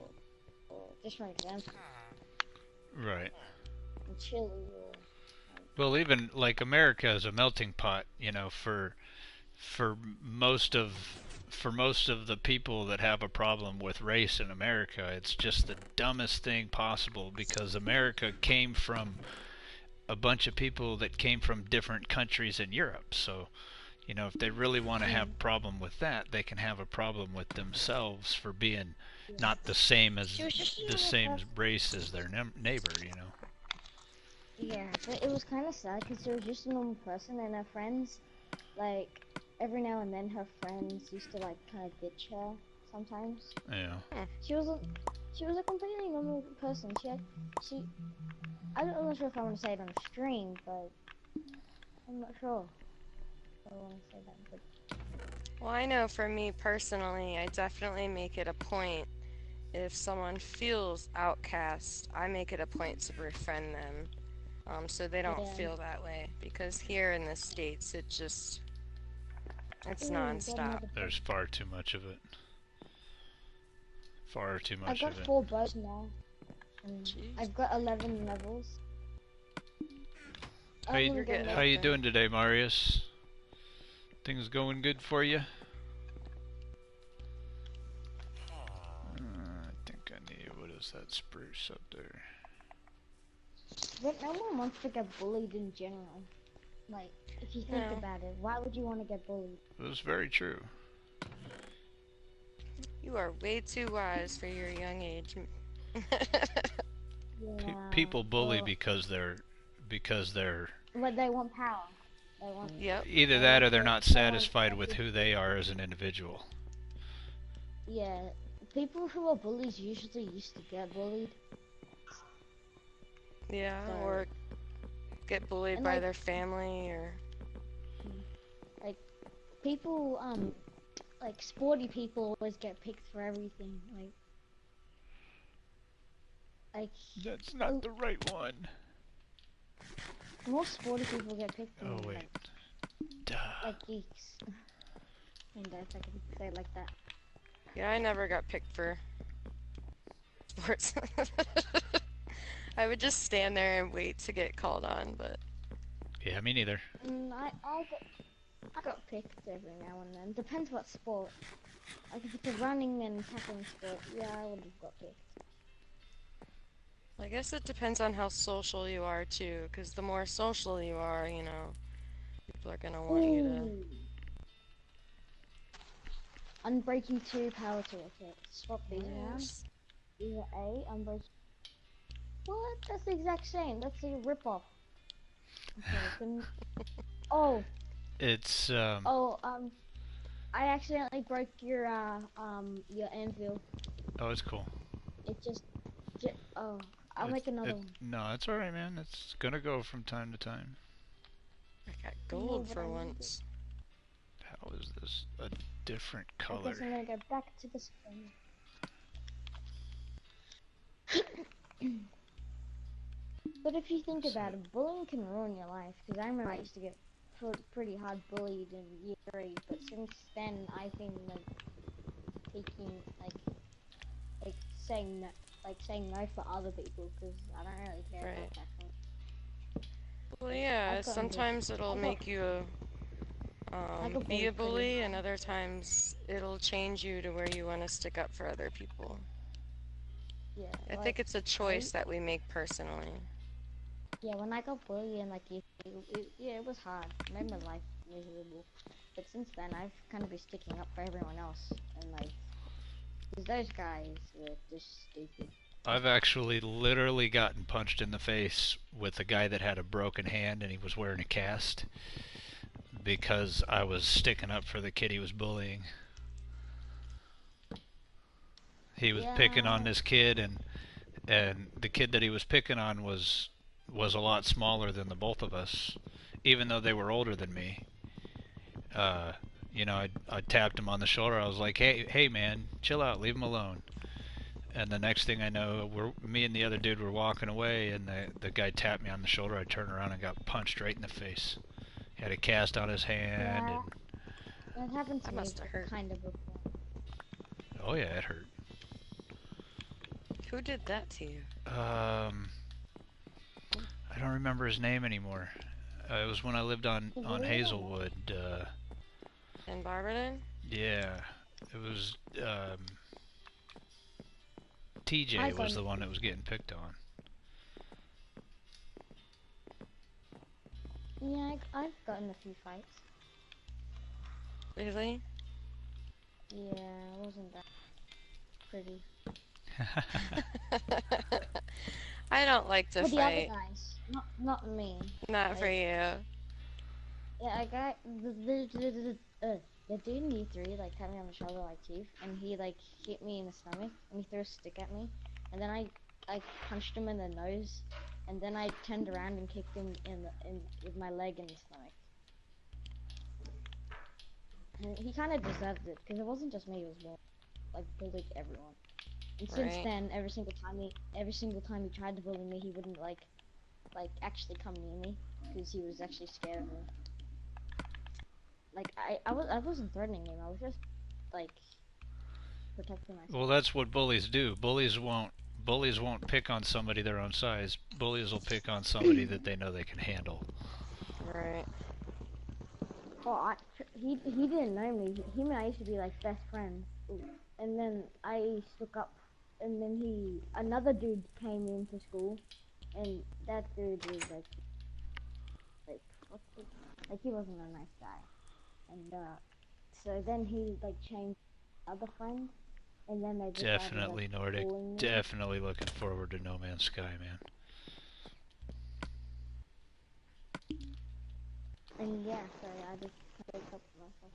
just for example, Right. in Chile. Or, Well, even like America is a melting pot, you know, for most of the people that have a problem with race in America, it's just the dumbest thing possible because America came from a bunch of people that came from different countries in Europe. So, you know, if they really want to have a problem with that, they can have a problem with themselves for being not the same as she was just a the normal same person. race as their neighbor, you know. Yeah, but it was kind of sad because she was just a normal person, and her friends, like, every now and then her friends used to like kind of ditch her sometimes. Yeah. She was a she was a completely normal person. She I'm not sure if I want to say it on stream, but I'm not sure if I want to say that. But Well, I know for me personally, I definitely make it a point if someone feels outcast, I make it a point to befriend them, so they don't yeah. feel that way. Because here in the States, it's Ooh, nonstop. There's far too much of it. Far too I've much got of it. 4 bows now. And Jeez. I've got 11 levels. How you, You're getting how up you there. doing today, Marius? Things going good for you? I think I need. What is is that spruce up there? But no one wants to get bullied in general. Like, if you think No. about it, why would you want to get bullied? That's very true. You are way too wise for your young age. Yeah. People bully Well, because they're but they want power. They want. Yep. either They that want or they're to. not They want. satisfied with who they are as an individual. Yeah. People who are bullies usually used to get bullied. Yeah, So, or get bullied and by like their family or people, like sporty people always get picked for everything. Like That's not the right one. most sporty people get picked Oh than wait. Duh. like geeks. And if I can say it like that. yeah, I never got picked for sports. I would just stand there and wait to get called on, but Yeah, me neither. I got picked every now and then. Depends what sport. Like if it's a running and tackling sport, yeah, I would have got picked. I guess it depends on how social you are too, because the more social you are, you know, people are gonna want you to. Ooh. Unbreaking 2 power tool. Okay, swap these around. Yes. Either A, unbreaking. What? That's the exact same. That's a rip-off. Okay, couldn't. Oh, It's I accidentally broke your anvil. oh, it's cool. It just, oh, I'll make another one. No, it's all right, man. It's gonna go from time to time. I got No, gold but for I need once. How is this a different I color? guess I'm gonna go back to the spring. But if you think about it, bullying can ruin your life. Because I remember I used to get pretty hard bullied in year 3, but since then I've been like taking like saying no for other people because I don't really care Right. about that. Well, yeah, I've gotten sometimes it'll make you got be a bullied pretty bully, hard. and other times it'll change you to where you want to stick up for other people. Yeah, I like think it's a choice that we make personally. yeah, when I got bullied in like yeah, it was hard. It made my life miserable. But since then, I've kind of been sticking up for everyone else, and like, 'cause those guys were just stupid. I've actually literally gotten punched in the face with a guy that had a broken hand and he was wearing a cast because I was sticking up for the kid he was bullying. He was picking on Yeah, this kid, and the kid that he was picking on was a lot smaller than the both of us, even though they were older than me. You know, I tapped him on the shoulder. I was like, hey man, chill out, leave him alone. And the next thing I know, me and the other dude were walking away, and the guy tapped me on the shoulder. I turned around and got punched right in the face. He had a cast on his hand. yeah, that happened to That me must have hurt. kind of before. Oh yeah, it hurt. Who did that to you? I don't remember his name anymore. It was when I lived on Hazelwood. In Barberton? Yeah, it was. TJ was the one that was getting picked on. Yeah, I've gotten a few fights. Really? Yeah, it wasn't that pretty. I don't like to For the other fight. guys, not me. Not for Like, you. yeah, I got the dude in E3 like tapped me on the shoulder like teeth, and he like hit me in the stomach, and he threw a stick at me, and then I punched him in the nose, and then I turned around and kicked him in with my leg in the stomach. And he kind of deserved it because it wasn't just me; it was more like bullied everyone. And since Right. then, every single time he tried to bully me, he wouldn't like actually come near me because he was actually scared of me. Like I wasn't threatening him. I was just like protecting myself. Well, that's what bullies do. Bullies won't pick on somebody their own size. Bullies will pick on somebody that they know they can handle. Right. Well, he didn't know me. Him and I used to be like best friends. And then I stuck up and then another dude came into school, and that dude was like what's it? Like he wasn't a nice guy, and so then he like changed other friend, and then they just started Definitely like Nordic. bullying me. Definitely looking forward to No Man's Sky, man. And yeah, so I just picked up myself.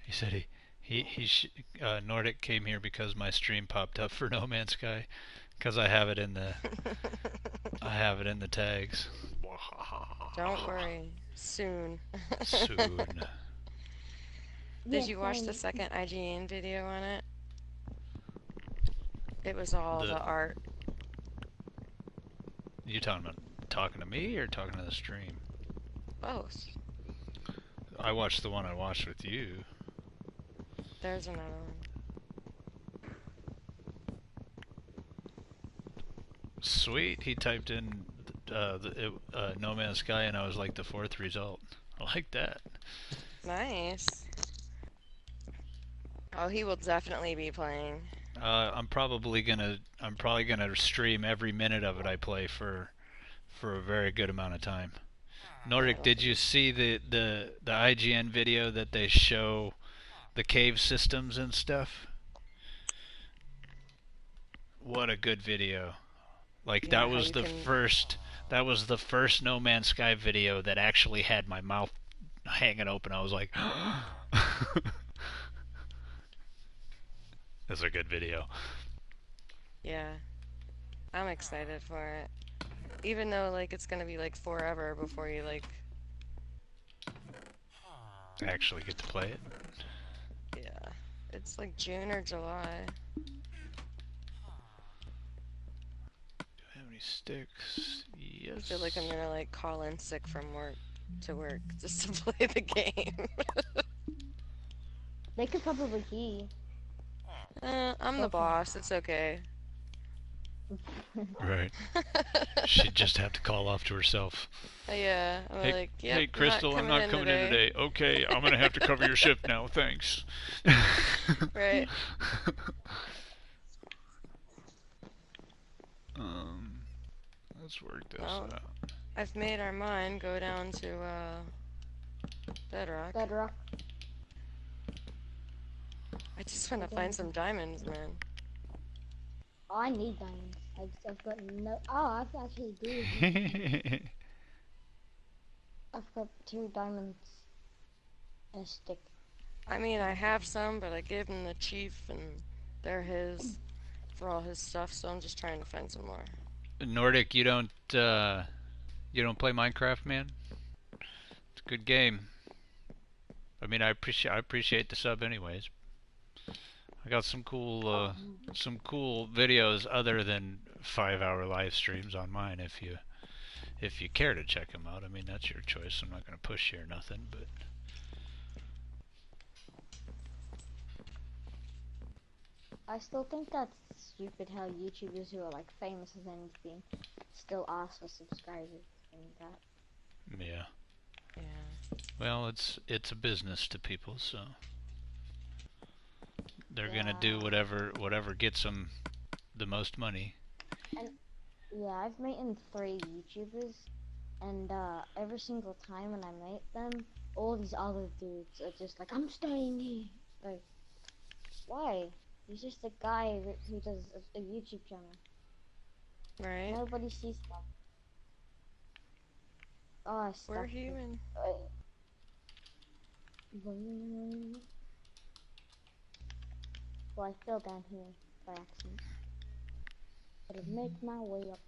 He said Nordic came here because my stream popped up for No Man's Sky, because I have it in the tags. Don't worry. Soon. Soon. Yeah, Did you watch the same. second IGN video on it? It was all the art. You talking to me or talking to the stream? Both. I watched the one I watched with you. There's another one. Sweet. He typed in No Man's Sky, and I was like the fourth result. I like that. Nice. Oh, he will definitely be playing. I'm probably gonna stream every minute of it I play for a very good amount of time. Nordic, did you see the IGN video that they show the cave systems and stuff? What a good video. Like Yeah, how you that was the first No Man's Sky video that actually had my mouth hanging open. I was like That's a good video. Yeah. I'm excited for it. Even though, like, it's gonna be, like, forever before you, like... Actually get to play it. Yeah. It's, like, June or July. Do I have any sticks? Yes. I feel like I'm gonna, like, call in sick from work to work just to play the game. They could probably hear you. I'm the boss. It's okay. Right. She'd just have to call off to herself. Yeah. I'm Hey, like, yep, hey, Crystal, I'm not coming in today. Okay, I'm gonna have to cover your shift now. Thanks. Right. Let's work this Well, out. I've made our mind go down to Bedrock. Bedrock. I just want to find some diamonds, man. Oh, I need diamonds. I've got no. Oh, I've actually do. I've got 2 diamonds and a stick. I mean, I have some, but I gave him the chief, and they're his for all his stuff. So I'm just trying to find some more. Nordic, you don't play Minecraft, man? It's a good game. I mean, I appreciate the sub, anyways. I got some cool videos other than 5-hour live streams on mine. If you care to check them out, I mean, that's your choice. I'm not gonna push you or nothing, but. I still think that's stupid how YouTubers who are like famous as anything still ask for subscribers and that. Yeah. Yeah. Well, it's a business to people, so they're gonna do whatever gets them the most money. And yeah, I've met 3 YouTubers, and every single time when I meet them, all these other dudes are just like, "I'm staying here." Like, why? He's just a guy who does a YouTube channel. Right. Nobody sees them. Oh, We're human. Well, I fell down here by accident. But I'll make my way up.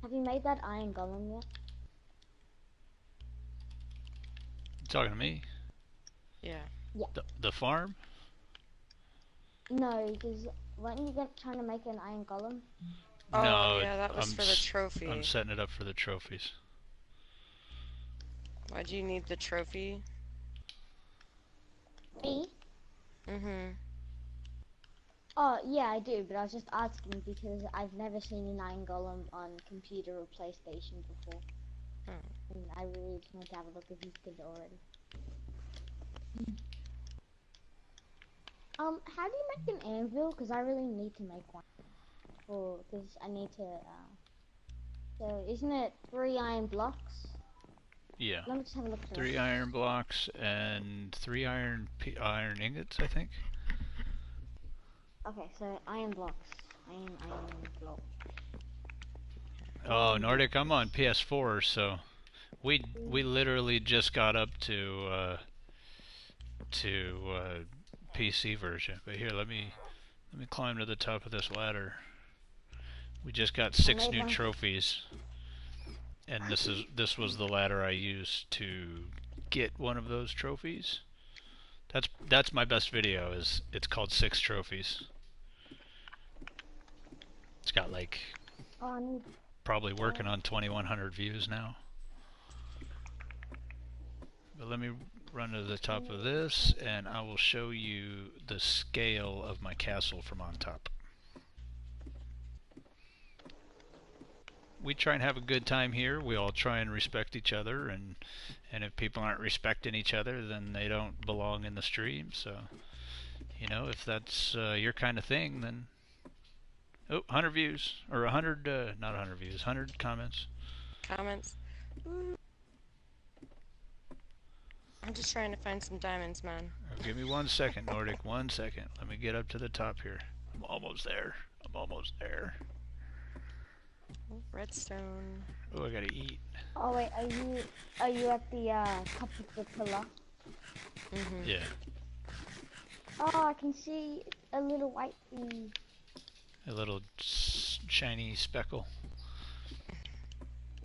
Have you made that iron golem yet? You talking to me? Yeah. Yeah. The farm? No, because weren't you trying to make an iron golem? Oh, No, yeah, that was for the trophy. I'm setting it up for the trophies. Why do you need the trophy? Me? Mm-hmm. Oh, yeah, I do, but I was just asking because I've never seen an Iron Golem on computer or PlayStation before. Hmm. And I really just want to have a look if he's good already. How do you make an anvil? Because I really need to make one. Because I need to, so isn't it 3 iron blocks? Yeah. Let me just have a look for 3 it. iron blocks and 3 iron ingots, I think. Okay, so iron blocks. Iron block. Oh, Iron Nordic, I'm on blocks. PS4, so we literally just got up to PC version. But here, let me climb to the top of this ladder. We just got I 6 made new one. trophies, and this was the ladder I used to get one of those trophies. That's my best video. Is it's called 6 trophies. It's got like Oh, I need. probably working on 2,100 views now. But let me run to the top of this, and I will show you the scale of my castle from on top. We try and have a good time here. We all try and respect each other, and if people aren't respecting each other, then they don't belong in the stream. So, you know, if that's your kind of thing, then 100 views or 100, not 100 views, 100 comments. Comments? Ooh. I'm just trying to find some diamonds, man. Give me 1 second, Nordic. 1 second. Let me get up to the top here. I'm almost there. I'm almost there. Oh, redstone. Oh, I gotta eat. Oh wait, are you at the top of the pillar? Mm-hmm. Yeah. Oh, I can see a little white thing. A little shiny speckle.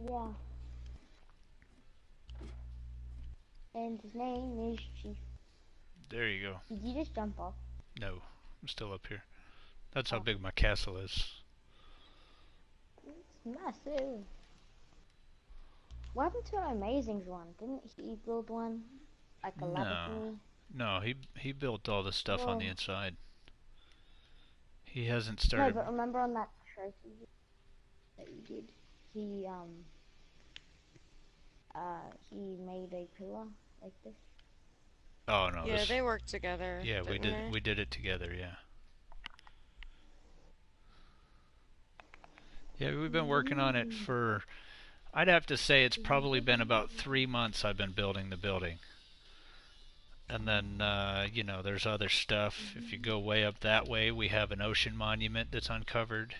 Yeah. And his name is Chief. There you go. Did you just jump off? No, I'm still up here. That's how Oh. big my castle is. It's massive. What happened to an Amazings one? Didn't he build one? Like a ladder No. thingy? No, he built all the stuff on the Whoa. inside. He hasn't No, started. but remember on that trophy that you did? He made a pillar like this. Oh no, Yeah, this. they worked together. Yeah, we didn't did. they? We did it together. Yeah. Yeah, we've been working on it for. I'd have to say it's probably been about 3 months I've been building the building. And then, you know, there's other stuff. If you go way up that way, we have an ocean monument that's uncovered.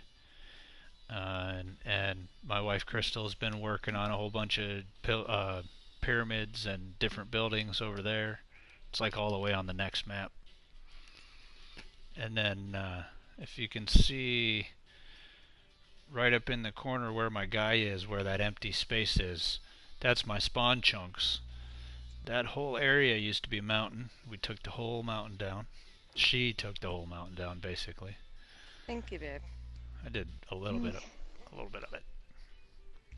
And my wife Crystal has been working on a whole bunch of pyramids and different buildings over there. It's like all the way on the next map. And then, if you can see right up in the corner where my guy is, where that empty space is, that's my spawn chunks. That whole area used to be a mountain. We took the whole mountain down. She took the whole mountain down, basically. Thank you, babe. I did a little bit of it.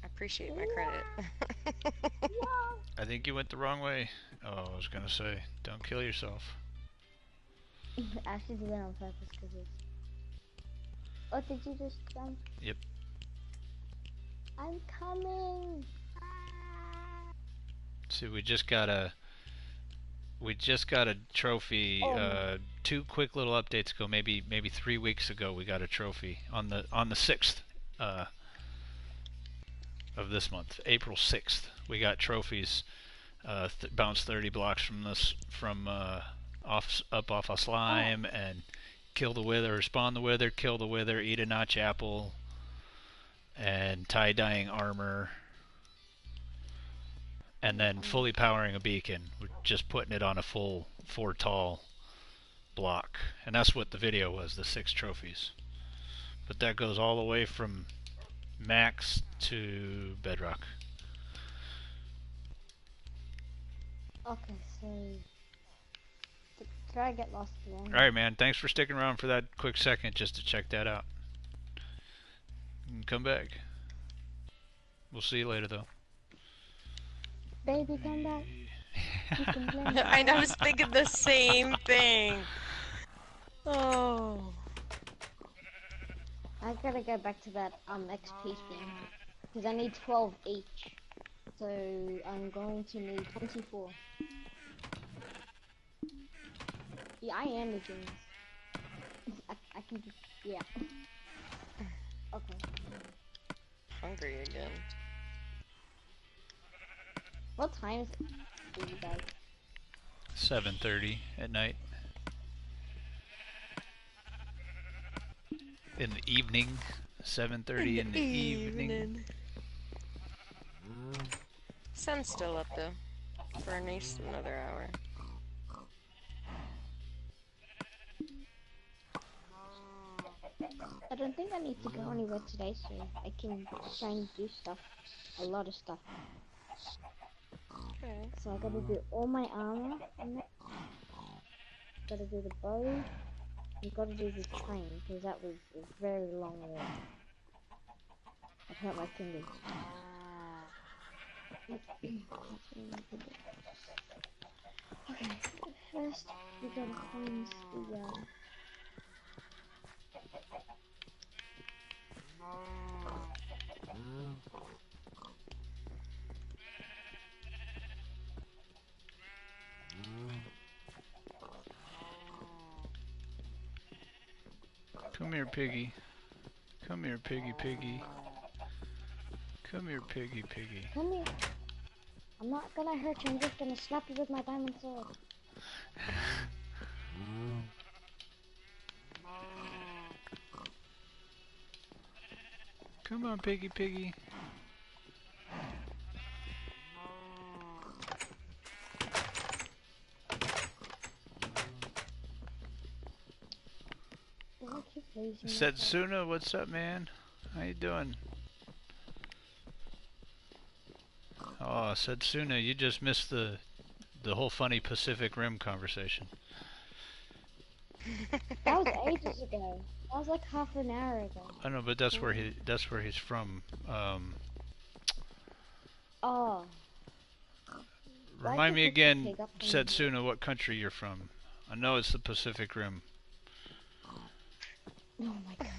I appreciate my credit. I think you went the wrong way. Oh, I was gonna say, don't kill yourself. Ashley did it on purpose because it's... Oh, did you just jump? Yep. I'm coming! Ah. See, we just got a trophy. Oh. 2 quick little updates ago, maybe 3 weeks ago, we got a trophy on the 6th of this month, April 6th. We got trophies. Bounce 30 blocks from this off a slime, and kill the wither, spawn the wither, kill the wither, eat a notch apple, and tie-dyeing armor, and then fully powering a beacon. We're just putting it on a full 4 tall block, and that's what the video was, the 6 trophies. But that goes all the way from max to bedrock. Okay, so... Did I get lost again? Alright, man, thanks for sticking around for that quick second just to check that out. You can come back. We'll see you later, though. Baby, come back. You can blame I was thinking the same thing. Oh. I gotta go back to that XP thing because I need 12 each. So I'm going to need 24. Yeah, I am a genius. I can just, yeah. Okay. Hungry again. What time is it for you guys? 7:30 at night. In the evening. 7:30 in the evening. Sun's still up though. For at least another hour. I don't think I need to go anywhere today, so I can try and do stuff. A lot of stuff. Okay. So I gotta do all my armor, and then gotta do the bow, and gotta do the train, because that was a very long walk. It hurt my fingers. Okay, first we gotta find the Come here, piggy. Come here, piggy, piggy. Come here, piggy, piggy. Come here. I'm not gonna hurt you, I'm just gonna slap you with my diamond sword. Come on, piggy, piggy. Why keep losing my Setsuna, what's up, man? How you doing? Oh, Setsuna, you just missed the whole funny Pacific Rim conversation. That was ages ago. That was like half an hour ago. I know, but that's where he's from. Oh. Why Remind me did you again, pick up on Setsuna, what country you're from. I know it's the Pacific Rim. Oh my god.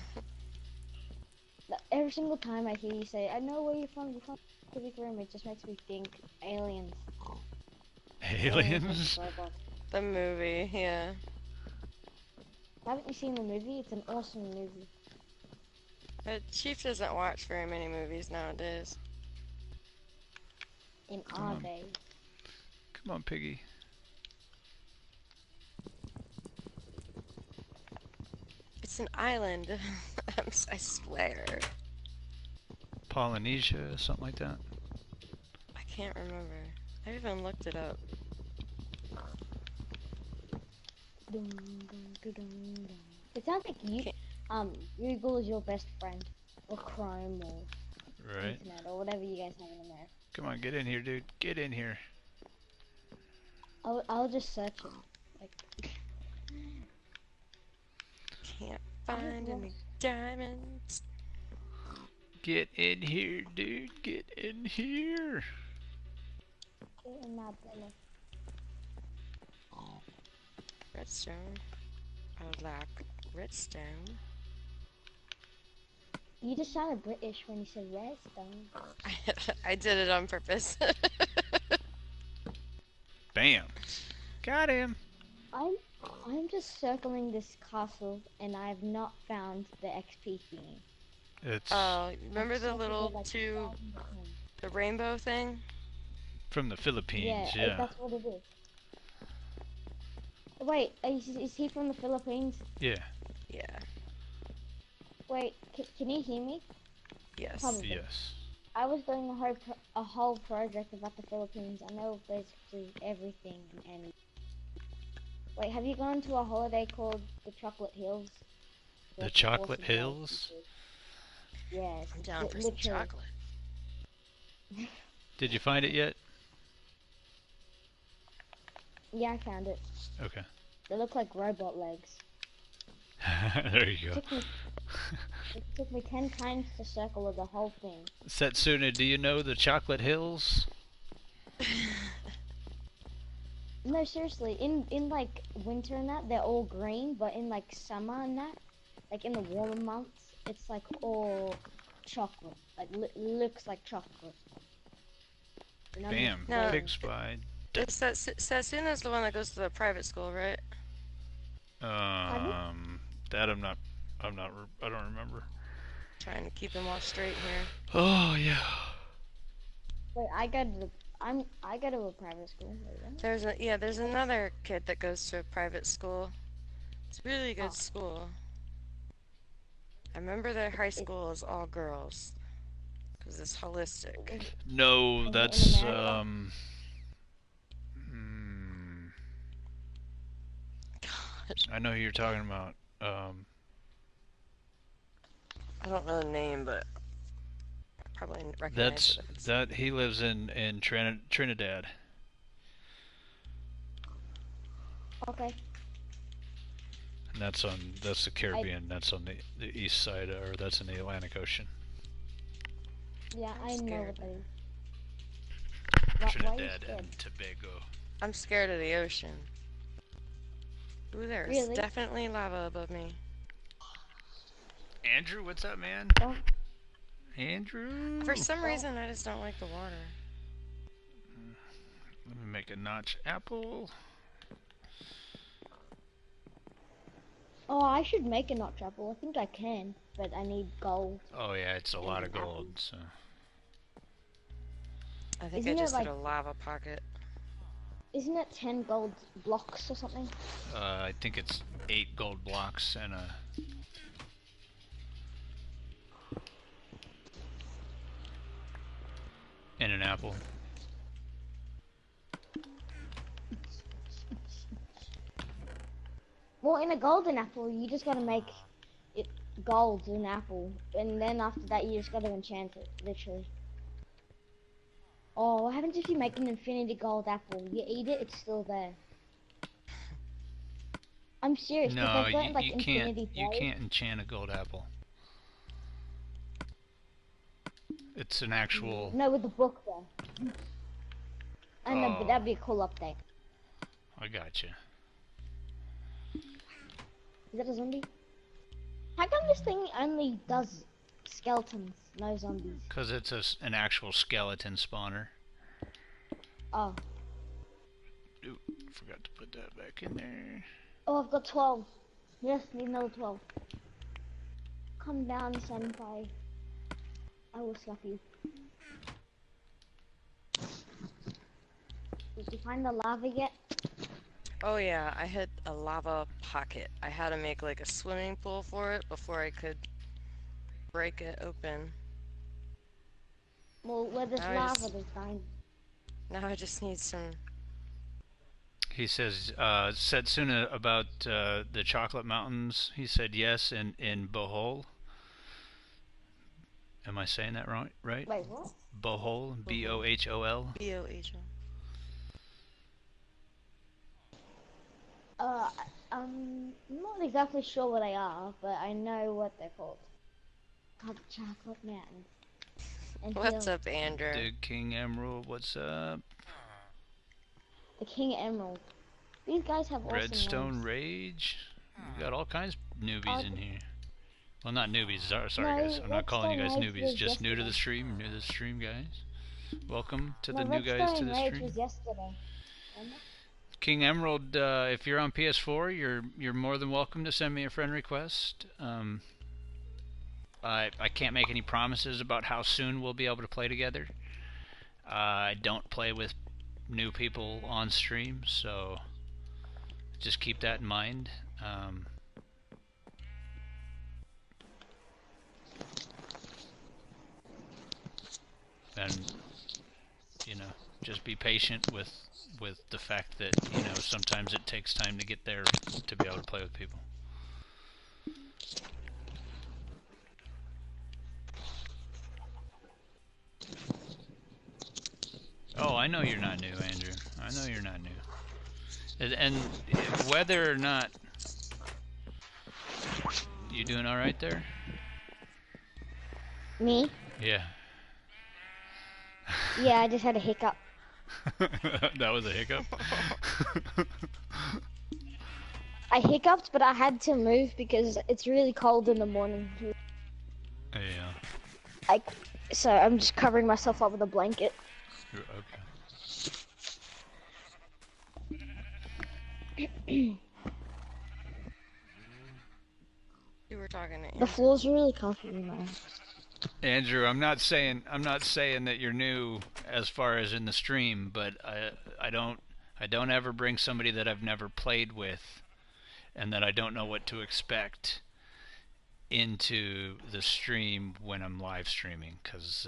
Every single time I hear you say, I know where you're from Pacific Rim, it just makes me think aliens. Aliens? Robots. The movie, yeah. Haven't you seen the movie? It's an awesome movie. But Chief doesn't watch very many movies nowadays. In Come our on. day. Come on, piggy. It's an island. I swear. Polynesia, something like that. I can't remember. I even looked it up. It sounds like you, Okay. Google is your best friend. Or Chrome or Right. Internet or whatever you guys have in America. Come on, get in here, dude. Get in here. I'll just search it. Like, Can't find any diamonds. Get in here, dude. Get in here. get in that belly. Redstone. I lack redstone. You just sounded British when you said redstone. I did it on purpose. Bam. Got him. I'm just circling this castle and I have not found the XP thingy. It's Oh, remember I've the circled little it like two, 1,000 times. the rainbow thing? from the Philippines, Yeah, yeah. that's what it is. Wait, is he from the Philippines? Yeah. Yeah. Wait, can you hear me? Yes. Probably. Yes. I was doing a whole project about the Philippines. I know basically everything. And wait, have you gone to a holiday called the Chocolate Hills? The That's Chocolate awesome Hills? place. Yes. I'm down for some chocolate. Did you find it yet? Yeah, I found it. Okay. They look like robot legs. There you go. It took me 10 times to circle the whole thing. Setsuna, do you know the Chocolate Hills? No, seriously, in like winter and that, they're all green, but in like summer and that, like in the warmer months, it's like all chocolate. Like looks like chocolate. And I'm Bam. just No. bored. Pig spy. Sasuna's the one that goes to the private school, right? That I'm not. I don't remember. Trying to keep them all straight here. Oh yeah. Wait, I go to a private school. Wait, what? There's another kid that goes to a private school. It's a really good Oh. school. I remember their high school is all girls. Because it's holistic. No, Is it in that's America? Gosh. I know who you're talking about. I don't know the name, but I probably recognize it. If it's... That he lives in Trinidad. Okay. And that's the Caribbean. That's on the east side, or that's in the Atlantic Ocean. Yeah, I know scared. what that is. Why are you Trinidad scared? and Tobago. I'm scared of the ocean. Ooh, there's Really? definitely lava above me. Andrew, what's up, man? Oh. Andrew. For some reason, I just don't like the water. Let me make a notch apple. Oh, I should make a notch apple. I think I can, but I need gold. Oh yeah, it's a lot of apple. gold. So. I think Isn't I it just like- hit a lava pocket. Isn't it 10 gold blocks or something? I think it's 8 gold blocks and a. And an apple. Well, in a golden apple, you just gotta make it gold in apple, and then after that, you just gotta enchant it, literally. Oh, what happens if you make an infinity gold apple? You eat it, it's still there. I'm serious. 'Cause No, they've got, like, you infinity can't. You berries. can't enchant a gold apple. It's an actual. No, with the book though. I know, but Oh. that'd be a cool update. I gotcha. Is that a zombie? How come this thing only does skeletons, no zombies? Cause it's an actual skeleton spawner. Oh. Ooh, forgot to put that back in there. Oh, I've got 12. Yes, need another 12. Come down, senpai. I will slap you. Did you find the lava yet? Oh yeah, I hit a lava pocket. I had to make like a swimming pool for it before I could break it open. Well, where there's Now I lava, just- there's diamonds. Now I just need some... He says, Setsuna about the chocolate mountains. He said yes in Bohol. Am I saying that right? Right? Wait, what? Bohol, B-O-H-O-L. B-O-H-O. I'm not exactly sure what they are, but I know what they're called. Called chocolate mountains. And What's hills. up, Andrew? The King Emerald, what's up? The King Emerald. These guys have awesome Redstone names. Rage. We got all kinds of newbies in here. Well, not newbies. Sorry, No, guys. I'm not calling you guys Redstone Rage newbies. was Just new to the yesterday. stream. New to the stream, guys. Welcome to No, the new guys to Redstone the Rage stream. was yesterday. Remember? King Emerald, if you're on PS4, you're more than welcome to send me a friend request. I can't make any promises about how soon we'll be able to play together. I don't play with new people on stream, so just keep that in mind. And you know, just be patient with the fact that, you know, sometimes it takes time to get there to be able to play with people. Oh, I know you're not new, Andrew. I know you're not new. And whether or not you doing all right there? Me? Yeah. Yeah, I just had a hiccup. That was a hiccup. I hiccuped, but I had to move because it's really cold in the morning. I, so I'm just covering myself up with a blanket. Okay. The You were talking to Andrew. floor's really comfy, man. Andrew, I'm not saying that you're new as far as in the stream, but I don't ever bring somebody that I've never played with and that I don't know what to expect into the stream when I'm live streaming, because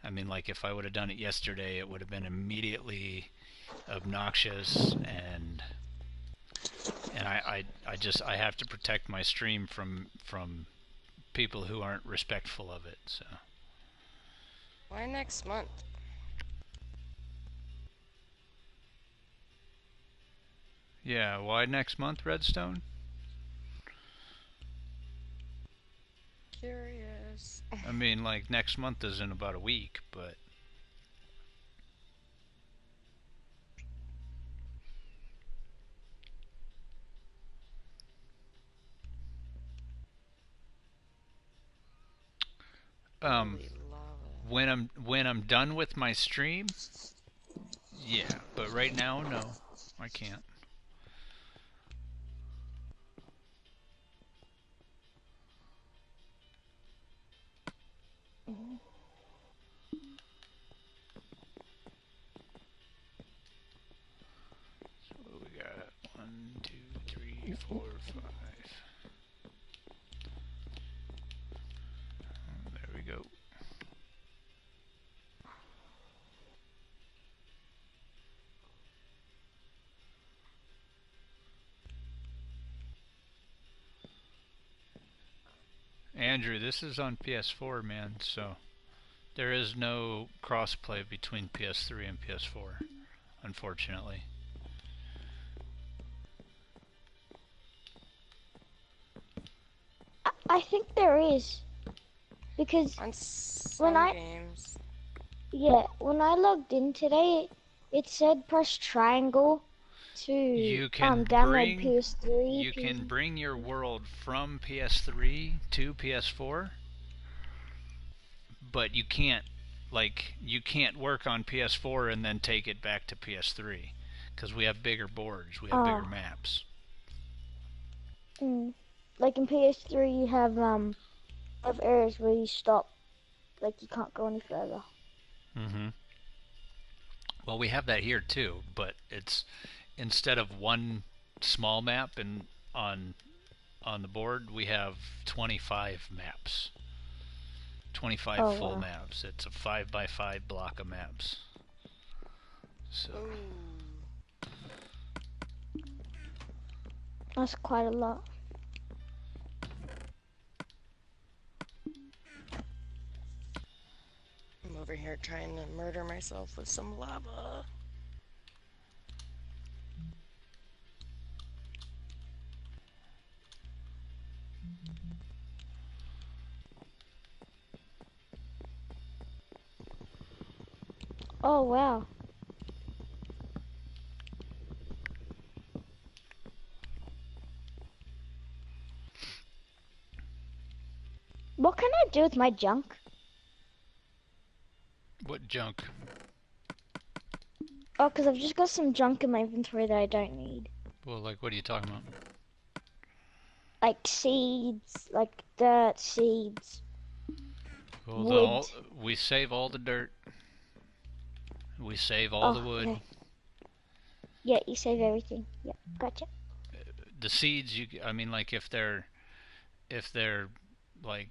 I mean, like, if I would have done it yesterday, it would have been immediately obnoxious, and I have to protect my stream from people who aren't respectful of it. So Why next month? yeah, why next month, Redstone? Curious. I mean, like, next month is in about a week, but Holy lava. when I'm done with my stream, yeah. But right now, no, I can't. So we got 1, 2, 3, 4, 5. There we go. Andrew, this is on PS4, man, so there is no crossplay between PS3 and PS4, unfortunately. I think there is, because On some when I games. when I logged in today, it said press triangle to You can download bring PS3. you can bring your world from PS3 to PS4, but you can't work on PS4 and then take it back to PS3 because we have bigger boards, we have bigger maps. Like in PS3, you have areas where you stop, like you can't go any further. Well, we have that here too, but it's instead of one small map and on the board, we have 25 maps. 25 full maps. It's a 5x5 block of maps. So Ooh. That's quite a lot. I'm over here trying to murder myself with some lava. Oh wow. What can I do with my junk? what junk? Oh, because I've just got some junk in my inventory that I don't need. Well, like, what are you talking about? Like seeds, like dirt, seeds. Well, we save all the dirt. We save all the wood. Okay. Yeah, you save everything. Yeah, gotcha. The seeds, I mean, like, if they're like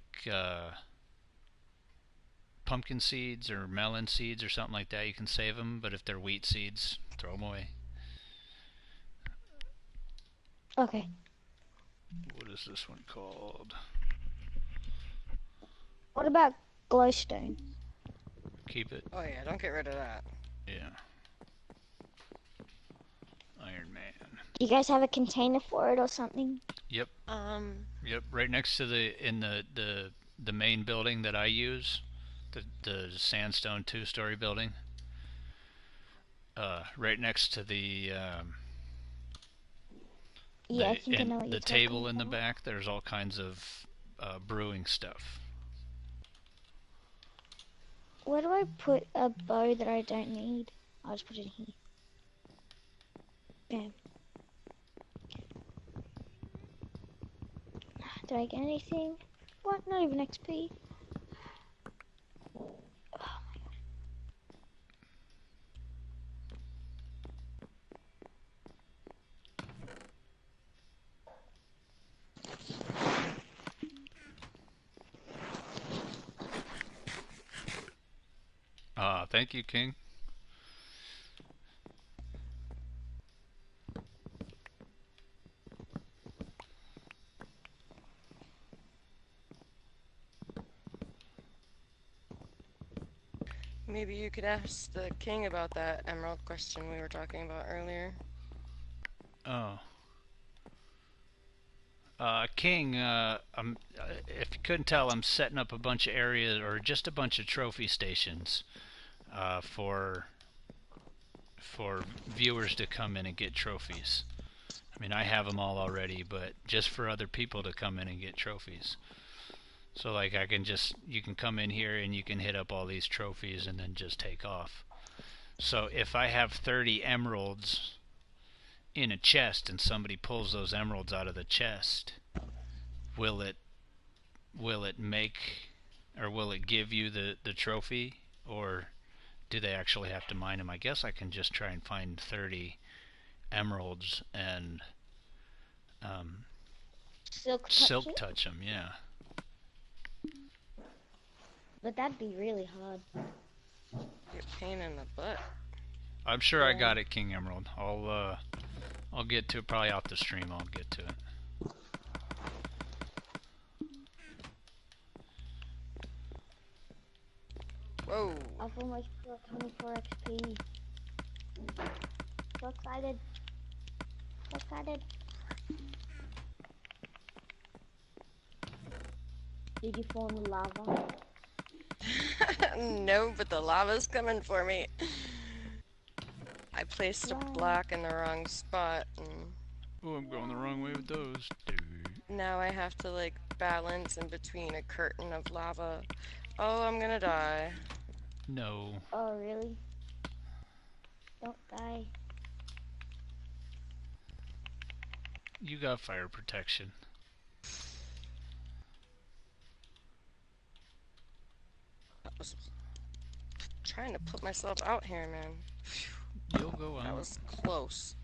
pumpkin seeds or melon seeds or something like that, you can save them. But if they're wheat seeds, throw them away. Okay. What is this one called? What about glowstone? Keep it. Oh yeah, don't get rid of that. Yeah. Iron Man. Do you guys have a container for it or something? Yep. Yep. Right next to the main building that I use, the sandstone 2-story building. Right next to the Yeah, I think I know what you're the table talking in the about. back. There's all kinds of brewing stuff. Where do I put a bow that I don't need? I'll just put it here. Bam. Did I get anything? What? Not even XP. Thank you, King. Maybe you could ask the king about that emerald question we were talking about earlier. Oh. King, if you couldn't tell, I'm setting up a bunch of areas, or just a bunch of trophy stations, for viewers to come in and get trophies. I mean, I have them all already, but just for other people to come in and get trophies. So, like, you can come in here and you can hit up all these trophies and then just take off. So, if I have 30 emeralds in a chest and somebody pulls those emeralds out of the chest, will it make, or will it give you the trophy, or do they actually have to mine them? I guess I can just try and find 30 emeralds and silk touch them. Yeah, But that'd be really hard. Be a pain in the butt. I'm sure I got it, King Emerald. I'll get to it probably off the stream. I'll get to it. Whoa. I've almost got 24 XP. So excited. So excited. Did you fall in the lava? No, but the lava's coming for me. I placed a block in the wrong spot, and Oh, I'm going the wrong way with those. now I have to, like, balance in between a curtain of lava. Oh, I'm gonna die. No. Oh, really? Don't die. You got fire protection. I was trying to put myself out here, man. You'll go out. That was close.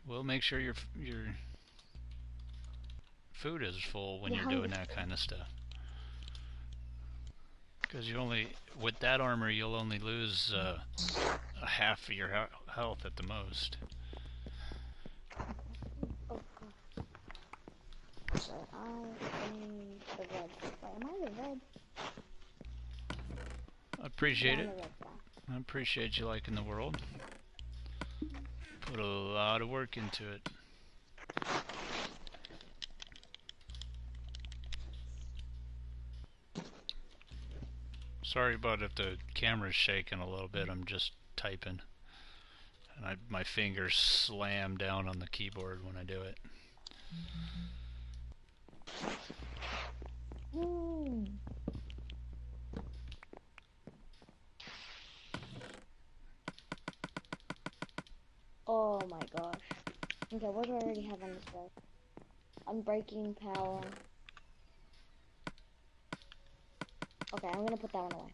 We'll make sure your food is full when you're doing that kind of stuff. Because with that armor, you'll only lose a half of your health at the most. Oh, so I need the red. Wait, am I the red? I appreciate it. I'm the red guy. I appreciate you liking the world. Put a lot of work into it. Sorry about if the camera's shaking a little bit. I'm just typing. And my fingers slam down on the keyboard when I do it. Oh my gosh. Okay, what do I already have on this bow? Unbreaking power. Okay, I'm gonna put that one away.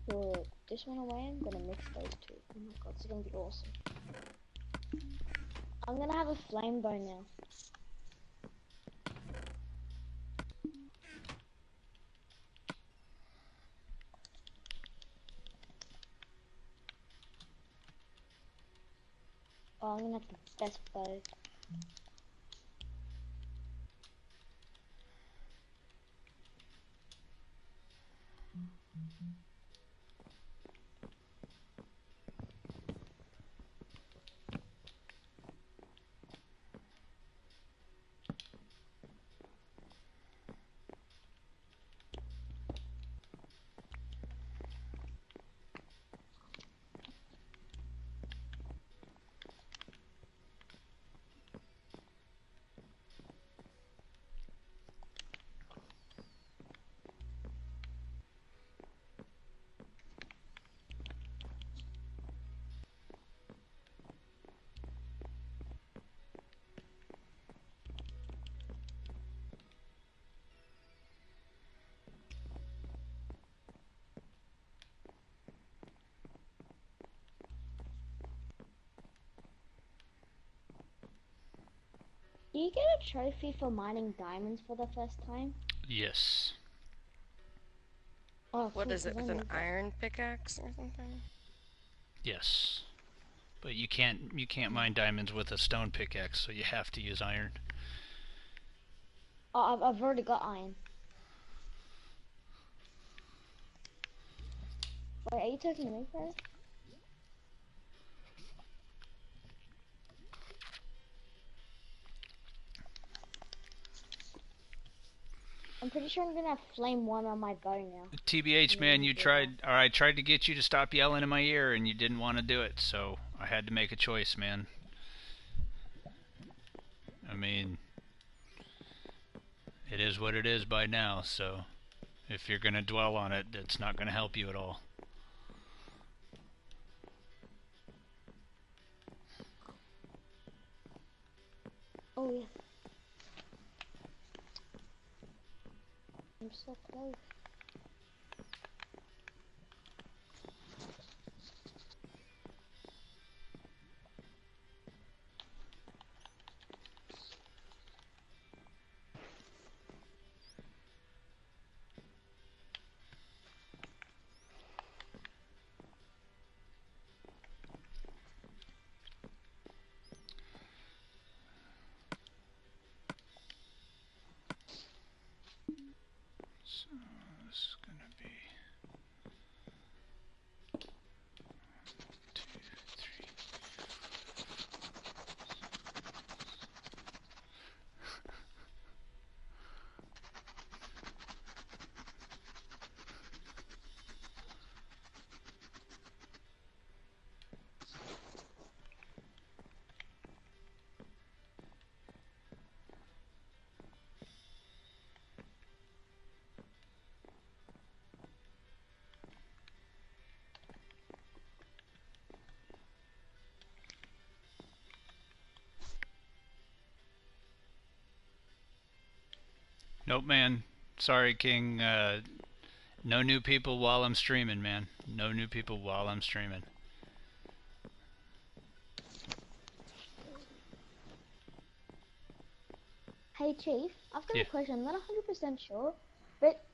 Put this one away, I'm gonna mix those two. Oh my god, this is gonna be awesome. I'm gonna have a flame bow now. Oh, I'm gonna have the best bow. Do you get a trophy for mining diamonds for the first time? Yes. Oh, What cool, is it, because I with an need that. iron pickaxe or something? Yes. But you can't mine diamonds with a stone pickaxe, so you have to use iron. Oh, I've already got iron. Wait, are you talking to me, bro? I'm pretty sure I'm gonna have flame one on my bow now. TBH, I'm really man, you happy with that. tried, or I tried to get you to stop yelling in my ear, and you didn't want to do it, so I had to make a choice, man. I mean, it is what it is by now, so if you're going to dwell on it, it's not going to help you at all. Oh yes. I'm so close. So this is going to be 2, 3. Nope, man. Sorry, King. No new people while I'm streaming, man. No new people while I'm streaming. Hey Chief, I've got Yeah. a question. I'm not 100% sure, but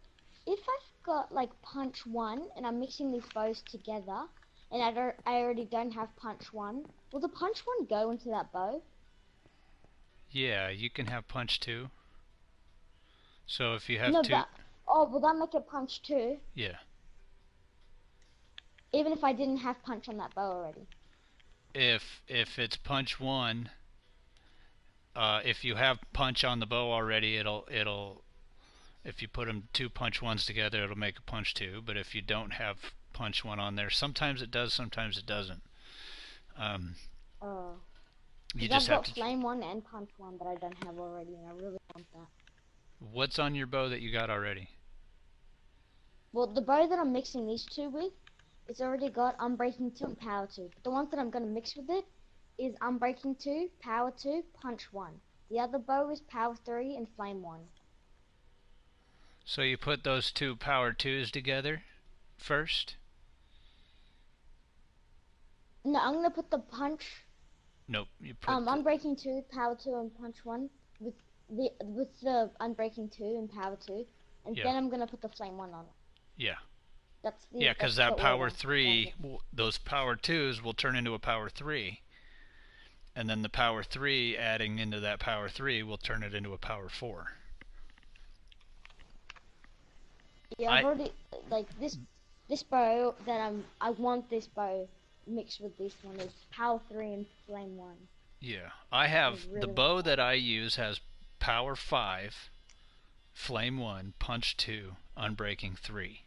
if I've got like punch one and I'm mixing these bows together, and I already don't have punch one, will the punch one go into that bow? Yeah, you can have punch 2. So if you have No, 2, but oh, will that make it punch two? yeah. Even if I didn't have punch on that bow already. If it's punch 1, if you have punch on the bow already, it'll if you put them 2 punch 1s together, it'll make a punch 2. But if you don't have punch 1 on there, sometimes it does, sometimes it doesn't. Um, Oh, you because just I've have got to. flame one and punch one that I don't have already, and I really want that. What's on your bow that you got already? Well, the bow that I'm mixing these two with, it's already got Unbreaking 2 and Power 2. But the ones that I'm going to mix with it is Unbreaking 2, Power 2, Punch 1. The other bow is Power 3 and Flame 1. So you put those 2 power 2s together first? No, I'm going to put the Punch, Nope. You put the. Unbreaking 2, Power 2 and Punch 1 with the Unbreaking 2 and Power 2. And Yeah. then I'm going to put the Flame 1 on it. Yeah. That's Yeah, because the that power order. 3, those power 2s will turn into a power 3. And then the power 3 adding into that power 3 will turn it into a power 4. Yeah, I've I already, like, this bow that I want this bow mixed with this one is Power 3 and Flame 1. Yeah, I I have the really want bow that. that I use has power 5, flame 1, punch 2, unbreaking 3.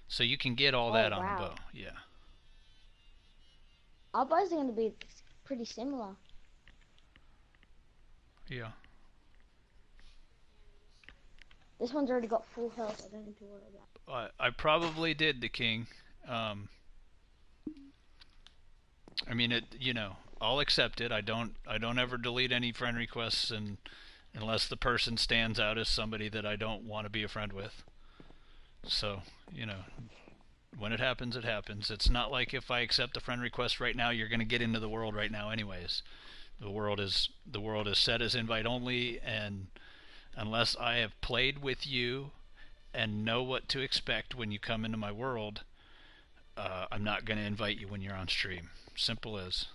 So you can get all Oh, that on a wow. bow. Yeah. Our bows are going to be pretty similar. Yeah. This one's already got full health. I don't need to worry about I probably did the king. Um, I mean it. I'll accept it. I don't ever delete any friend requests, and unless the person stands out as somebody that I don't want to be a friend with. So when it happens, it happens. It's not like if I accept a friend request right now, you're going to get into the world right now, anyways. The world is set as invite only, and unless I have played with you and know what to expect when you come into my world, I'm not going to invite you when you're on stream. Simple as.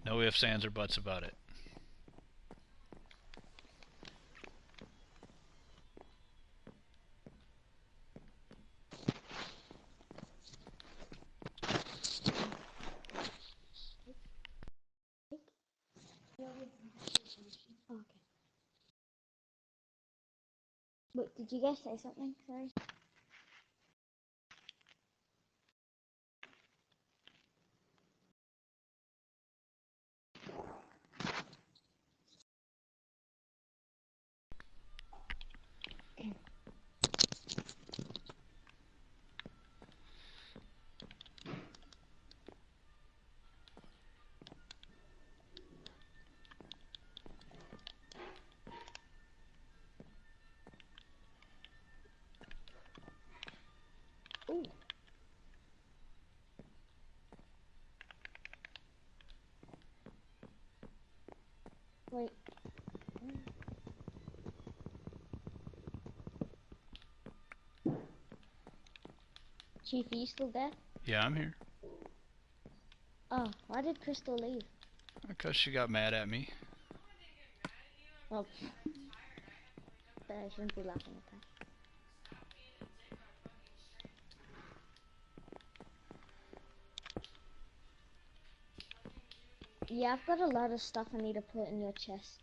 No ifs, ands, or buts about it. Okay. Wait, did you guys say something? Sorry. Ooh. Wait. Chief, are you still there? Yeah, I'm here. Oh, why did Crystal leave? Because she got mad at me. Well, I shouldn't be laughing at that. Yeah, I've got a lot of stuff I need to put in your chests.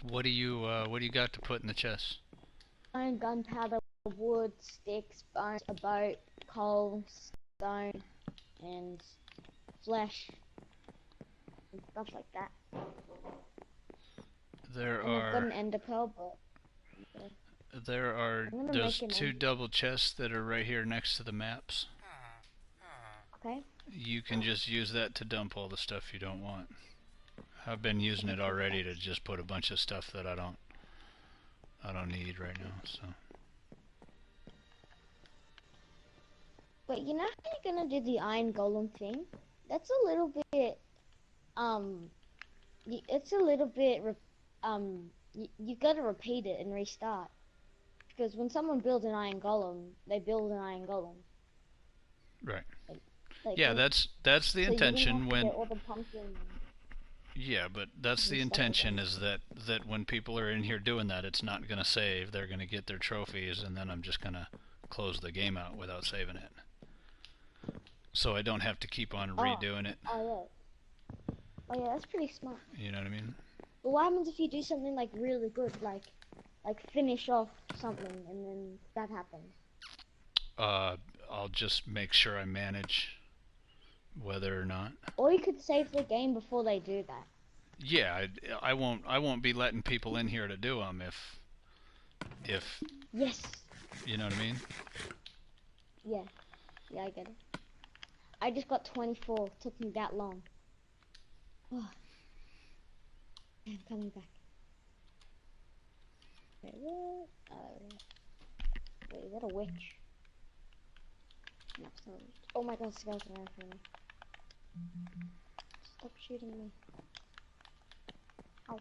What do you got to put in the chest? Iron, gunpowder, wood, sticks, bones, a boat, coal, stone, and flesh, and stuff like that. There And I've got are an ender pearl, but there are I'm gonna those make an two ender. double chests that are right here next to the maps. Okay. You can just use that to dump all the stuff you don't want. I've been using it already to just put a bunch of stuff that I don't need right now. So But you know how you're gonna do the iron golem thing? That's a little bit, it's a little bit, you gotta repeat it and restart. Because when someone builds an iron golem, they build an iron golem. right. Like, Yeah, that's the so you're gonna intention have to when. get all the pumpkins Yeah, but that's the and stuff intention again. is that when people are in here doing that, it's not going to save. They're going to get their trophies, and then I'm just going to close the game out without saving it. So I don't have to keep on Oh, redoing it. oh yeah, that's pretty smart. You know what I mean? But what happens if you do something like really good, like finish off something and then that happens? I'll just make sure I manage whether or not. Or you could save the game before they do that. Yeah, I won't be letting people in here to do them if Yes. you know what I mean. Yeah. Yeah, I get it. I just got 24. Took me that long. Oh, I'm coming back. Wait, what? Wait, is that a witch? No, it's not a witch. Oh my god, skeleton ran for me. Stop shooting me. Ow.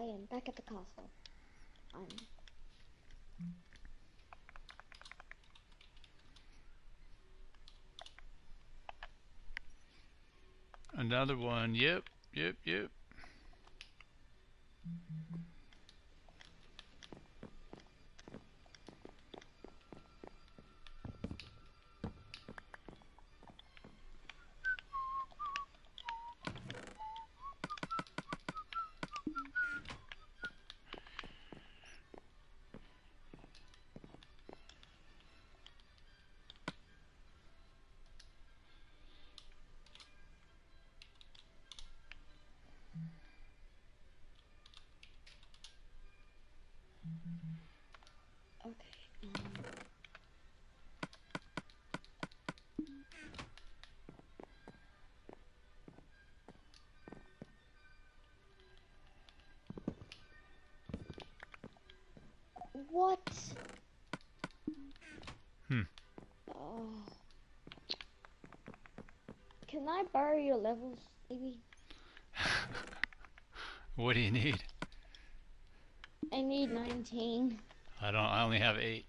am back at the castle. I'm... Another one. Yep, yep, yep. Okay. What? Hmm. Oh. Can I borrow your levels, maybe? What do you need? I need 19. I don't. I only have 8.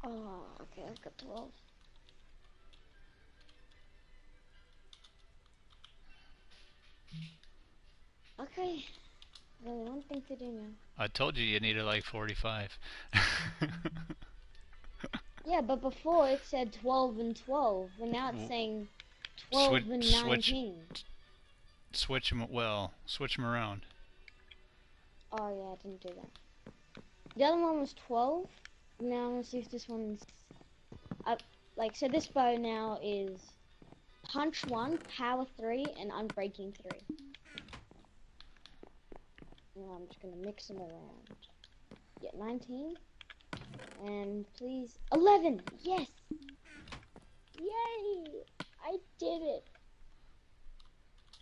Oh, okay, I've got 12. Okay. Only one thing to do now. I told you needed like 45. Yeah, but before it said 12 and 12, and now it's saying 12 and 19. Switch them. Well, switch them around. Oh yeah, I didn't do that. The other one was 12. Now I'm gonna see if this one's up. Like, so this bow now is punch 1, power 3, and unbreaking 3. Now I'm just gonna mix them around. Yeah, 19. And please, 11! Yes! Yay! I did it!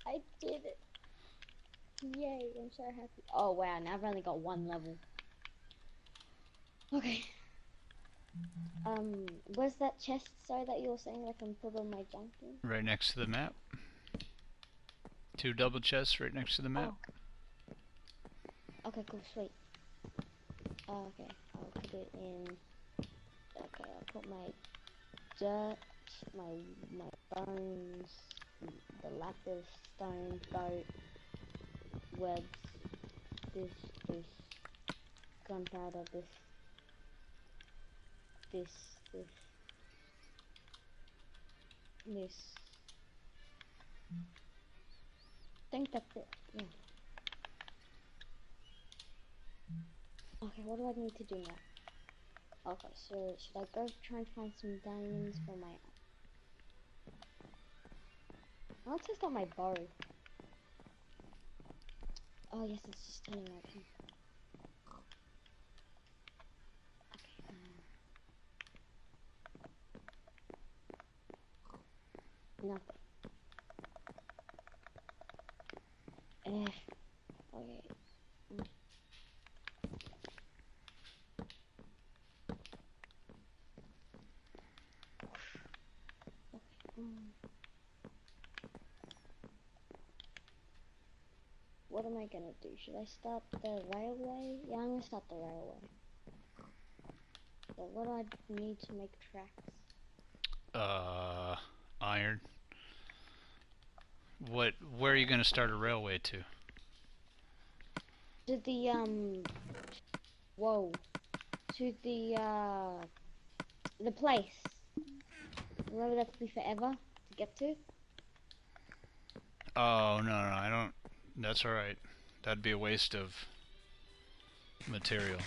I did it! Yay, I'm so happy. Oh wow, now I've only got 1 level. Okay. Where's that chest, sorry, that you were saying I can put all my junk in? Right next to the map. 2 double chests right next to the map. Oh. Okay, cool, sweet. Okay, I'll put it in. Okay, I'll put my dirt, my bones, the lapis stone boat, webs, this, gunpowder, this, I think that's it. Yeah. Okay, what do I need to do now? Okay, so should I go try and find some diamonds for my... I'll test out my bow. Oh yes, it's just turning my pin. Okay, nothing. Okay. What am I gonna do? Should I start the railway? Yeah, I'm gonna start the railway. So what do I need to make tracks? Iron. Where are you going to start a railway to? To the whoa. To the place. Remember that to be forever to get to? Oh, no, I don't. That's alright. That'd be a waste of material.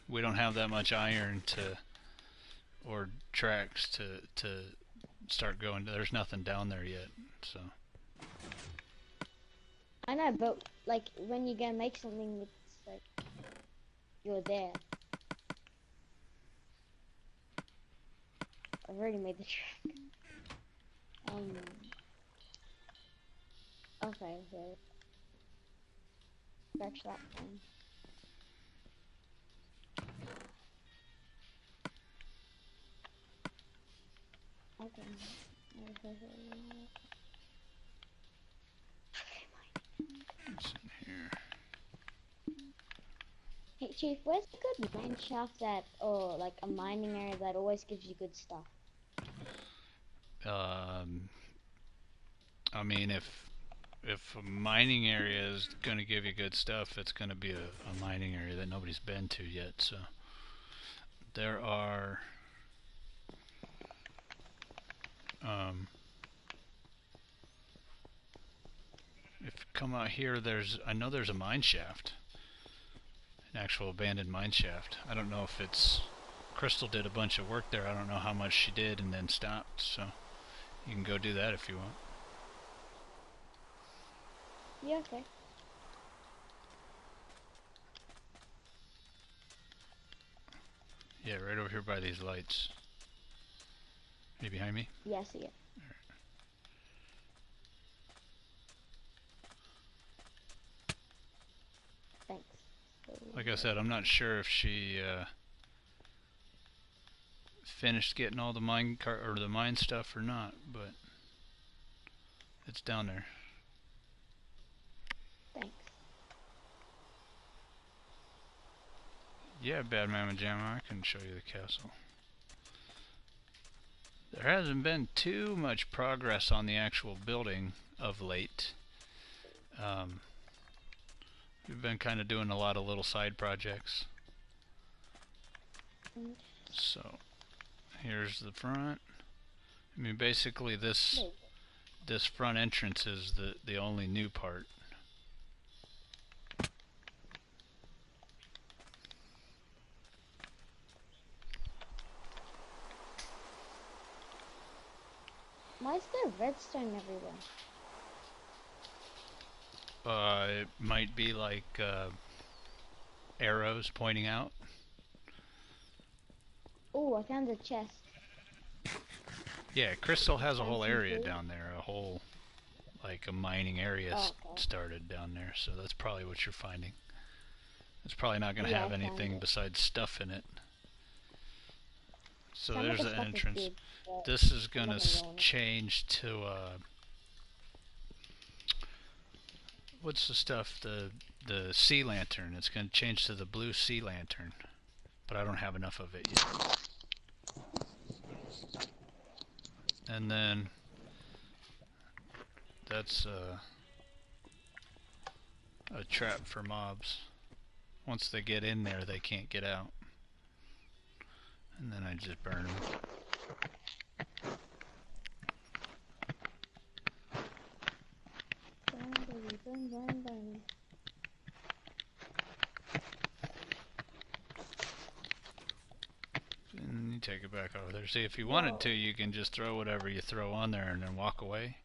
We don't have that much iron or tracks to start going. There's nothing down there yet, so. I know, but like when you go make something, it's like you're there. I've already made the track. Okay, so scratch that thing. Okay. It's in here. Hey Chief, where's a good mine shaft that, or like a mining area that always gives you good stuff? Um, I mean, if a mining area is going to give you good stuff, it's going to be a mining area that nobody's been to yet. So there are, um, if you come out here, I know there's a mine shaft, an actual abandoned mine shaft. I don't know if it's, Crystal did a bunch of work there. I don't know how much she did and then stopped. So you can go do that if you want. Yeah, okay. Yeah, right over here by these lights. Are you behind me? Yeah, I see it. Thanks. So, Like I said, I'm not sure if she finished getting all the mine stuff or not, but it's down there. thanks. Yeah, Bad Mama Jamma, I can show you the castle. There hasn't been too much progress on the actual building of late. We've been kind of doing a lot of little side projects. So here's the front. I mean, basically this front entrance is the only new part. Why is there redstone everywhere? It might be like arrows pointing out. Oh, I found a chest. Yeah, Crystal has a Found whole some area food. down there, a whole like a mining area Oh, okay. started down there, so that's probably what you're finding. It's probably not going to Yeah, have I found anything it. besides stuff in it. So Some of there's the the stuff is entrance. good, but This is I'm going not to gonna go in it. change to what's the stuff? The sea lantern. It's going to change to the blue sea lantern, but I don't have enough of it yet. And then that's a trap for mobs. Once they get in there, they can't get out. And then I just burn them. Burn, baby, burn, burn, burn. And you take it back over there. See, if you wanted to, Whoa. you can just throw whatever you throw on there and then walk away.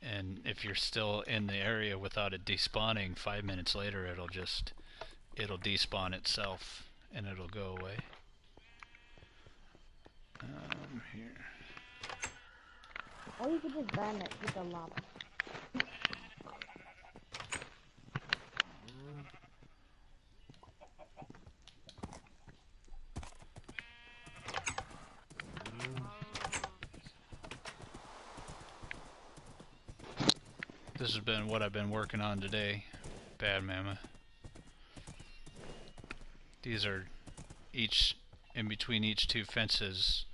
And if you're still in the area without it despawning, 5 minutes later it'll despawn itself and it'll go away. Here. Or you could just burn it with the lava. This has been what I've been working on today, Bad Mama. These are each in between each two fences,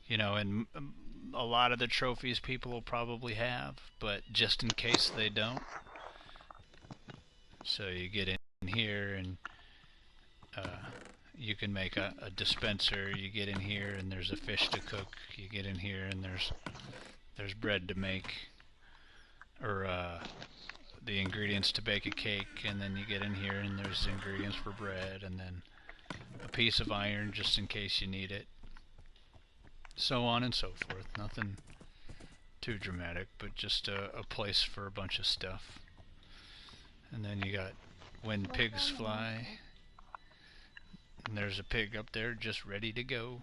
you know, and a lot of the trophies people will probably have, but just in case they don't. So you get in here and you can make a dispenser. You get in here and there's a fish to cook. You get in here and there's bread to make, or the ingredients to bake a cake. And then you get in here and there's ingredients for bread, and then a piece of iron just in case you need it. So on and so forth. Nothing too dramatic, but just a place for a bunch of stuff. And then you got when pigs fly. And there's a pig up there just ready to go.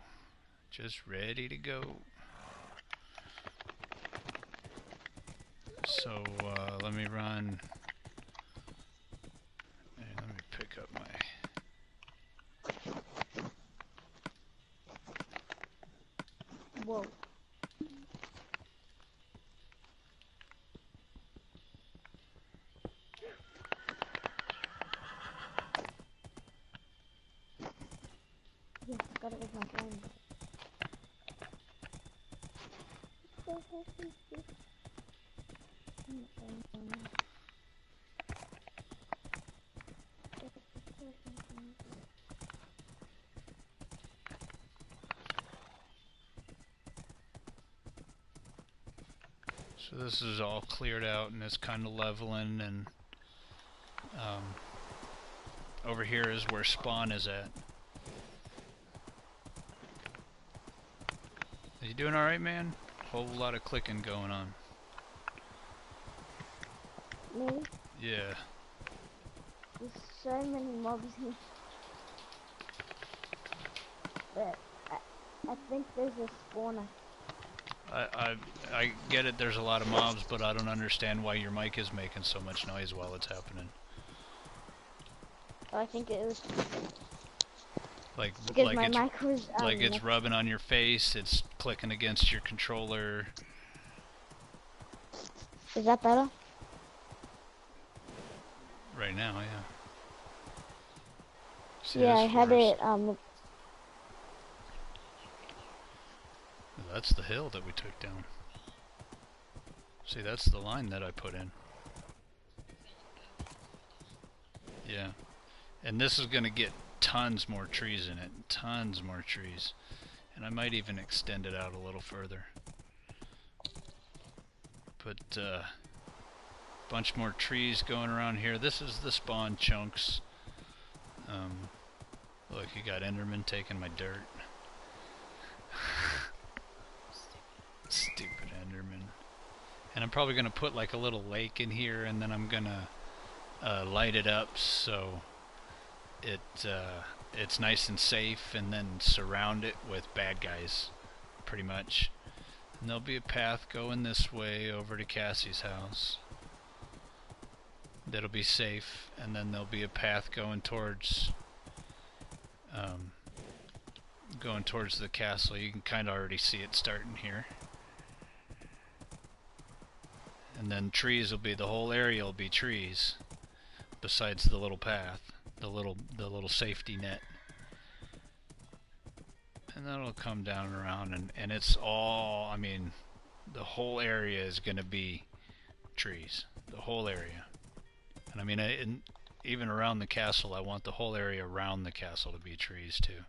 Just ready to go. So let me run. And let me pick up my. Whoa. thought it was my friend. So this is all cleared out and it's kind of leveling, and over here is where spawn is at. Are you doing alright, man? Whole lot of clicking going on. Me? Yeah. There's so many mobs here. But I think there's a spawner. I get it, there's a lot of mobs, but I don't understand why your mic is making so much noise while it's happening. I think it was Like because my mic was like it's rubbing on your face, it's clicking against your controller. Is that better? Right now, yeah. See, Yeah, I had it That's the hill that we took down. See, that's the line that I put in. Yeah. And this is going to get tons more trees in it. Tons more trees. And I might even extend it out a little further. But, bunch more trees going around here. This is the spawn chunks. Look, you got Enderman taking my dirt. Stupid Enderman. And I'm probably going to put like a little lake in here, and then I'm going to light it up so it's nice and safe, and then surround it with bad guys, pretty much. And there'll be a path going this way over to Cassie's house. That'll be safe, and then there'll be a path going towards the castle. You can kind of already see it starting here. And then trees will be, the whole area will be trees, besides the little path, the little safety net. And then it'll come down and around, and it's all, I mean, the whole area is going to be trees. The whole area. And I mean, even around the castle, I want the whole area around the castle to be trees too.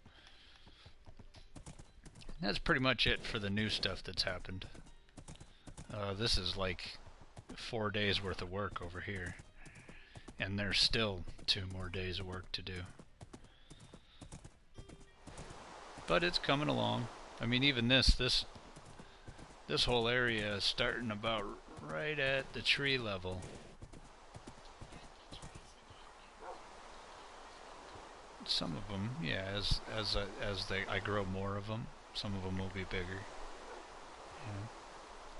And that's pretty much it for the new stuff that's happened. This is like 4 days worth of work over here. And there's still 2 more days of work to do. But it's coming along. I mean, even this whole area is starting about right at the tree level. Some of them, yeah, as I grow more of them, some of them will be bigger.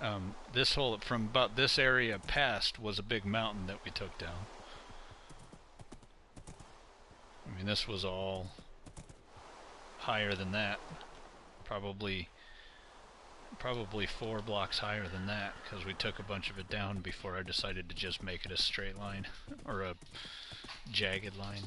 Yeah. This whole, from about this area past, was a big mountain that we took down. I mean, this was all higher than that, probably 4 blocks higher than that, because we took a bunch of it down before I decided to just make it a straight line or a jagged line.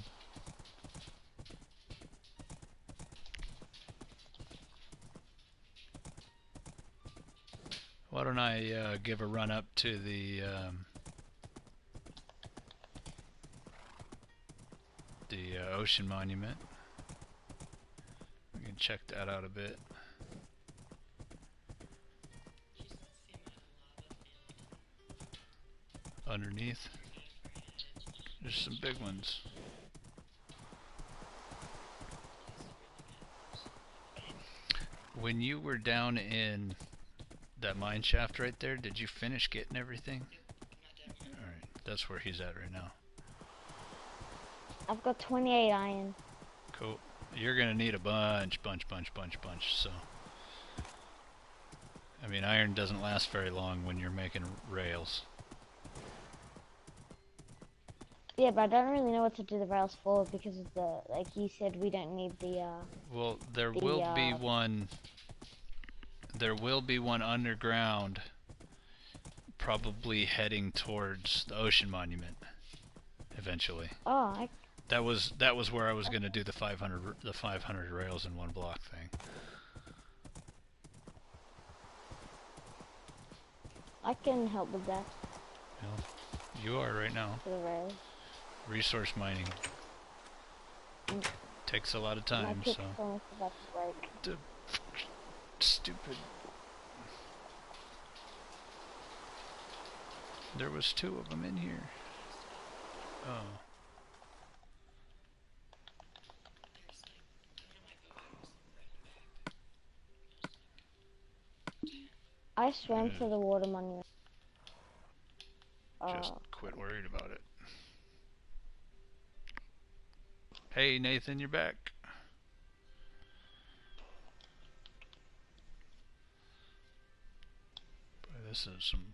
Why don't I give a run up to the ocean monument. We can check that out a bit. Underneath, there's some big ones. When you were down in that mine shaft right there, did you finish getting everything? Alright, that's where he's at right now. I've got 28 iron. Cool. You're gonna need a bunch, so. I mean, iron doesn't last very long when you're making rails. Yeah, but I don't really know what to do the rails for because of the, like you said, we don't need the, well, there will be one underground, probably heading towards the ocean monument, eventually. Oh, That was where I was going to do the 500 rails in one block thing. I can help with that Well, you are right now. for the rails. Resource mining Mm. takes a lot of My time, pick's so almost about to break. stupid. There was 2 of them in here. Oh. I swam through the water monument. Just quit worried about it. Hey Nathan, you're back. Boy, this is some.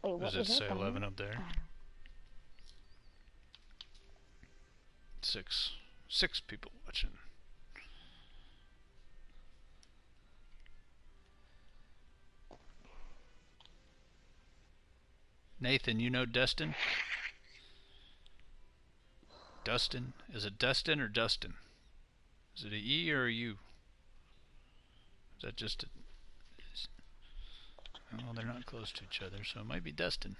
Wait, what Does it is say that? 11 up there? 6 people watching. Nathan, you know Dustin? Dustin? Is it Dustin or Dustin? Is it a E or a U? Is that just a... Well, they're not close to each other, so it might be Dustin.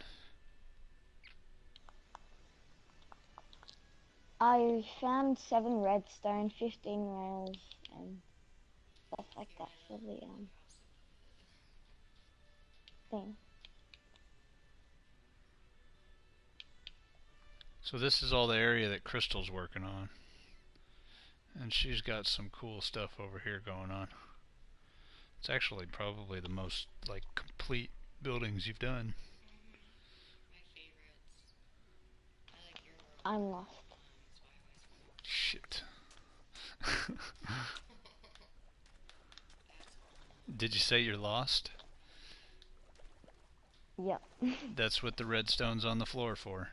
I found 7 redstone, 15 rails, and stuff like that for the thing. So this is all the area that Crystal's working on. And she's got some cool stuff over here going on. It's actually probably the most, like, complete buildings you've done. I'm lost. Shit. Did you say you're lost? Yep. That's what the redstone's on the floor for.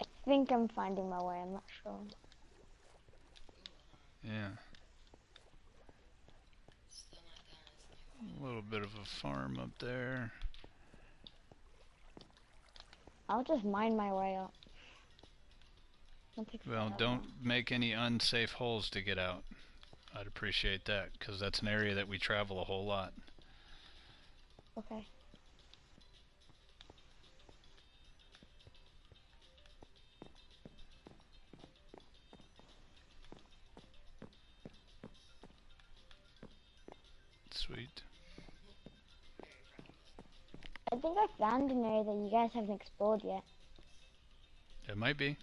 I think I'm finding my way, I'm not sure. Yeah. A little bit of a farm up there. I'll just mine my way up. Well, don't make any unsafe holes to get out. I'd appreciate that, because that's an area that we travel a whole lot. Okay. Sweet. I think I found an area that you guys haven't explored yet. It might be.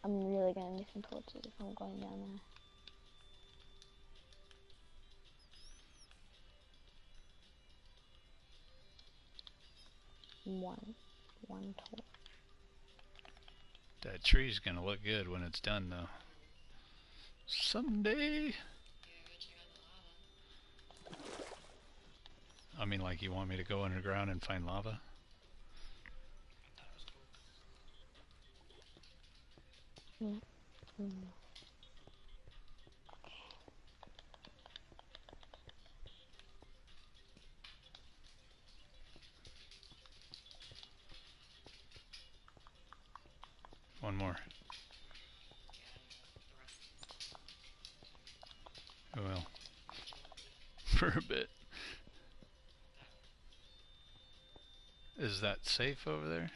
I'm really gonna need some torches if I'm going down there. One torch. That tree's gonna look good when it's done, though. Someday. I mean, like, you want me to go underground and find lava? Mm. Mm. One more. Well, for a bit. Is that safe over there?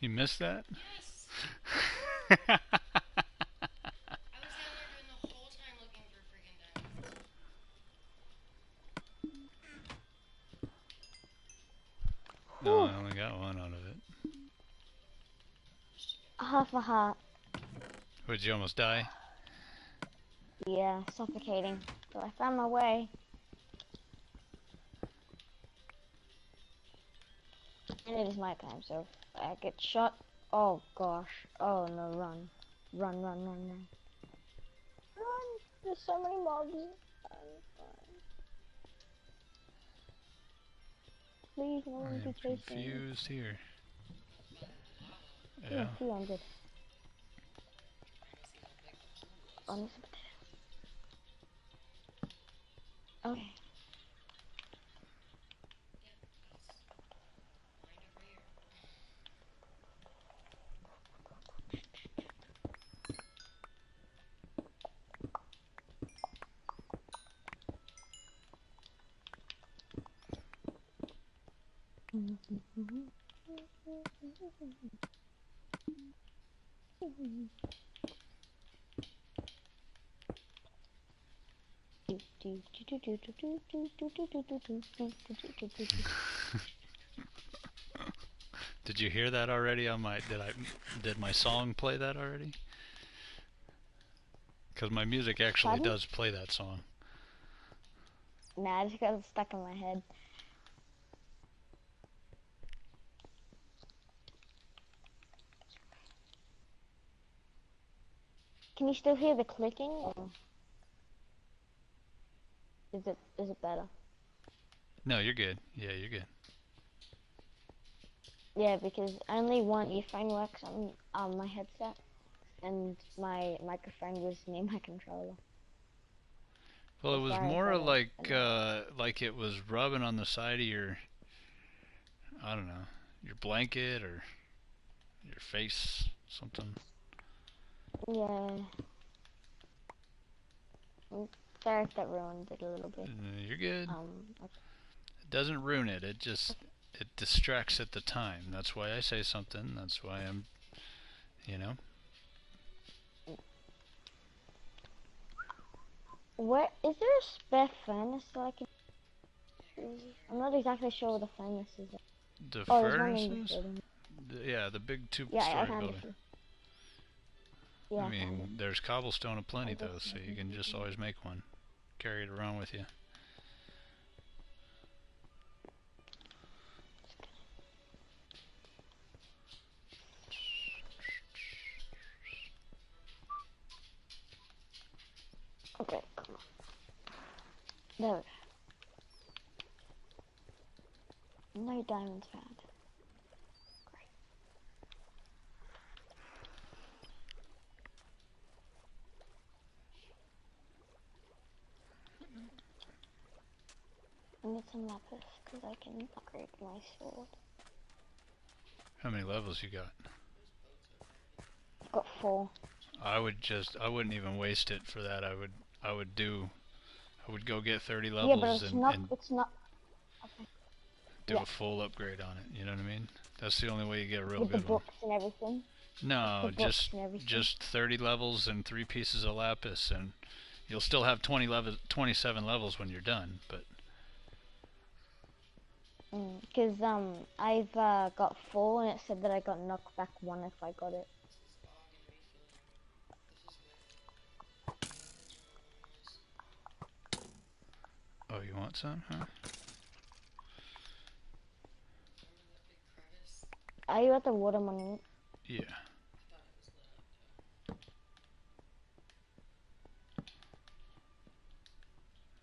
You missed that? Yes. I was down there doing the whole time looking for freaking diamonds. No, Whew. I only got one out of it. Half a heart. Would you almost die? Yeah, suffocating. But I found my way. And it is my time, so if I get shot. Oh gosh. Oh no, run. Run, run, run, run. Run! There's so many mobs. Please, no I one be am chasing me. confused here. Yeah, Yeah. 200. Honest. Okay. Did you hear that already on my did my song play that already? Cuz my music actually Pardon? does play that song. Nah, I just got stuck in my head. Can you still hear the clicking, or is it better? No, you're good. Yeah, you're good. Yeah, because only one earphone works on my headset, and my microphone was near my controller. Well, it So was sorry more for like it was rubbing on the side of your, I don't know, your blanket or your face, something. Yeah. Sorry if that ruined it a little bit. You're good. Okay. It doesn't ruin it. It just it distracts at the time. That's why I say something. That's why I'm, you know. Where is there a spare furnace that I can use? I'm not exactly sure where the furnace is. The Oh, there's one in this furnaces? building. Yeah, the big Yeah, I two-story found building. it. Yeah, I I found it. mean, there's cobblestone aplenty I just though, so you can just always make one. Carry it around with you. Okay, come on. There we go. No diamonds found. Great. I need some lapis because I can upgrade my sword. How many levels you got? I've got 4. I wouldn't even waste it for that. I would go get 30 Yeah, but levels and it's not. Okay. do Yeah, a full upgrade on it. You know what I mean? That's the only way you get a real with the good one. books and everything. No, The books and everything. just 30 levels and 3 pieces of lapis, and you'll still have 27 levels when you're done. But Because I've got 4 and it said that I got knocked back 1 if I got it. oh, you want some, huh? Are you at the water monument? Yeah.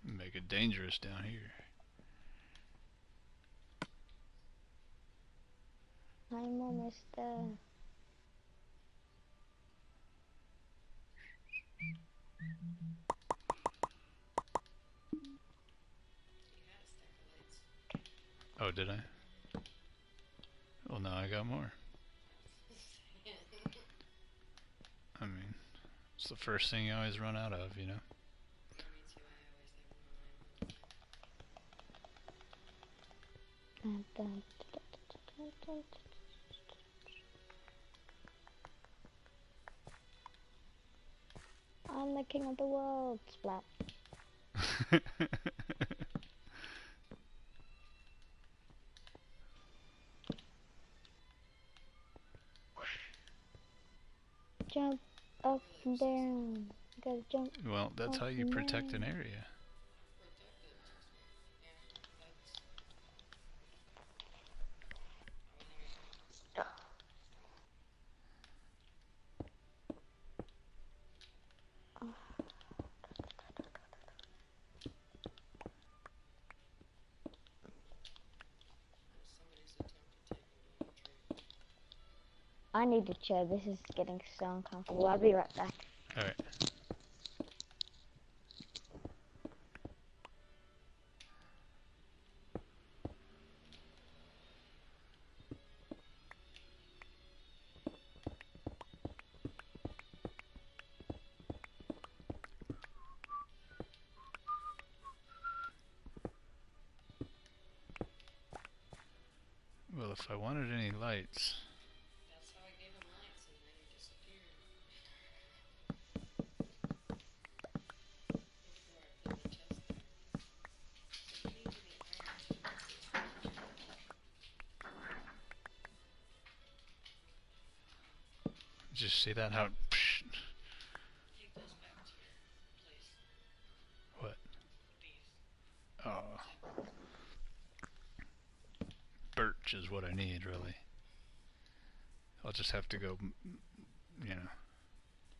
Make it dangerous down here. I'm almost there. Oh, did I? Well, now I got more. I mean, it's the first thing you always run out of, you know? I'm the king of the world. Splat. Jump up and down. You gotta jump Well, that's up how you and protect an down. area. I need a chair. This is getting so uncomfortable. I'll be right back. Alright. Well, if I wanted any lights... That's how I gave him lights, and then he disappeared. Look at where I put the chest there. So you need to be iron too. Did you see that? How... Psh, Take those back to your place. what? These. Oh. Birch is what I need, really. I'll just have to go, you know,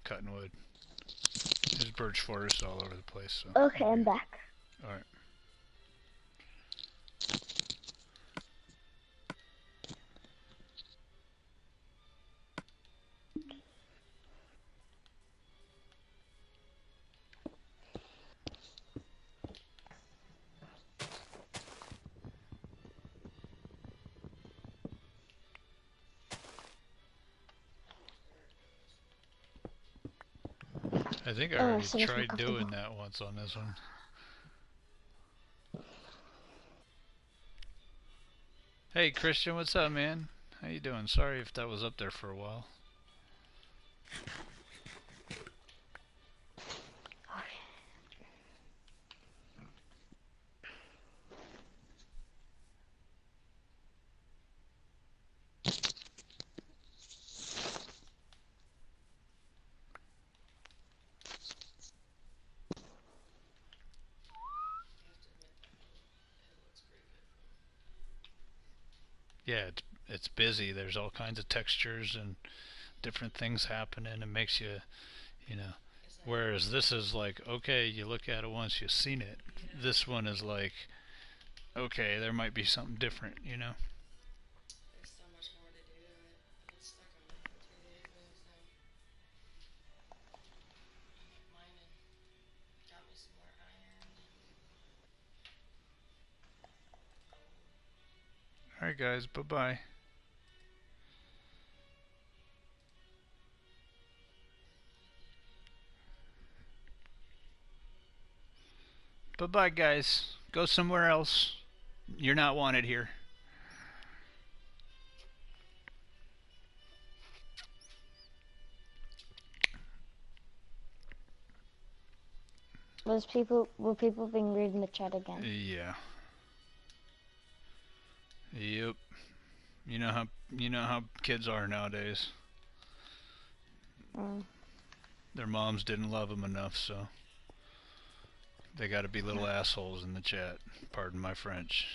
cutting wood. There's birch forest all over the place, so... Okay, I'm back. Alright. I think I already So much more tried doing comfortable. that once on this one. Hey Christian, what's up, man? How you doing? Sorry if that was up there for a while. Yeah, it's busy. There's all kinds of textures and different things happening. It makes you, you know. Whereas this is like, okay, you look at it once, you've seen it. This one is like, okay, there might be something different, you know. There's so much more to do to it. But it's stuck on me for 2 days though, so I'm like mining. Got me some more iron and gold. Alright guys, bye-bye. Bye-bye guys. Go somewhere else. You're not wanted here. Were people being rude in the chat again? Yeah. Yep. You know how kids are nowadays. Mm. Their moms didn't love them enough, so they got to be little assholes in the chat. Pardon my French.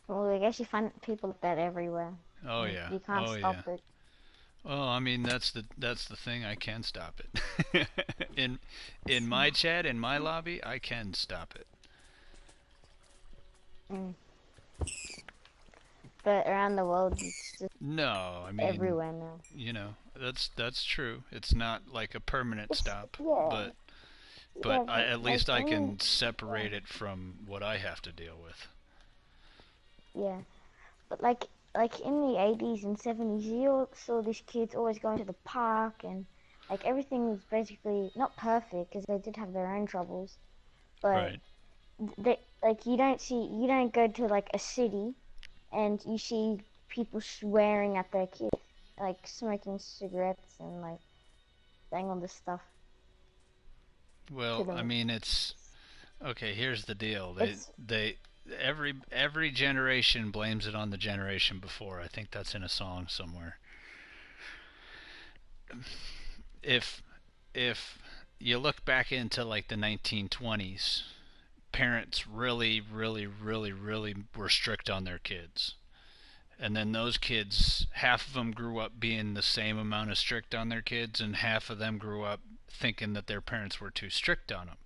Well, I guess you find people like that everywhere. Oh yeah. You can't Oh stop yeah. it. Well, I mean that's the thing. I can stop it. in my chat, in my lobby, I can stop it. Mm. But around the world, it's just No, I mean, everywhere now. you know, that's true. It's not like a permanent stop, Yeah. but Yeah, at least I like, can separate it from what I have to deal with. Yeah, but like in the 80s and 70s, you saw these kids always going to the park and Like everything was basically not perfect because they did have their own troubles, but Right. they like you don't go to like a city and you see people swearing at their kids, like smoking cigarettes and like saying all this stuff to Well, I them. mean, it's okay. Here's the deal. It's Every generation blames it on the generation before. I think that's in a song somewhere. If if you look back into like the 1920s, parents really, really, really, really were strict on their kids. And then those kids, half of them grew up being the same amount of strict on their kids, and half of them grew up thinking that their parents were too strict on them.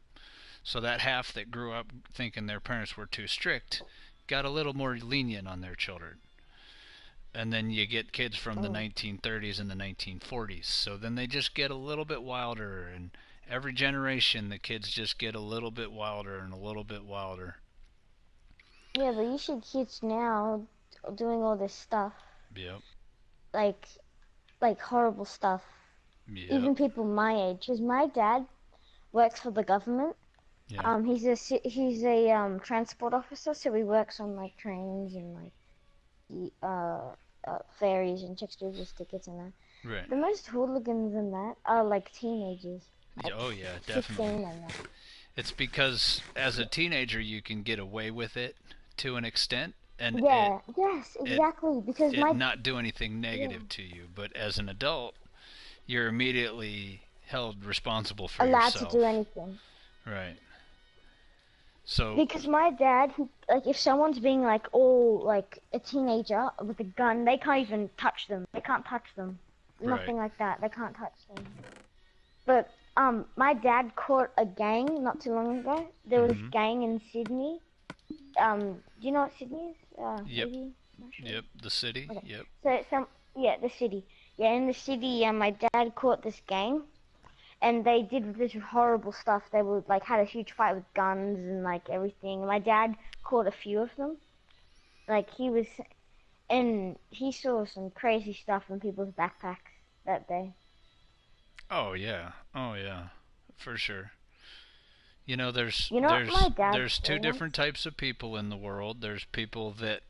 So that half that grew up thinking their parents were too strict got a little more lenient on their children. And then you get kids from the mm, 1930s and the 1940s. So then they just get a little bit wilder, and every generation the kids just get a little bit wilder and a little bit wilder. yeah, but you see kids now doing all this stuff, Yep. like horrible stuff. Yep. Even people my age, because my dad works for the government. Yeah. He's a transport officer, so he works on like trains and like ferries and checks people's tickets and that. Right. The most hooligans in that are like teenagers, like Oh yeah, 16 definitely. and that. It's because as a teenager you can get away with it to an extent, and Yeah, yes, it exactly. Because it my not do anything yeah, negative to you. But as an adult, you're immediately held responsible for allowed to do yourself. anything. Right. So, Because my dad, like, if someone's being like all like a teenager with a gun, they can't even touch them. They can't touch them. right. Nothing like that. They can't touch them. But my dad caught a gang not too long ago. There was Mhm. gang in Sydney. Do you know what Sydney is? Yep. Maybe. Not sure. Yep. The city. Okay. Yep. So yeah, the city. Yeah, in the city, my dad caught this gang, and they did this horrible stuff. They would like had a huge fight with guns and like everything. My dad caught a few of them. Like and he saw some crazy stuff in people's backpacks that day. Oh yeah. Oh yeah. For sure. You know, there's You know what my there's dad there's saw two different once? types of people in the world. There's people that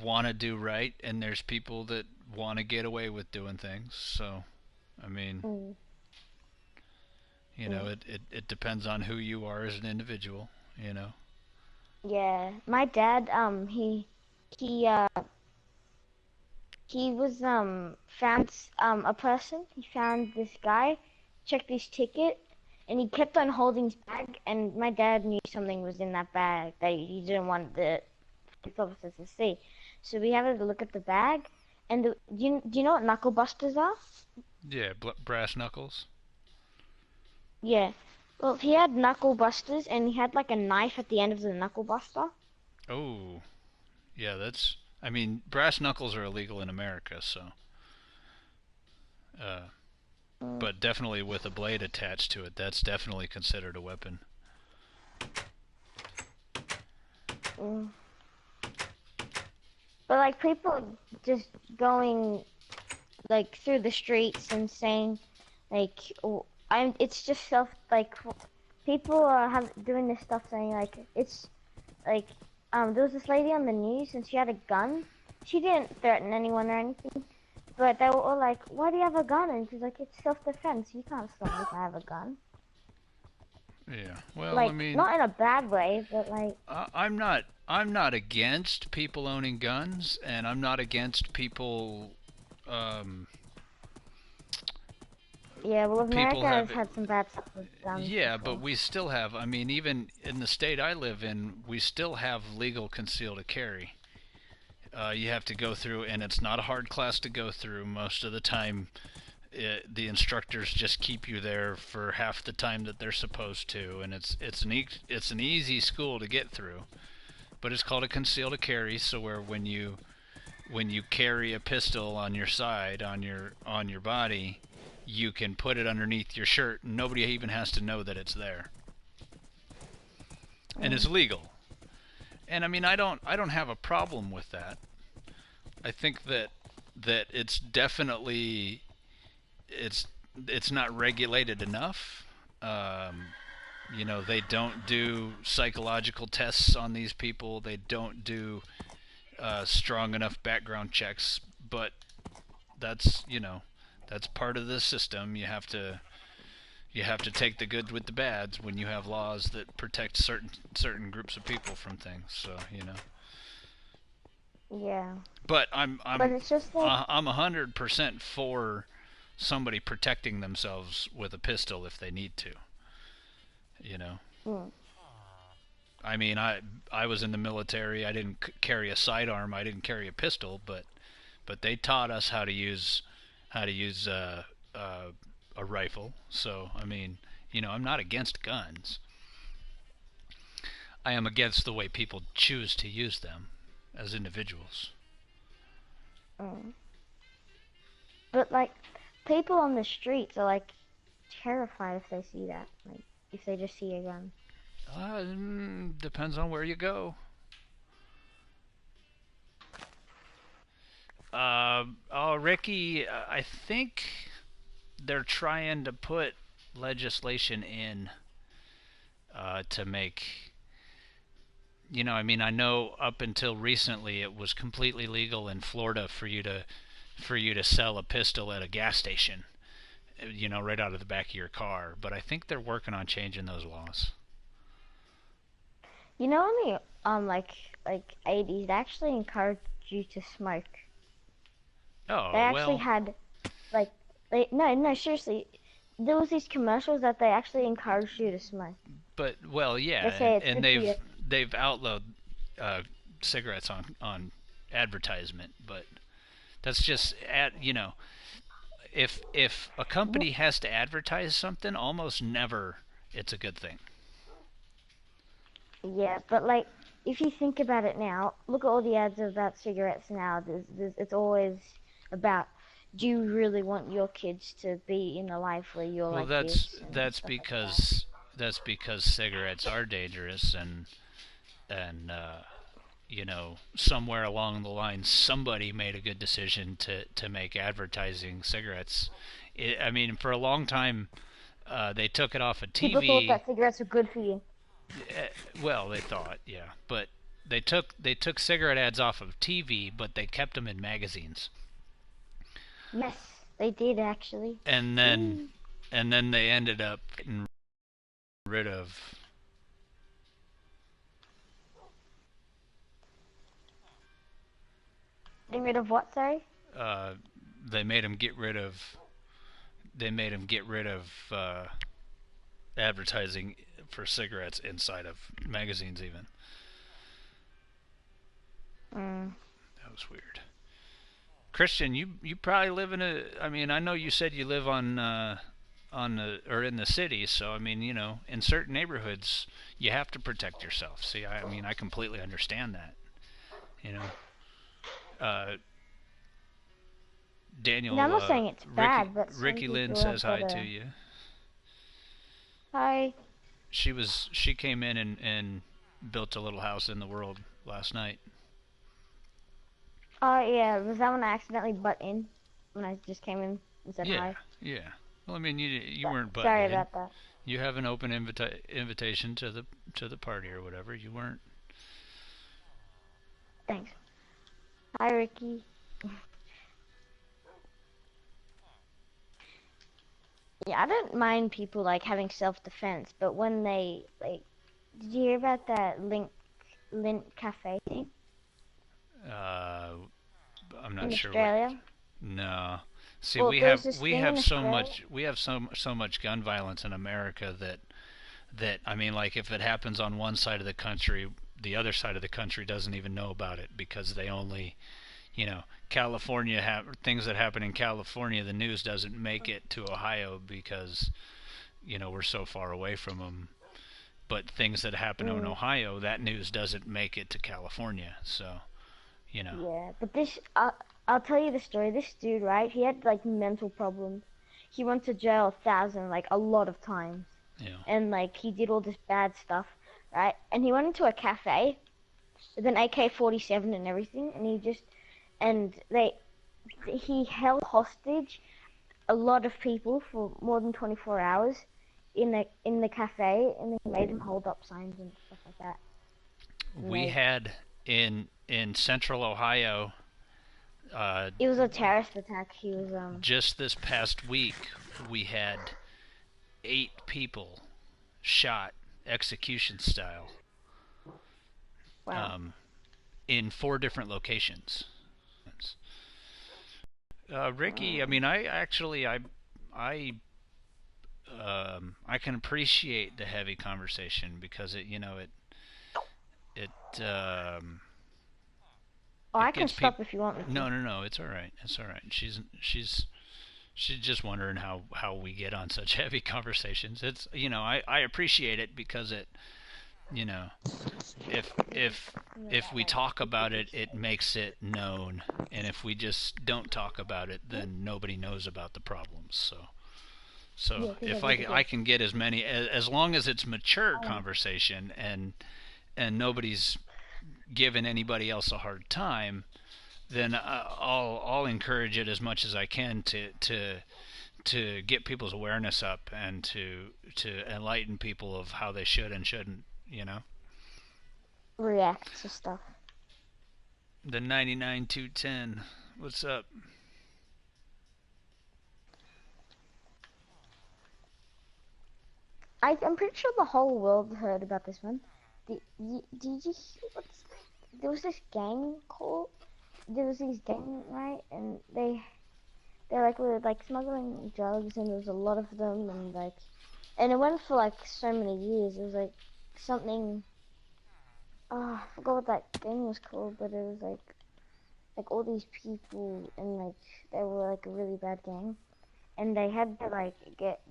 want to do right, and there's people that want to get away with doing things. So, I mean, Mm, mm. it depends on who you are as an individual. You know. Yeah, my dad, he, uh, he was, found, a person. He found this guy, checked his ticket, and he kept on holding his bag, and my dad knew something was in that bag that he didn't want the police officers to see. So we had to look at the bag, and do you know what knuckle busters are? Yeah, brass knuckles. Yeah. Well, he had knuckle busters, and he had like a knife at the end of the knuckle buster. Oh, yeah, that's. I mean, brass knuckles are illegal in America, so. Uh, Mm, but definitely with a blade attached to it, that's definitely considered a weapon. mm. But like people just going like through the streets and saying like it's just stuff like people are doing this stuff saying like it's like there was this lady on the news and she had a gun. She didn't threaten anyone or anything, but they were all like, "Why do you have a gun?" And she's like, "It's self-defense. You can't stop me if I have a gun." Yeah. Well, I Like mean, not in a bad way, but like I'm not against people owning guns, and I'm not against um, yeah. Well, people America have. has had some bad stuff with guns Yeah, but before. we still have. I mean, even in the state I live in, we still have legal conceal to carry. You have to go through, and it's not a hard class to go through. Most of the time, the instructors just keep you there for half the time that they're supposed to, and it's an easy school to get through. But it's called a conceal to carry, so where when you carry a pistol on your side on your body, you can put it underneath your shirt, and nobody even has to know that it's there, and it's Mm. legal. And I mean, I don't have a problem with that. I think that it's definitely it's it's not regulated enough. Um, they don't do psychological tests on these people. They don't do strong enough background checks. But that's that's part of the system. You have to take the good with the bads when you have laws that protect certain groups of people from things. So. Yeah. But I'm But I'm it's just like, I'm 100% for somebody protecting themselves with a pistol if they need to. You know. mm, I mean, I was in the military. I didn't carry a sidearm. I didn't carry a pistol, but they taught us how to use a rifle. So I mean, I'm not against guns. I am against the way people choose to use them as individuals. mm. But like, people on the streets are like terrified if they see that. Like, if they just see a gun. Depends on where you go. Oh, Ricky, I think they're trying to put legislation in to make. I mean, I know up until recently it was completely legal in Florida for you to sell a pistol at a gas station. Right out of the back of your car. But I think they're working on changing those laws. You know, in the like 80s, they actually encouraged you to smoke. They Oh actually well, had like no seriously, there was these commercials that they actually encouraged you to smoke. but well, They yeah, say it's and good for you. they've outlawed uh, cigarettes on advertisement, but that's just if a company has to advertise something, almost never it's a good thing. Yeah, but like if you think about it now, look at all the ads about cigarettes now. It's always about, do you really want your kids to be in a life where you're Well, like that's this and that's stuff like that? because cigarettes are dangerous, and somewhere along the line somebody made a good decision to make advertising cigarettes. I mean, for a long time they took it off of People thought TV. that cigarettes were good for you. Well, they thought, yeah, but they took cigarette ads off of TV, but they kept them in magazines, Yes, they did actually. and then and then they ended up getting rid of. Getting rid of what, sorry? Uh, they made them get rid of. They made them get rid of advertising for cigarettes inside of magazines. Even Mm. that was weird. Christian, you probably live in a. I mean, I know you said you live on the or in the city, so I mean, in certain neighborhoods, you have to protect yourself. See, I mean, I completely understand that. You know, uh, No, I'm Daniel, not saying it's Ricky bad, but some Ricky Lynn people have says hi to better. you. Hi. She came in and built a little house in the world last night. Oh yeah, was that when I accidentally butt in? When I just came in and said Yeah, hi? yeah. Well, I mean, you weren't butting Sorry in. about that. You have an open invitation to the party or whatever. You weren't. Thanks. Hi, Ricky. Yeah, I don't mind people like having self-defense, but when they like, did you hear about that Lint Cafe thing Uh, I'm not in sure what. Australia? No. See, Well, we there's have this we thing in have so Australia. much we have so much gun violence in America that I mean, like if it happens on one side of the country, the other side of the country doesn't even know about it because they only, California have things that happen in California. The news doesn't make it to Ohio because we're so far away from them. But things that happen in Mm, Ohio, that news doesn't make it to California. So you know, yeah, but I'll tell you the story. This dude, right? He had like mental problems. He went to jail 1,000, like a lot of times, you know. and like he did all this bad stuff, right? And he went into a cafe with an AK-47 and everything, and he held hostage a lot of people for more than 24 hours in the cafe, and they made them hold up signs and stuff like that. And We had in Central Ohio, uh, it was a terrorist attack. He was just this past week, we had 8 people shot execution style, wow. in 4 different locations. Ricky, I mean, I I can appreciate the heavy conversation because it Oh, it I can gets stop people. if you want me No, to. no, no. It's all right. It's all right. She's just wondering how we get on such heavy conversations. It's I appreciate it because it you know if we talk about it, it makes it known, and if we just don't talk about it, then nobody knows about the problems. So Yeah, because I if did I it. can get as long as it's mature Um, conversation and nobody's giving anybody else a hard time, then I'll encourage it as much as I can to get people's awareness up and to enlighten people of how they should and shouldn't. react to stuff. The 99-210. What's up? I'm pretty sure the whole world heard about this one. Did you hear what's there was this gang called? There was these gang, right? And they like were like smuggling drugs, and there was a lot of them, and it went for like so many years. It was like something. Oh, I forgot what that gang was called, but it was like all these people, and like they were like a really bad gang, and they had to like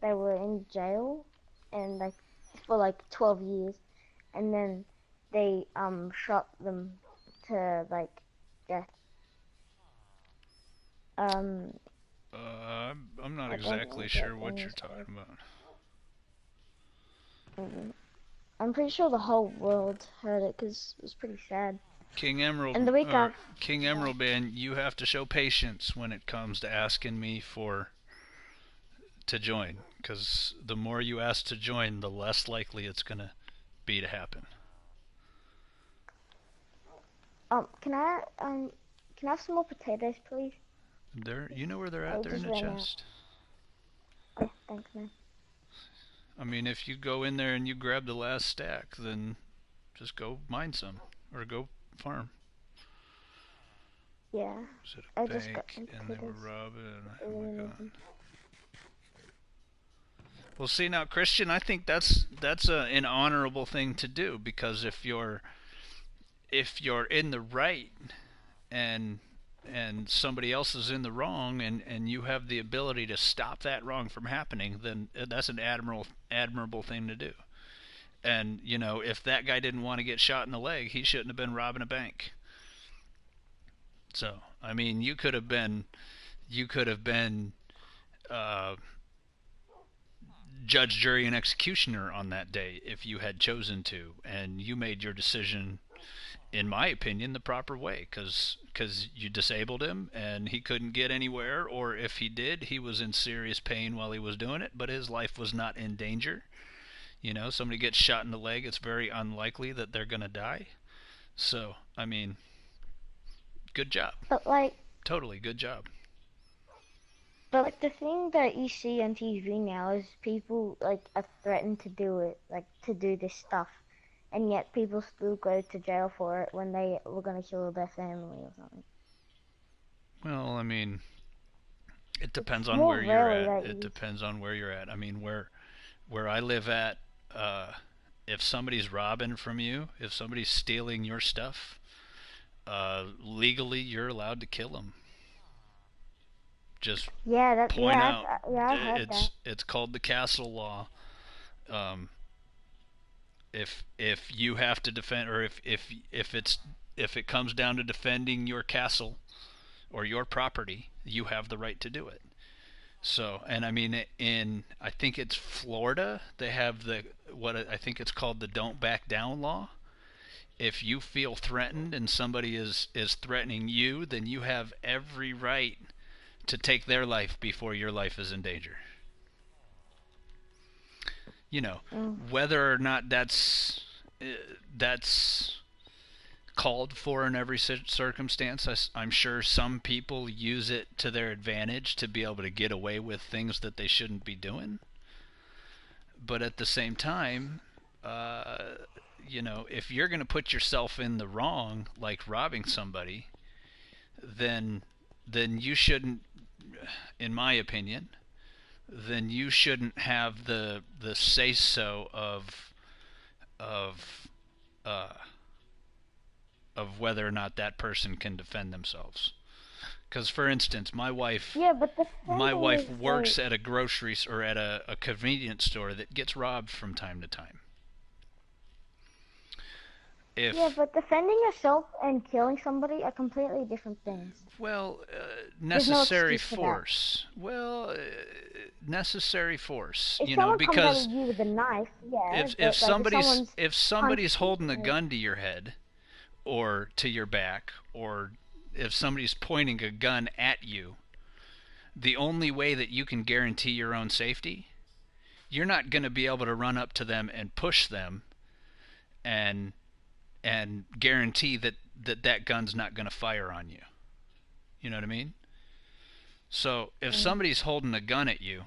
they were in jail, and like for like 12 years, and then they shot them to like death. Um, I'm not I don't exactly know what sure that what gang you're was talking called. about. I'm pretty sure the whole world heard it because it was pretty sad. King Emerald, And the week after, King yeah, Emerald Man, you have to show patience when it comes to asking me to join, because the more you ask to join, the less likely it's gonna be to happen. um, can I um, can I have some more potatoes, please? You know where they're at. I They're in just the ran out. chest. Oh, thanks, man. I mean, if you go in there and you grab the last stack, then just go mine some or go farm. Yeah, Was it I a just got bank some and they were potatoes. robbing? I Oh really my need god. them. Well, see now, Christian, I think that's an honorable thing to do, because if you're in the right and somebody else is in the wrong, and you have the ability to stop that wrong from happening, then that's an admirable thing to do. And if that guy didn't want to get shot in the leg, he shouldn't have been robbing a bank. So I mean, you could have been uh, judge, jury, and executioner on that day if you had chosen to, and you made your decision, in my opinion, the proper way, because you disabled him and he couldn't get anywhere, or if he did, he was in serious pain while he was doing it, but his life was not in danger. Somebody gets shot in the leg, it's very unlikely that they're going to die. So, I mean, good job. But like, Totally good job. the thing that you see on TV now is people like are threatened to do it, like to do this stuff, and yet people still go to jail for it when they were gonna kill their family or something. Well, I mean, it depends It's on more where you're rarely at. that It you. depends on where you're at. I mean, where I live at, if somebody's robbing from you, if somebody's stealing your stuff, legally you're allowed to kill them. Just Yeah, point out, yeah, I've heard that. it's called the castle law. Um, if you have to defend, or if it comes down to defending your castle or your property, you have the right to do it. So, and I mean, I think it's Florida, they have what I think it's called the don't back down law. If you feel threatened and somebody is threatening you, then you have every right to take their life before your life is in danger. You know, Mm. whether or not that's called for in every circumstance. I'm sure some people use it to their advantage to be able to get away with things that they shouldn't be doing. But at the same time, uh, if you're going to put yourself in the wrong, like robbing somebody, then you shouldn't, in my opinion, then you shouldn't have the say so of uh, of whether or not that person can defend themselves. Because, for instance, Yeah, but the my thing wife is, works like, at a grocery or at a convenience store that gets robbed from time to time. yeah, If but defending yourself and killing somebody are completely different things. Well, There's no necessary excuse for that. force. Well, necessary force. If someone comes Because at you with a knife, yeah, if but like if someone's somebody's punched holding a you, gun to your head or to your back, or if somebody's pointing a gun at you, the only way that you can guarantee your own safety, you're not going to be able to run up to them and push them and guarantee that gun's not going to fire on you. You know what I mean? So if somebody's holding a gun at you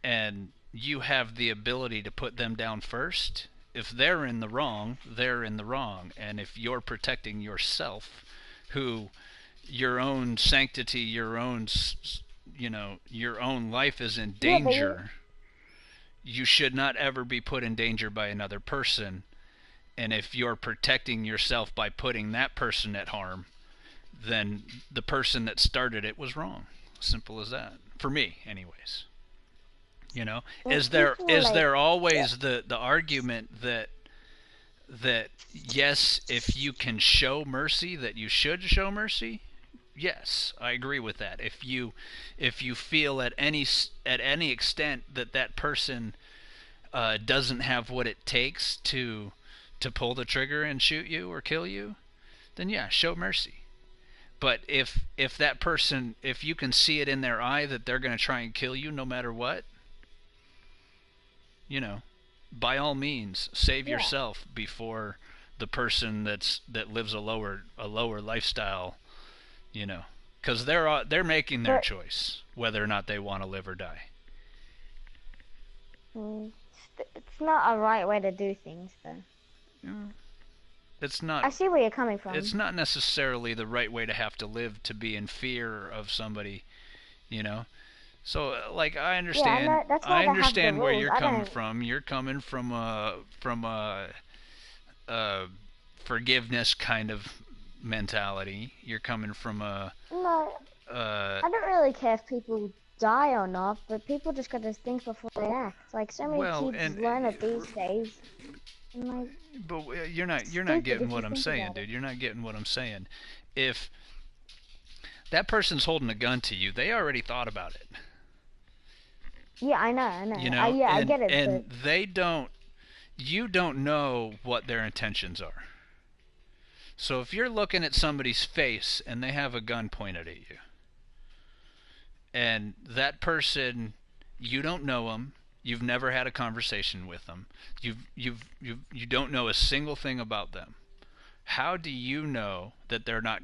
and you have the ability to put them down first, if they're in the wrong, they're in the wrong. And if you're protecting yourself, who your own sanctity, your own life is in yeah, but danger, you should not ever be put in danger by another person. And if you're protecting yourself by putting that person at harm, then the person that started it was wrong. Simple as that. For me, anyways. Is there people are like, always the argument that yes, if you can show mercy, that you should show mercy? Yes, I agree with that. If you feel at any extent that person doesn't have what it takes to pull the trigger and shoot you or kill you, then yeah, show mercy. But if that person, if you can see it in their eye that they're going to try and kill you no matter what, by all means, save yeah, yourself before the person that lives a lower lifestyle, because they're making their but choice whether or not they want to live or die. it's not a right way to do things, though. It's I not see where you're coming from. it's not necessarily the right way to have to live, to be in fear of somebody, you know. So, like, I Yeah, understand. that's I why they have the understand where rules. you're I coming don't. from. You're coming from a forgiveness kind of mentality. You're coming from a No, uh, I don't really care if people die or not, but people just gotta think before they act. Like so many well, kids and learn it these days, and like but it's you're not stupid getting if you what I'm think saying, about it. dude. You're not getting what I'm saying. If that person's holding a gun to you, they already thought about it. Yeah, I know, I know. You know, Yeah, I get it, and but they don't. You don't know what their intentions are. So if you're looking at somebody's face and they have a gun pointed at you, and that person, you don't know them, you've never had a conversation with them, you don't know a single thing about them. How do you know that they're not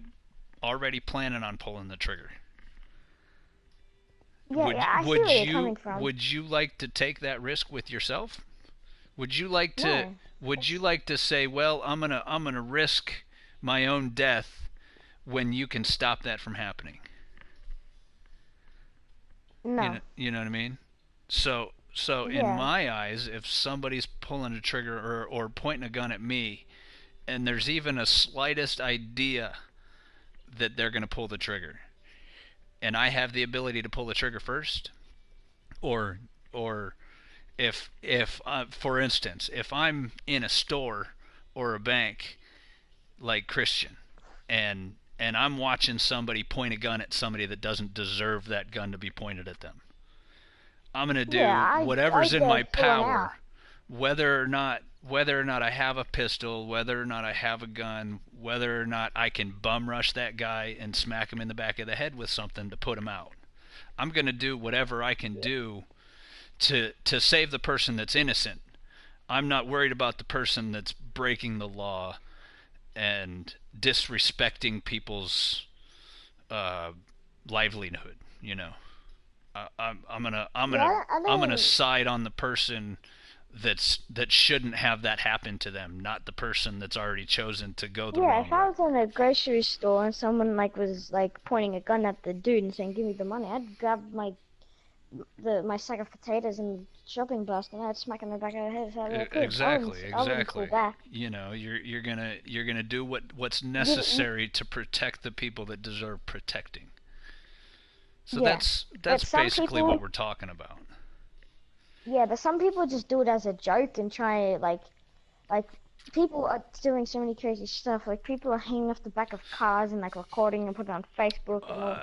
already planning on pulling the trigger? yeah, yeah, I see where you're coming from. Would you like to take that risk with yourself? Would you like to No, say, well, I'm gonna risk my own death when you can stop that from happening? no, You know what I mean? So in yeah, my eyes, if somebody's pulling a trigger or pointing a gun at me, and there's even a slightest idea that they're going to pull the trigger, and I have the ability to pull the trigger first, or if for instance, if I'm in a store or a bank like Christian, and I'm watching somebody point a gun at somebody that doesn't deserve that gun to be pointed at them, I'm going to yeah, do I whatever's in my get pulling out. power. whether or not I have a pistol, whether or not I have a gun, whether or not I can bum rush that guy and smack him in the back of the head with something to put him out. I'm going to do whatever I can do to save the person that's innocent. I'm not worried about the person that's breaking the law and disrespecting people's uh, livelihood. You know, I'm gonna Yeah, I I'm gonna mean, side on the person that shouldn't have that happen to them, not the person that's already chosen to go the yeah, wrong if I way. was in a grocery store and someone like was like pointing a gun at the dude and saying, "Give me the money," I'd grab my sack of potatoes and shopping basket and I'd smack him in the back of the head. So like, kid, Exactly, I wouldn't pull exactly. back. You know, you're gonna do what's You, necessary to protect the people that deserve protecting. So yeah, but that's some basically what people, we're talking about. yeah, but some people just do it as a joke and try like people are doing so many crazy stuff. Like people are hanging off the back of cars and like recording and putting it on Facebook and all.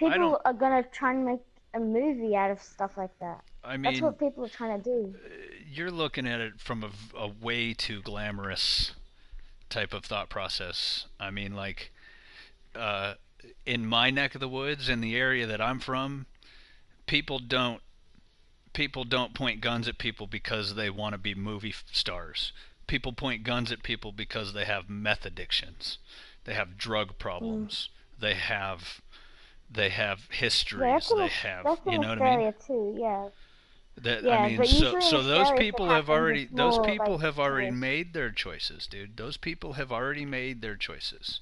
I don't. People are gonna try and make a movie out of stuff like that. I That's mean, what people are trying to do. you're looking at it from a way too glamorous type of thought process. I mean, like, uh, in my neck of the woods, in the area that I'm from, people don't people don't point guns at people because they want to be movie stars. People point guns at people because they have meth addictions. They have drug Mm. problems. They have Yeah, histories. They have, that's in you know what I mean? Australia too. Yeah, That I yeah, mean, but so usually in so those Australia, if it people have happens, already it's more like tourists. made their choices, dude. Those people have already made their choices.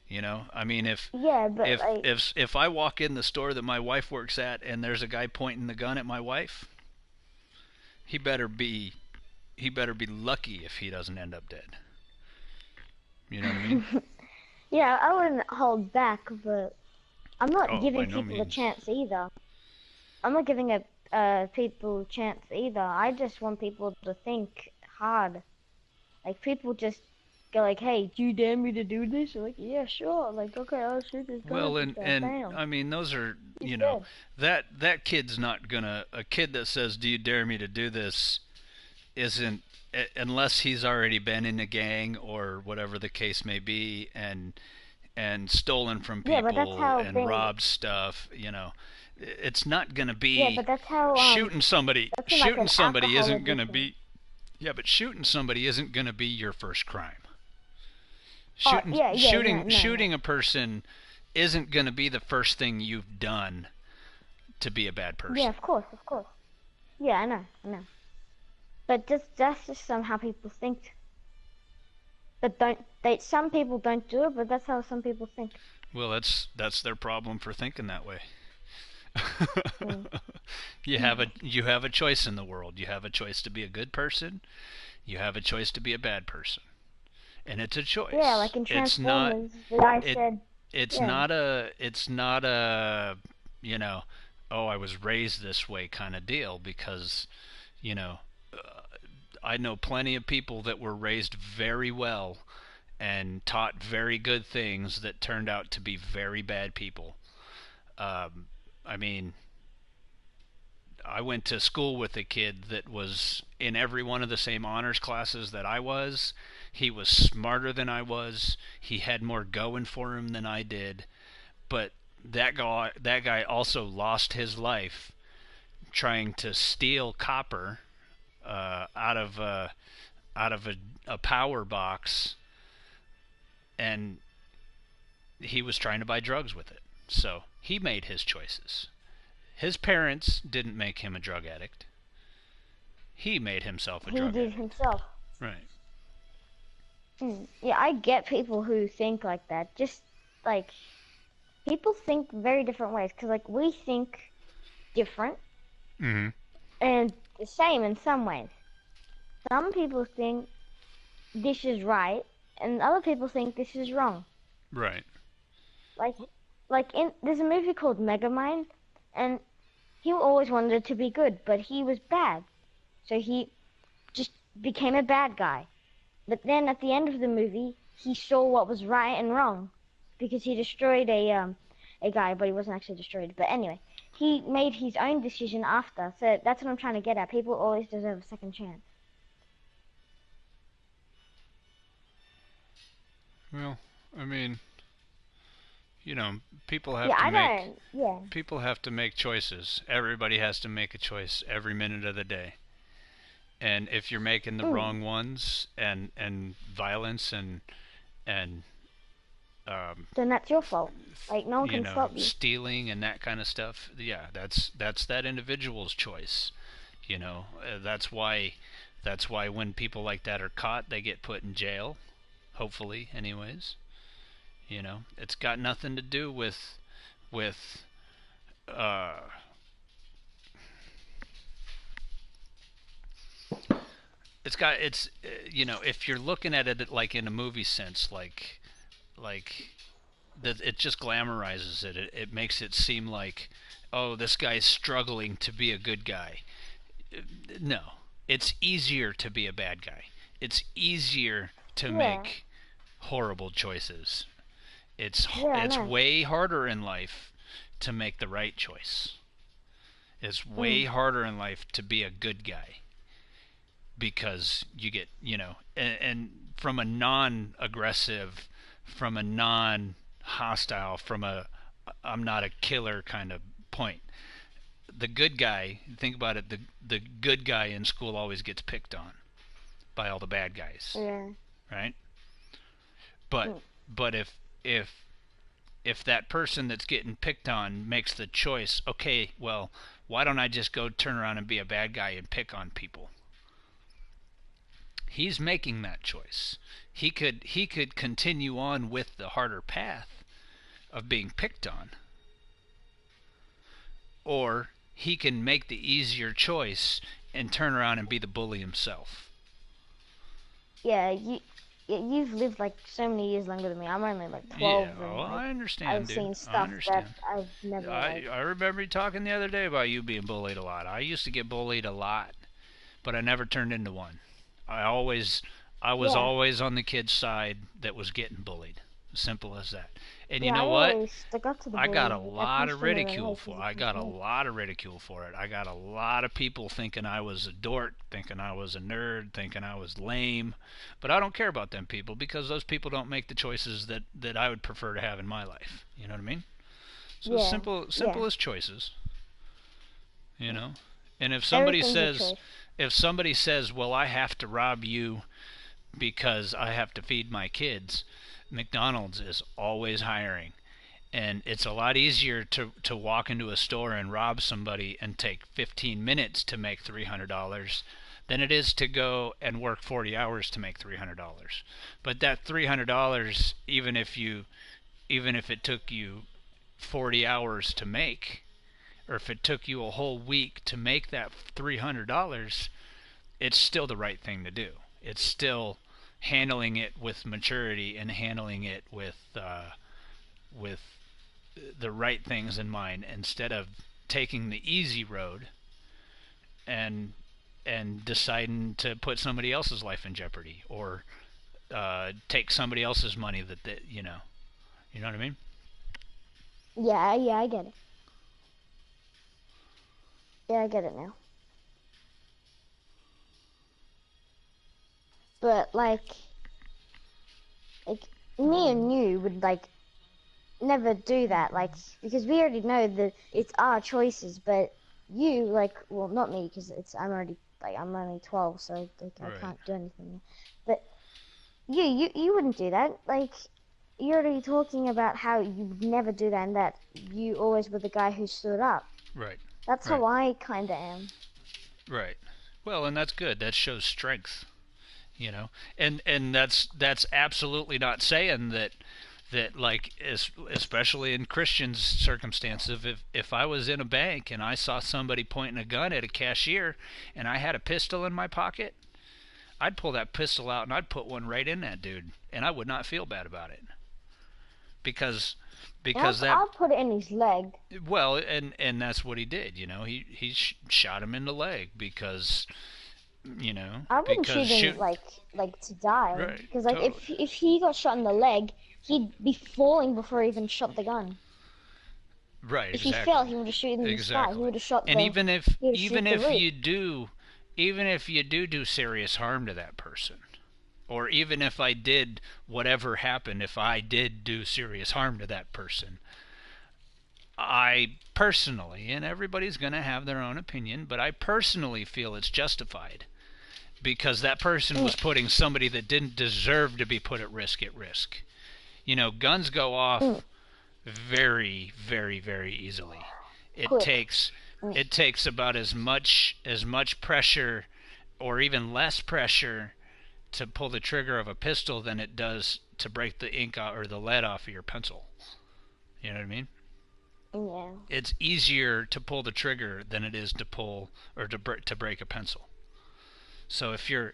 You know, I mean, if Yeah, but if like, if if I walk in the store that my wife works at and there's a guy pointing the gun at my wife, he better be he better be lucky if he doesn't end up dead. You know what I mean? yeah, I wouldn't hold back, but I'm not Oh, by giving no people a means. chance either. I'm not giving people a chance either. I just want people to think hard. Like people just go like, "Hey, do you dare me to do this?" You're like, "Yeah, sure." Like, okay, I'll shoot this gun Well, at this and guy. and Bam. I mean, those are, He's you know, dead. that kid's not gonna, a kid that says, "Do you dare me to do this?" isn't, unless he's already been in a gang or whatever the case may be, and stolen from Yeah, but that's people how and being. robbed stuff. You know, it's not gonna Yeah, be but that's how shooting somebody. that's in like Shooting an somebody alcohol isn't gonna addiction. be. Yeah, but shooting somebody isn't gonna be your first crime. Oh, Shooting yeah, yeah, no, shooting no, no. shooting a person isn't gonna be the first thing you've done to be a bad Yeah, person. of course, of course. Yeah, I know. But that's just somehow people think. But don't they? Some people don't do it, but that's how some people think. Well, that's their problem for thinking that way. Mm. You have a choice in the world. You have a choice to be a good person. You have a choice to be a bad person, and it's a Yeah, choice. like in It's not Transformers, the guy it. said, It's yeah, not a. It's not a. You know, oh, I was raised this way kind of deal, because you know, I know plenty of people that were raised very well and taught very good things that turned out to be very bad people. I mean, I went to school with a kid that was in every one of the same honors classes that I was. He was smarter than I was. He had more going for him than I did. But that guy also lost his life trying to steal copper out of a power box, and he was trying to buy drugs with it. So he made his choices. His parents didn't make him a drug addict. He made himself a he drug did addict. himself. Right. Yeah, I get people who think like that. Just like people think very different ways, because like we think different Mm-hmm. and the same in some ways. Some people think this is right, and other people think this is wrong. Right. Like, there's a movie called Megamind, and he always wanted it to be good, but he was bad, so he just became a bad guy. But then at the end of the movie, he saw what was right and wrong, because he destroyed a guy, but he wasn't actually destroyed. But anyway, he made his own decision after. So that's what I'm trying to get at. People always deserve a second chance. Well, I mean, you know, people have Yeah, to I make don't. Yeah. people have to make choices. Everybody has to make a choice every minute of the day. And if you're making the Mm. wrong ones and violence and um, Then that's your fault. Like no one you can know, stop you. stealing and that kind of stuff, yeah, that's that individual's choice. That's why when people like that are caught, they get put in jail. Hopefully, anyways. It's got nothing to do with uh, if you're looking at it like in a movie sense, like that, it just glamorizes it. It makes it seem like, oh, this guy's struggling to be a good guy. No, it's easier to be a bad guy. It's easier to Yeah. make horrible choices. It's Yeah, I it's know. way harder in life to make the right choice. It's way Mm. harder in life to be a good guy because you get, and from a non-aggressive, from a non-hostile, from a I'm not a killer kind of point. The good guy, think about it, the good guy in school always gets picked on by all the bad guys, Yeah. right? But Mm. but if that person that's getting picked on makes the choice, okay, well, why don't I just go turn around and be a bad guy and pick on people? He's making that choice. He could continue on with the harder path of being picked on, or he can make the easier choice and turn around and be the bully himself. Yeah. You've lived like so many years longer than me. I'm only like Yeah, 12, oh, and like I understand, I've dude. seen I stuff that understand. I've never like. I remember you talking the other day about you being bullied a lot. I used to get bullied a lot, but I never turned into one. I always I was Yeah. always on the kid's side that was getting bullied. Simple as that. And you Yeah. know I what? always stuck up to the I got bully. a Like I lot of punched him in the ridicule nose for. because he I got punched a me. lot of ridicule for it. I got a lot of people thinking I was a dork, thinking I was a nerd, thinking I was lame. But I don't care about them people because those people don't make the choices that I would prefer to have in my life. You know what I mean? So it's Yeah. simple Yeah. as choices. You know. And Everything's a choice. if somebody says, well, I have to rob you because I have to feed my kids, McDonald's is always hiring. And it's a lot easier to walk into a store and rob somebody and take 15 minutes to make $300 than it is to go and work 40 hours to make $300. But that $300, even if it took you 40 hours to make, or if it took you a whole week to make that $300, it's still the right thing to do. It's still handling it with maturity and handling it with the right things in mind instead of taking the easy road and deciding to put somebody else's life in jeopardy or take somebody else's money that you know what I mean? Yeah. Yeah. I get it. Yeah, I get it now. But like me and you would like never do that, like because we already know that it's our choices. But you, like, well, not me, because I'm only 12, so like I Right. can't do anything. But you wouldn't do that. Like you're already talking about how you would never do that, and that you always were the guy who stood up. Right. That's Right. how I kind of am. Right. Well, and that's good. That shows strength, and that's absolutely not saying that like especially in Christian circumstances, if I was in a bank and I saw somebody pointing a gun at a cashier and I had a pistol in my pocket, I'd pull that pistol out and I'd put one right in that dude, and I would not feel bad about it because I'll, that I'll put it in his leg. well, and that's what he did. He shot him in the leg because I wouldn't because shoot him shoot like to die, right because like totally if he got shot in the leg, he'd be falling before he even shot the gun. right If he fell, exactly he would have shot in the sky. He exactly. would have shot And the. He would have even shoot the if roof. you do serious harm to that person, or even if I did whatever happened, if I did do serious harm to that person, I personally, and everybody's going to have their own opinion, but I personally feel it's justified because that person was putting somebody that didn't deserve to be put at risk at risk. You know, guns go off very, very, very easily. It Quick. takes it takes about as much pressure or even less pressure to pull the trigger of a pistol than it does to break the ink or the lead off of your pencil. You know what I mean? Yeah. It's easier to pull the trigger than it is to pull or to break a pencil. So if you're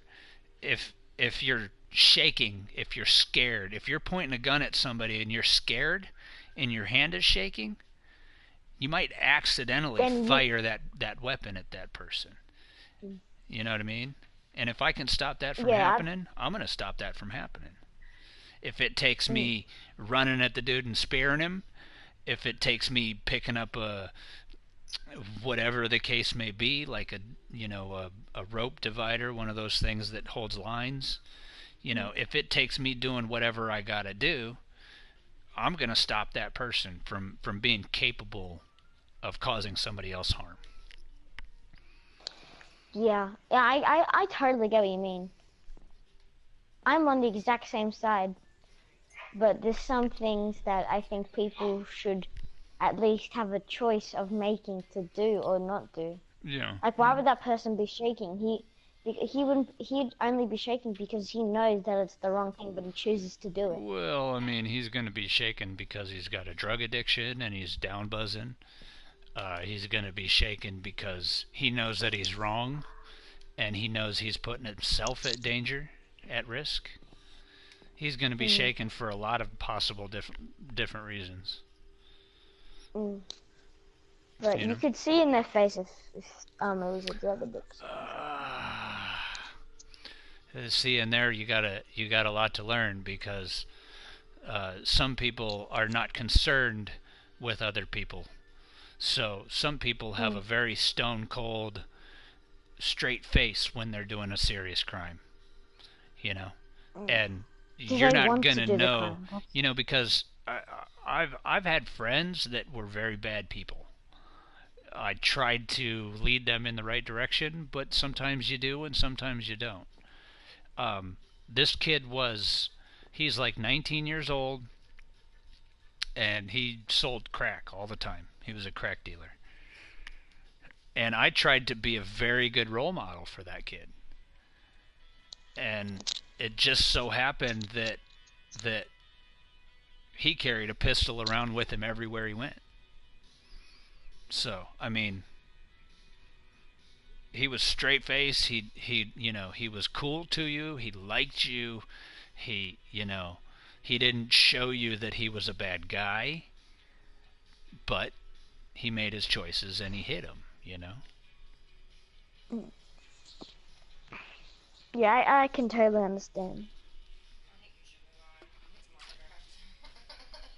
shaking, if you're scared, if you're pointing a gun at somebody and you're scared and your hand is shaking, you might accidentally fire that weapon at that person. You know what I mean? And if I can stop that from happening, I'm going to stop that from happening. If it takes me running at the dude and spearing him, if it takes me picking up a whatever the case may be, like a rope divider, one of those things that holds lines, if it takes me doing whatever I got to do, I'm going to stop that person from being capable of causing somebody else harm. Yeah. Yeah, I totally get what you mean. I'm on the exact same side, but there's some things that I think people should at least have a choice of making to do or not do. Yeah. Like, why would that person be shaking? He'd only be shaking because he knows that it's the wrong thing, but he chooses to do it. Well, I mean, he's going to be shaken because he's got a drug addiction and he's down buzzing. He's going to be shaken because he knows that he's wrong and he knows he's putting himself at danger, at risk. He's going to be shaken for a lot of possible different reasons. But you could see in their face if it was a drug addiction. See, in there you got a lot to learn because some people are not concerned with other people. So some people have a very stone cold, straight face when they're doing a serious crime. And you're not gonna know, because I've had friends that were very bad people. I tried to lead them in the right direction, but sometimes you do and sometimes you don't. This kid he's like 19 years old, and he sold crack all the time. He was a crack dealer. And I tried to be a very good role model for that kid. And it just so happened that he carried a pistol around with him everywhere he went. So, I mean, he was straight-faced. He was cool to you. He liked you. He didn't show you that he was a bad guy, but he made his choices and he hit him, Yeah, I can totally understand.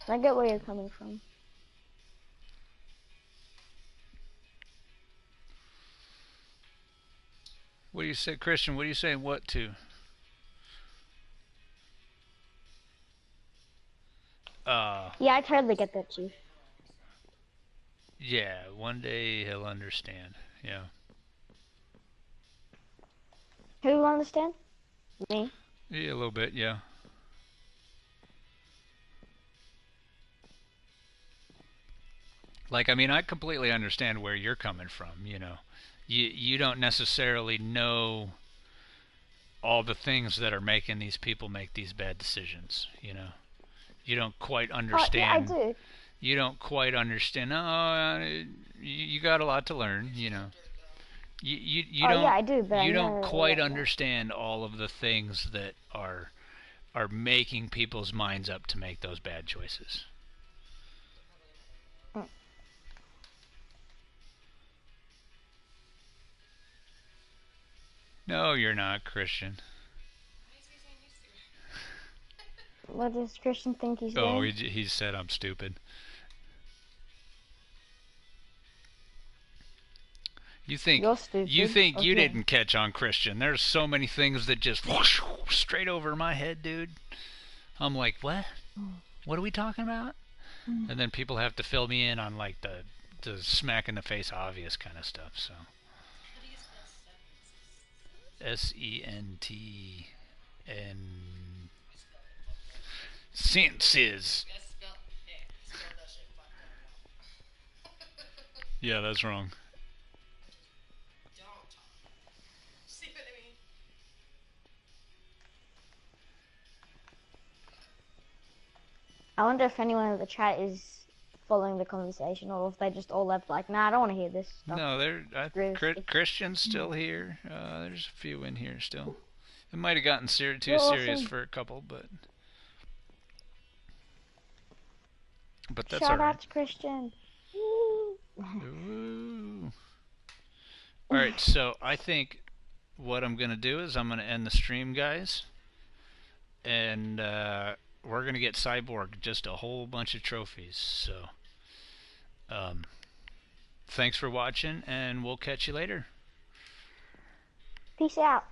I get where you're coming from. What do you say, Christian? What are you saying what to? Yeah, I totally get that, Chief. Yeah, one day he'll understand. Yeah. Who will understand? Me? Yeah, a little bit, yeah. Like, I mean, I completely understand where you're coming from, You don't necessarily know all the things that are making these people make these bad decisions, You don't quite understand. Yeah, I do. You don't quite understand. Oh, you got a lot to learn, You don't. Yeah, I do, but you don't quite understand all of the things that are making people's minds up to make those bad choices. No, you're not, Christian. What does Christian think he's doing? Oh, he said I'm stupid. You think You're stupid. you think you Okay. didn't catch on, Christian? There's so many things that just whoosh, straight over my head, dude. I'm like, what? What are we talking about? And then people have to fill me in on like the smack in the face obvious kind of stuff. So How do you spell SENT and spell it fucked up. senses. You guys spell that shit fucked up. Yeah, that's wrong. Don't. See what I mean? I wonder if anyone in the chat is following the conversation, or if they just all left like, nah, I don't want to hear this stuff. No, Really? Christian's still here. There's a few in here still. It might have gotten too You're serious awesome. for a couple, but that's Shout alright. out to Christian. Ooh. Alright, so I think what I'm going to do is I'm going to end the stream, guys. And we're going to get Cyborg just a whole bunch of trophies. So, thanks for watching, and we'll catch you later. Peace out.